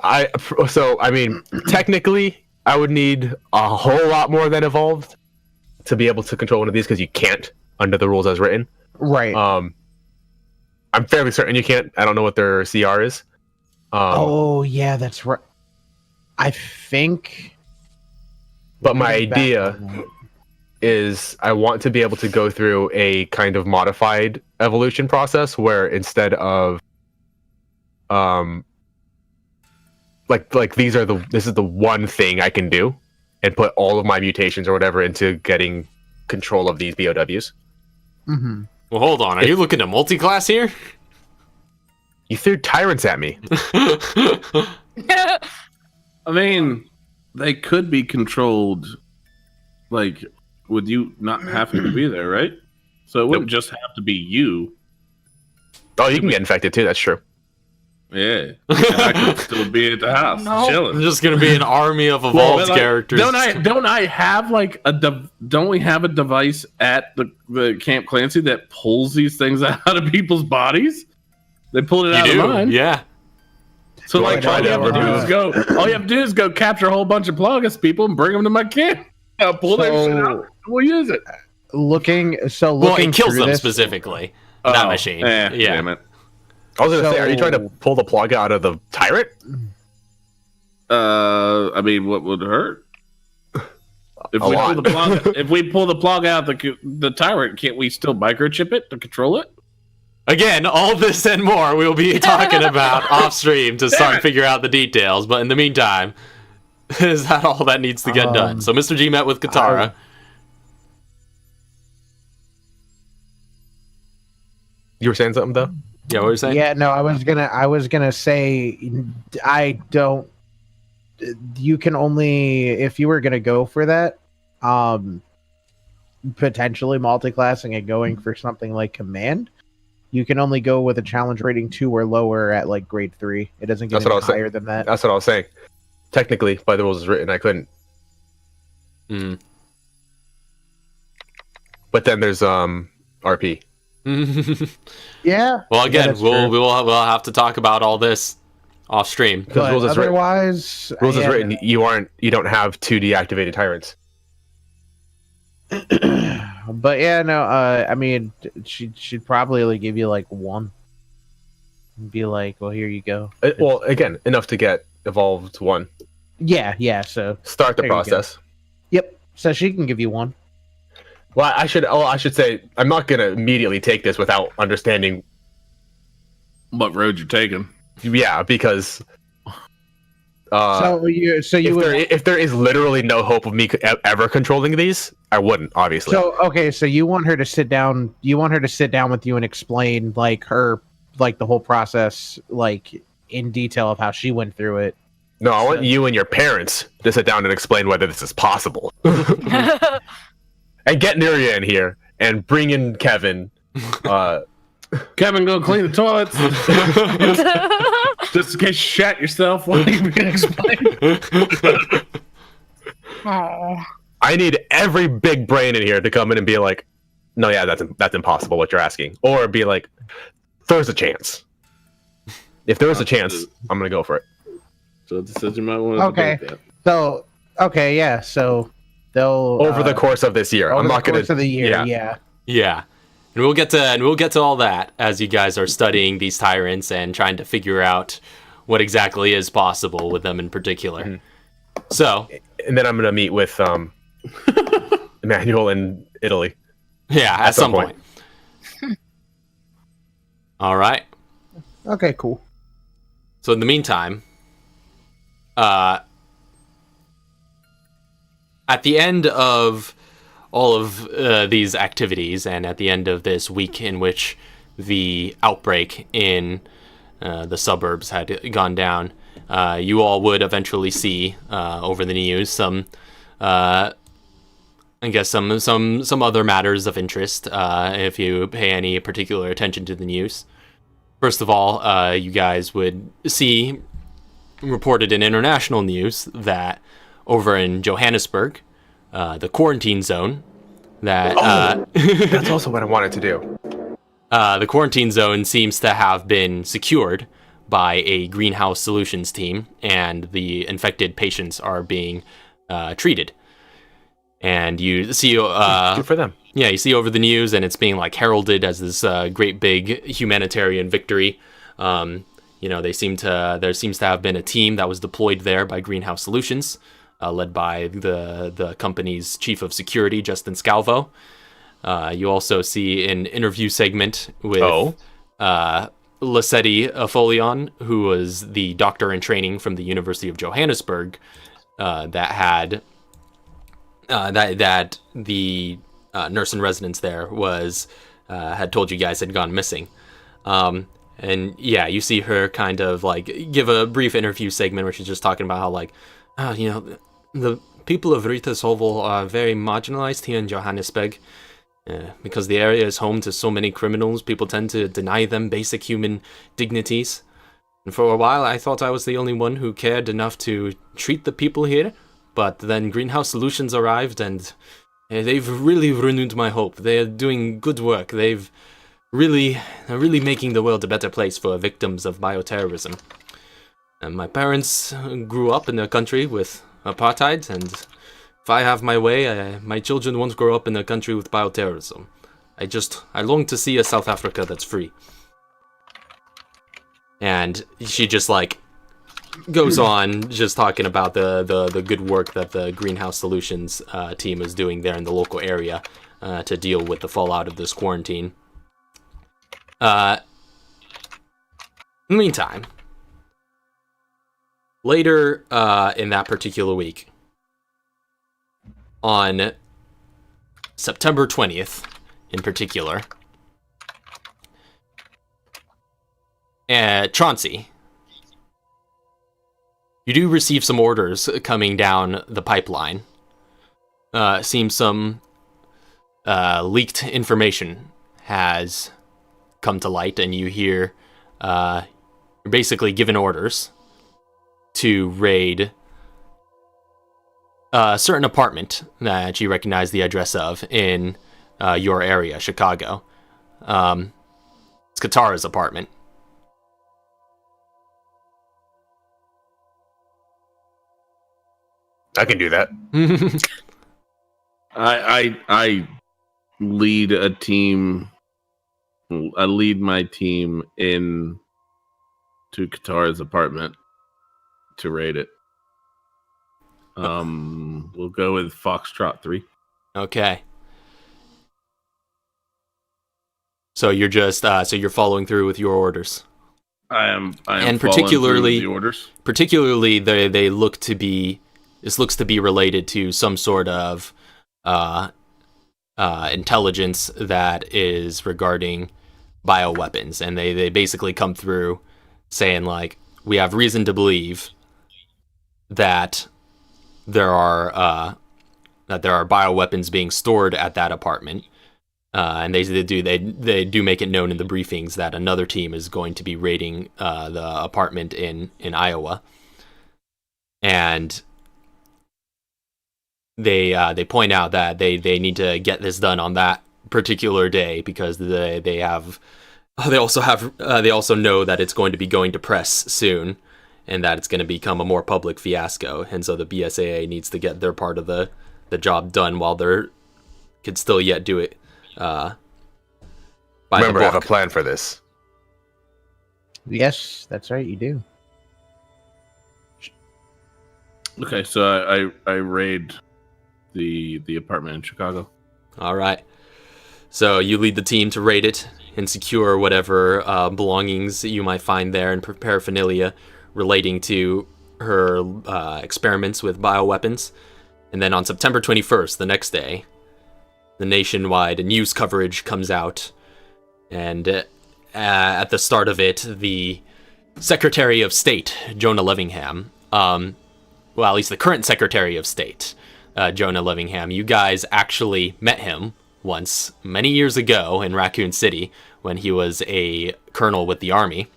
I mean, technically, I would need a whole lot more than evolved to be able to control one of these, because you can't under the rules as written. Right. I'm fairly certain you can't. I don't know what their CR is. Oh yeah, that's right. I think. But my idea is I want to be able to go through a kind of modified evolution process where instead of like this is the one thing I can do, and put all of my mutations or whatever into getting control of these BOWs. Mm-hmm. Well, hold on. Are you looking to multi-class here? You threw tyrants at me. I mean, they could be controlled, like, with you not having to be there, right? So it wouldn't just have to be you. Oh, you can get infected too. That's true. Yeah, I could still be at the house chilling. I'm just gonna be an army of evolved characters. Don't I have like don't we have a device at the Camp Clancy that pulls these things out of people's bodies? They pulled it out of mine. Yeah. So like all you have to do is go capture a whole bunch of Plagas people and bring them to my camp. I'll pull their shit out. We'll use it. Looking well, it kills them specifically. That machine. Damn it. I was gonna say, are you trying to pull the plug out of the tyrant? I mean, what would hurt? If we pull the plug out the tyrant, can't we still microchip it to control it? Again, all this and more we'll be talking about off stream to start figure out the details. But in the meantime, is that all that needs to get done? So Mr. G met with Katara. You were saying something though? Yeah, what were you saying? Yeah, no, I was gonna say I don't. You can only, if you were gonna go for that, potentially multi-classing and going for something like command, you can only go with a challenge rating 2 or lower at like grade 3. It doesn't get any higher than that. That's what I was saying. Technically, by the rules as written, I couldn't. But then there's RP. Yeah. Well, again, we'll have to talk about all this off stream. Because rules as written, you don't have 2 deactivated tyrants. But yeah, no, I mean, she'd probably like give you like 1. And be like, well, here you go. Well, again, enough to get evolved 1. Yeah. So start the process. Yep. So she can give you 1. Well, I should say I'm not gonna immediately take this without understanding what road you're taking. Yeah, because if there is literally no hope of me ever controlling these, I wouldn't, obviously. So okay, so you want her to sit down. You want her to sit down with you and explain like the whole process, like in detail of how she went through it. No, I want you and your parents to sit down and explain whether this is possible. And get Nuria in here and bring in Kevin. Kevin, go clean the toilets. Just in case you shat yourself while you can explain. I need every big brain in here to come in and be like, no, yeah, that's impossible what you're asking. Or be like, there's a chance. If there is a chance, I'm going to go for it. So it says you might want to debate that. So, okay, yeah, so they'll... Over the course of this year. I'm not going to... Over the course of the year, yeah. Yeah. And we'll get to all that as you guys are studying these tyrants and trying to figure out what exactly is possible with them in particular. Mm-hmm. So, and then I'm going to meet with Emmanuel in Italy. Yeah, at some point. All right. Okay, cool. So in the meantime, at the end of all of these activities, and at the end of this week in which the outbreak in the suburbs had gone down, you all would eventually see over the news some, I guess some other matters of interest if you pay any particular attention to the news. First of all, you guys would see reported in international news that over in Johannesburg, the quarantine zone that that's also what I wanted to do. The quarantine zone seems to have been secured by a greenhouse solutions team, and the infected patients are being treated. And you see, good for them. Yeah, you see over the news, and it's being like heralded as this great big humanitarian victory. There seems to have been a team that was deployed there by Greenhouse Solutions, led by the company's chief of security, Justin Scalvo. You also see an interview segment with Lacetti Folion, who was the doctor in training from the University of Johannesburg, that the nurse in residence there had told you guys had gone missing. And yeah, you see her kind of like give a brief interview segment where she's just talking about how the people of Rita's Hovel are very marginalized here in Johannesburg. Because the area is home to so many criminals, people tend to deny them basic human dignities. And for a while, I thought I was the only one who cared enough to treat the people here. But then Greenhouse Solutions arrived, and they've really renewed my hope. They're doing good work. They're really making the world a better place for victims of bioterrorism. And my parents grew up in a country with apartheid, and if I have my way, my children won't grow up in a country with bioterrorism. I long to see a South Africa that's free. And she just like goes on just talking about the good work that the Greenhouse Solutions team is doing there in the local area to deal with the fallout of this quarantine. In the meantime, later in that particular week, on September 20th in particular, Chauncey, you do receive some orders coming down the pipeline. Seems some leaked information has come to light, and you hear you're basically given orders to raid a certain apartment that you recognize the address of in your area, Chicago. It's Katara's apartment. I can do that. I lead a team. I lead my team in to Katara's apartment to raid it. We'll go with Foxtrot 3. Okay. So you're just so you're following through with your orders. I am and particularly the orders. Particularly, they look to be. This looks to be related to some sort of intelligence that is regarding bioweapons, and they basically come through saying like, we have reason to believe that there are bioweapons being stored at that apartment, and they do make it known in the briefings that another team is going to be raiding the apartment in Iowa, and they point out that they need to get this done on that particular day because they also know that it's going to be going to press soon, and that it's going to become a more public fiasco, and so the BSAA needs to get their part of the job done while they could still yet do it. Remember, I have a plan for this. Yes, that's right, you do. Okay, so I raid the apartment in Chicago. All right. So you lead the team to raid it and secure whatever belongings you might find there and paraphernalia relating to her experiments with bioweapons. And then on September 21st, the next day, the nationwide news coverage comes out. And at the start of it, the Secretary of State, Jonah Levingham, well, at least the current Secretary of State, Jonah Levingham, you guys actually met him once, many years ago in Raccoon City, when he was a colonel with the army.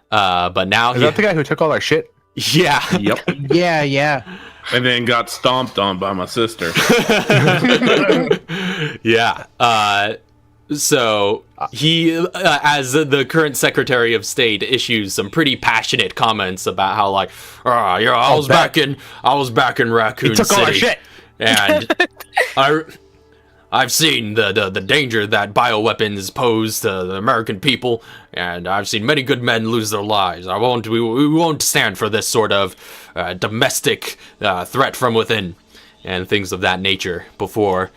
But now is that the guy who took all our shit? Yeah. Yep. Yeah. And then got stomped on by my sister. Yeah. So he, as the current Secretary of State, issues some pretty passionate comments about how, like, I was back in Raccoon City. He took all our shit. And I've seen the danger that bioweapons pose to the American people, and I've seen many good men lose their lives. We won't stand for this sort of domestic threat from within, and things of that nature. Before,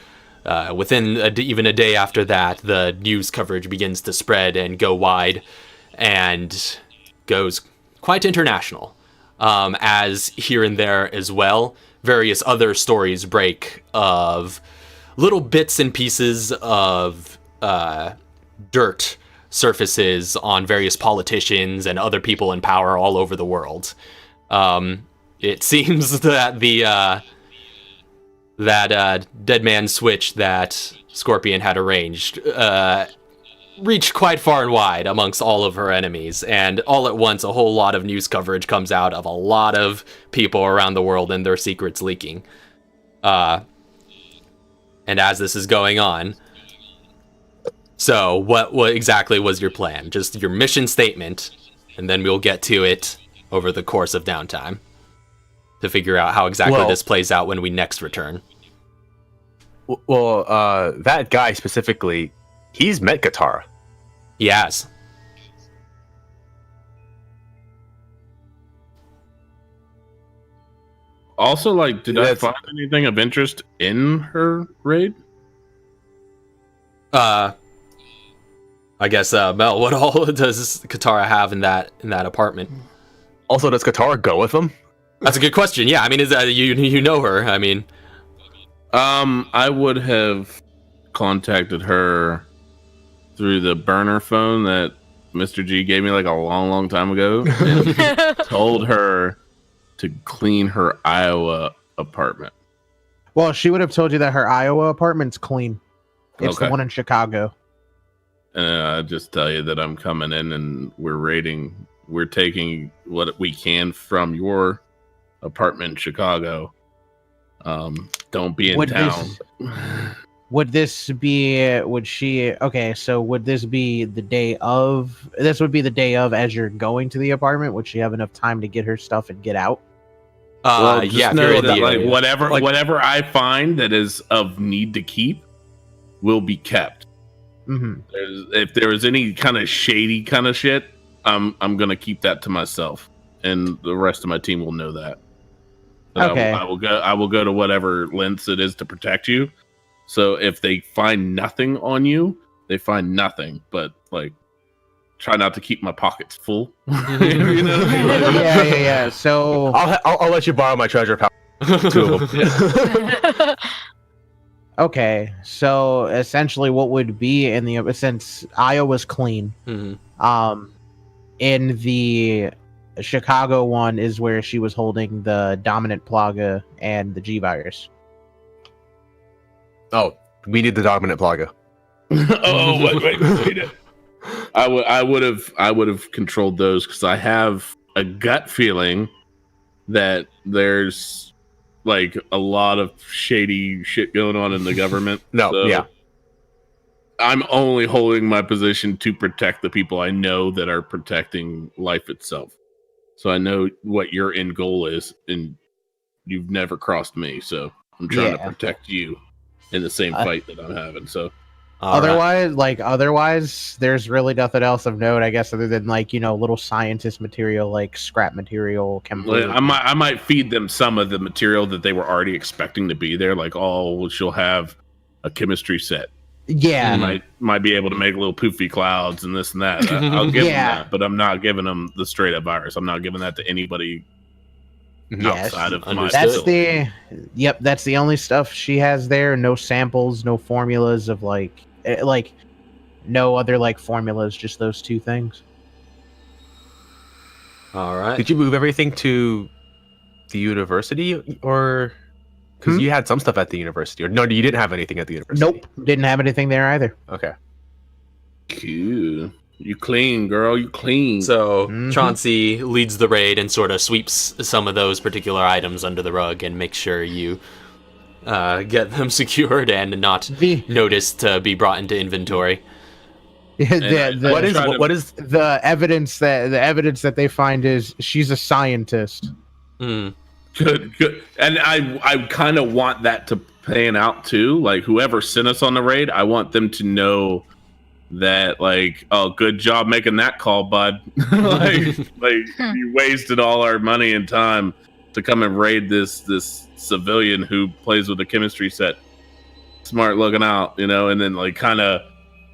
within even a day after that, the news coverage begins to spread and go wide, and goes quite international. As here and there as well, various other stories break of little bits and pieces of dirt surfaces on various politicians and other people in power all over the world. It seems that the dead man switch that Scorpion had arranged reached quite far and wide amongst all of her enemies, and all at once a whole lot of news coverage comes out of a lot of people around the world and their secrets leaking. And as this is going on, so what exactly was your plan? Just your mission statement, and then we'll get to it over the course of downtime to figure out how exactly this plays out when we next return. Well, that guy specifically, he's met Katara. He has. Also, like, did I find anything of interest in her raid? I guess, Mel, what all does Katara have in that apartment? Also, does Katara go with them? That's a good question. Yeah, I mean, is that you know her? I mean, I would have contacted her through the burner phone that Mr. G gave me like a long time ago, and told her to clean her Iowa apartment. Well, she would have told you that her Iowa apartment's clean. It's the one in Chicago. I just tell you that I'm coming in and we're taking what we can from your apartment in Chicago. Don't be in town. Would this be the day of? This would be the day of as you're going to the apartment. Would she have enough time to get her stuff and get out? Well, just know that like whatever I find that is of need to keep will be kept. Mm-hmm. If there is any kind of shady kind of shit, I'm gonna keep that to myself, and the rest of my team will know that. Okay. I will go to whatever lengths it is to protect you. So if they find nothing on you, they find nothing. But like, try not to keep my pockets full. You know what I mean? Yeah. So I'll let you borrow my treasure pouch. 2 of them. Okay, so essentially, what would be since Iowa's clean, in the Chicago one is where she was holding the dominant plaga and the G virus. Oh, we need the dominant plaga. Wait. I would have controlled those because I have a gut feeling that there's like a lot of shady shit going on in the government. I'm only holding my position to protect the people I know that are protecting life itself. So I know what your end goal is, and you've never crossed me. So I'm trying to protect you in the same fight that I'm having. So otherwise, there's really nothing else of note, I guess, other than like, little scientist material, like scrap material, chemical. I might feed them some of the material that they were already expecting to be there. Like, she'll have a chemistry set. Yeah, might be able to make little poofy clouds and this and that. I'll give them that, but I'm not giving them the straight up virus. I'm not giving that to anybody outside of my facility. That's the only stuff she has there. No samples, no formulas of like no other like formulas, just those 2 things. All right. Did you move everything to the university, or because you had some stuff at the university, or no, you didn't have anything at the university? Nope, didn't have anything there either. Okay. Cool. You clean, girl. You clean. So Chauncey leads the raid and sort of sweeps some of those particular items under the rug and makes sure you get them secured and not noticed to be brought into inventory. What is the evidence that they find is she's a scientist. Good. And I kind of want that to pan out too. Like, whoever sent us on the raid, I want them to know that, like, oh, good job making that call, bud. like you wasted all our money and time to come and raid this civilian who plays with a chemistry set. Smart looking out, and then like kind of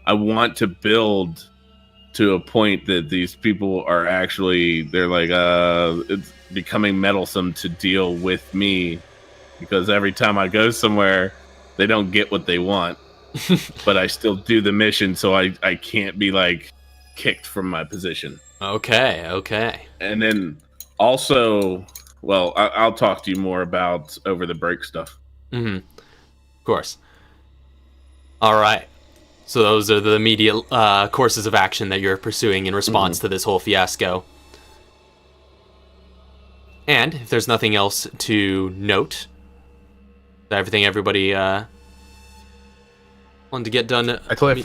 I want to build to a point that these people are actually, they're like, it's becoming meddlesome to deal with me, because every time I go somewhere, they don't get what they want, but I still do the mission, so I can't be like kicked from my position. Okay. And then also, well, I'll talk to you more about over the break stuff. Of course. All right. So those are the immediate courses of action that you're pursuing in response to this whole fiasco. And if there's nothing else to note, everything everybody wanted to get done. I totally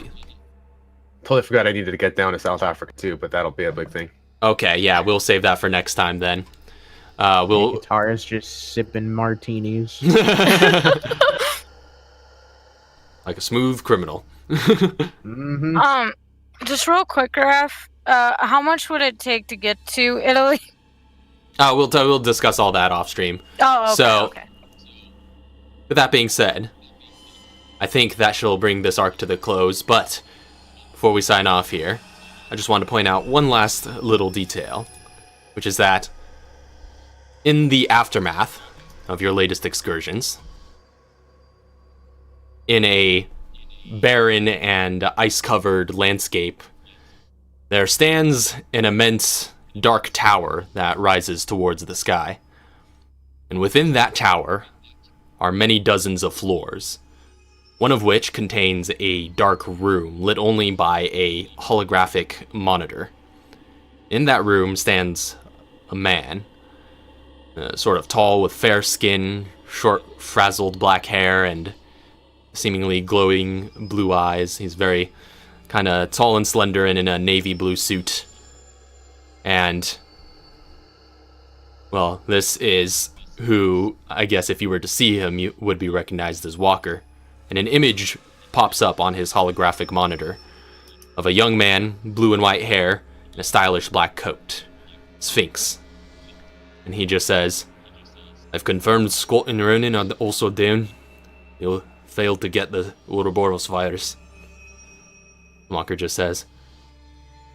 forgot I needed to get down to South Africa too, but that'll be a big thing. Okay, yeah, we'll save that for next time then. Katara's just sipping martinis. Like a smooth criminal. Just real quick, Raph. How much would it take to get to Italy? We'll discuss all that off stream. Oh, okay. So, with that being said, I think that shall bring this arc to the close. But before we sign off here, I just want to point out one last little detail, which is that in the aftermath of your latest excursions, in a barren and ice-covered landscape, there stands an immense dark tower that rises towards the sky. And within that tower are many dozens of floors, one of which contains a dark room lit only by a holographic monitor. In that room stands a man, sort of tall with fair skin, short, frazzled black hair, and seemingly glowing blue eyes. He's very kind of tall and slender and in a navy blue suit. And, well, this is who, I guess if you were to see him, you would be recognized as Walker. And an image pops up on his holographic monitor of a young man, blue and white hair, and a stylish black coat. Sphinx. And he just says, "I've confirmed Scott and Ronan are also down. They failed to get the Ouroboros virus." Walker just says,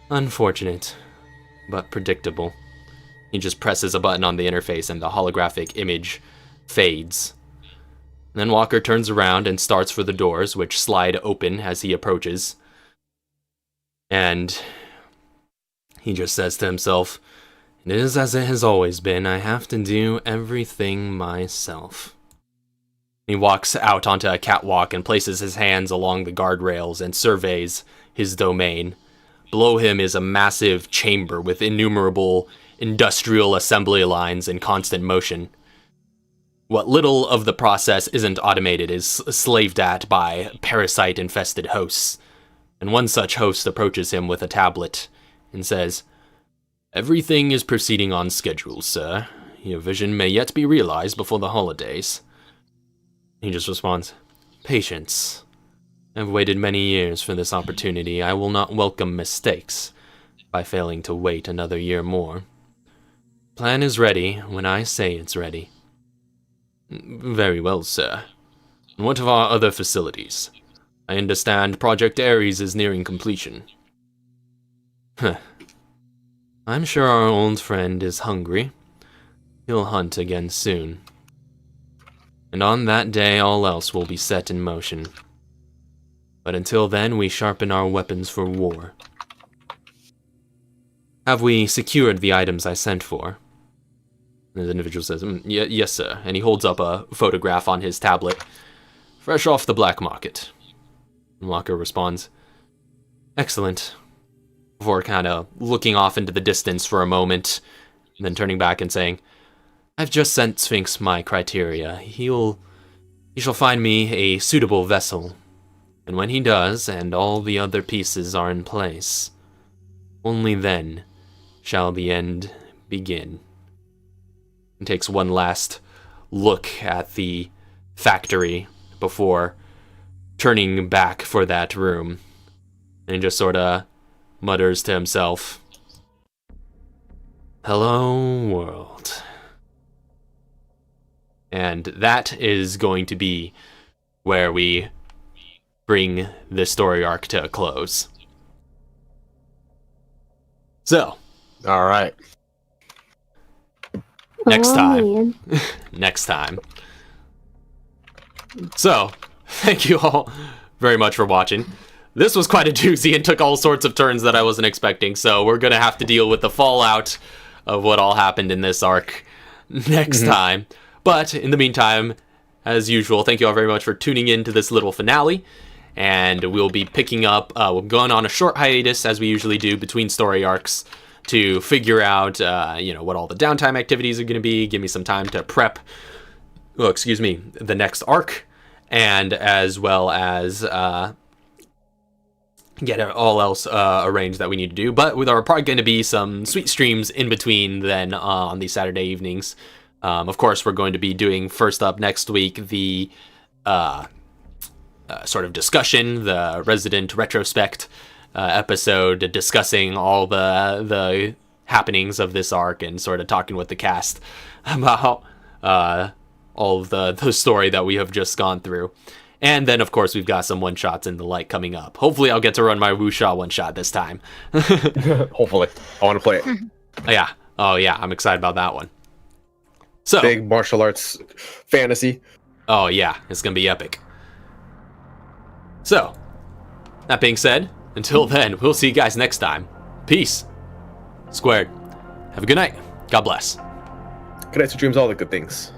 "Unfortunate, but predictable." He just presses a button on the interface and the holographic image fades. Then Walker turns around and starts for the doors, which slide open as he approaches. And he just says to himself, "It is as it has always been. I have to do everything myself." He walks out onto a catwalk and places his hands along the guardrails and surveys his domain. Below him is a massive chamber with innumerable industrial assembly lines in constant motion. What little of the process isn't automated is slaved at by parasite-infested hosts. And one such host approaches him with a tablet and says, "Everything is proceeding on schedule, sir. Your vision may yet be realized before the holidays." He just responds, "Patience. I've waited many years for this opportunity. I will not welcome mistakes by failing to wait another year more. Plan is ready when I say it's ready." "Very well, sir. And what of our other facilities? I understand Project Ares is nearing completion." "I'm sure our old friend is hungry. He'll hunt again soon. And on that day, all else will be set in motion. But until then, we sharpen our weapons for war." "Have we secured the items I sent for?" The individual says, Yes, sir." And he holds up a photograph on his tablet. "Fresh off the black market." And Walker responds, "Excellent," before kind of looking off into the distance for a moment, and then turning back and saying, "I've just sent Sphinx my criteria. He shall find me a suitable vessel. And when he does, and all the other pieces are in place, only then shall the end begin." And takes one last look at the factory before turning back for that room. And he just sort of mutters to himself, "Hello, world." And that is going to be where we bring this story arc to a close. So, all right. Next time. Next time. So, thank you all very much for watching. This was quite a doozy and took all sorts of turns that I wasn't expecting, so we're going to have to deal with the fallout of what all happened in this arc next time. But in the meantime, as usual, thank you all very much for tuning in to this little finale. And we'll be picking up, we're going on a short hiatus, as we usually do, between story arcs, to figure out, what all the downtime activities are going to be, give me some time to prep, the next arc, and as well as get all else arranged that we need to do. But there are probably going to be some sweet streams in between then on these Saturday evenings. Of course, we're going to be doing first up next week the sort of discussion, the resident retrospect episode discussing all the happenings of this arc and sort of talking with the cast about all of the story that we have just gone through. And then, of course, we've got some one-shots and the like coming up. Hopefully, I'll get to run my Wuxia one-shot this time. Hopefully. I want to play it. Yeah. Oh, yeah. I'm excited about that one. So, big martial arts fantasy. Oh, yeah. It's going to be epic. So, that being said, until then, we'll see you guys next time. Peace. Squared. Have a good night. God bless. Good night, sweet dreams, all the good things.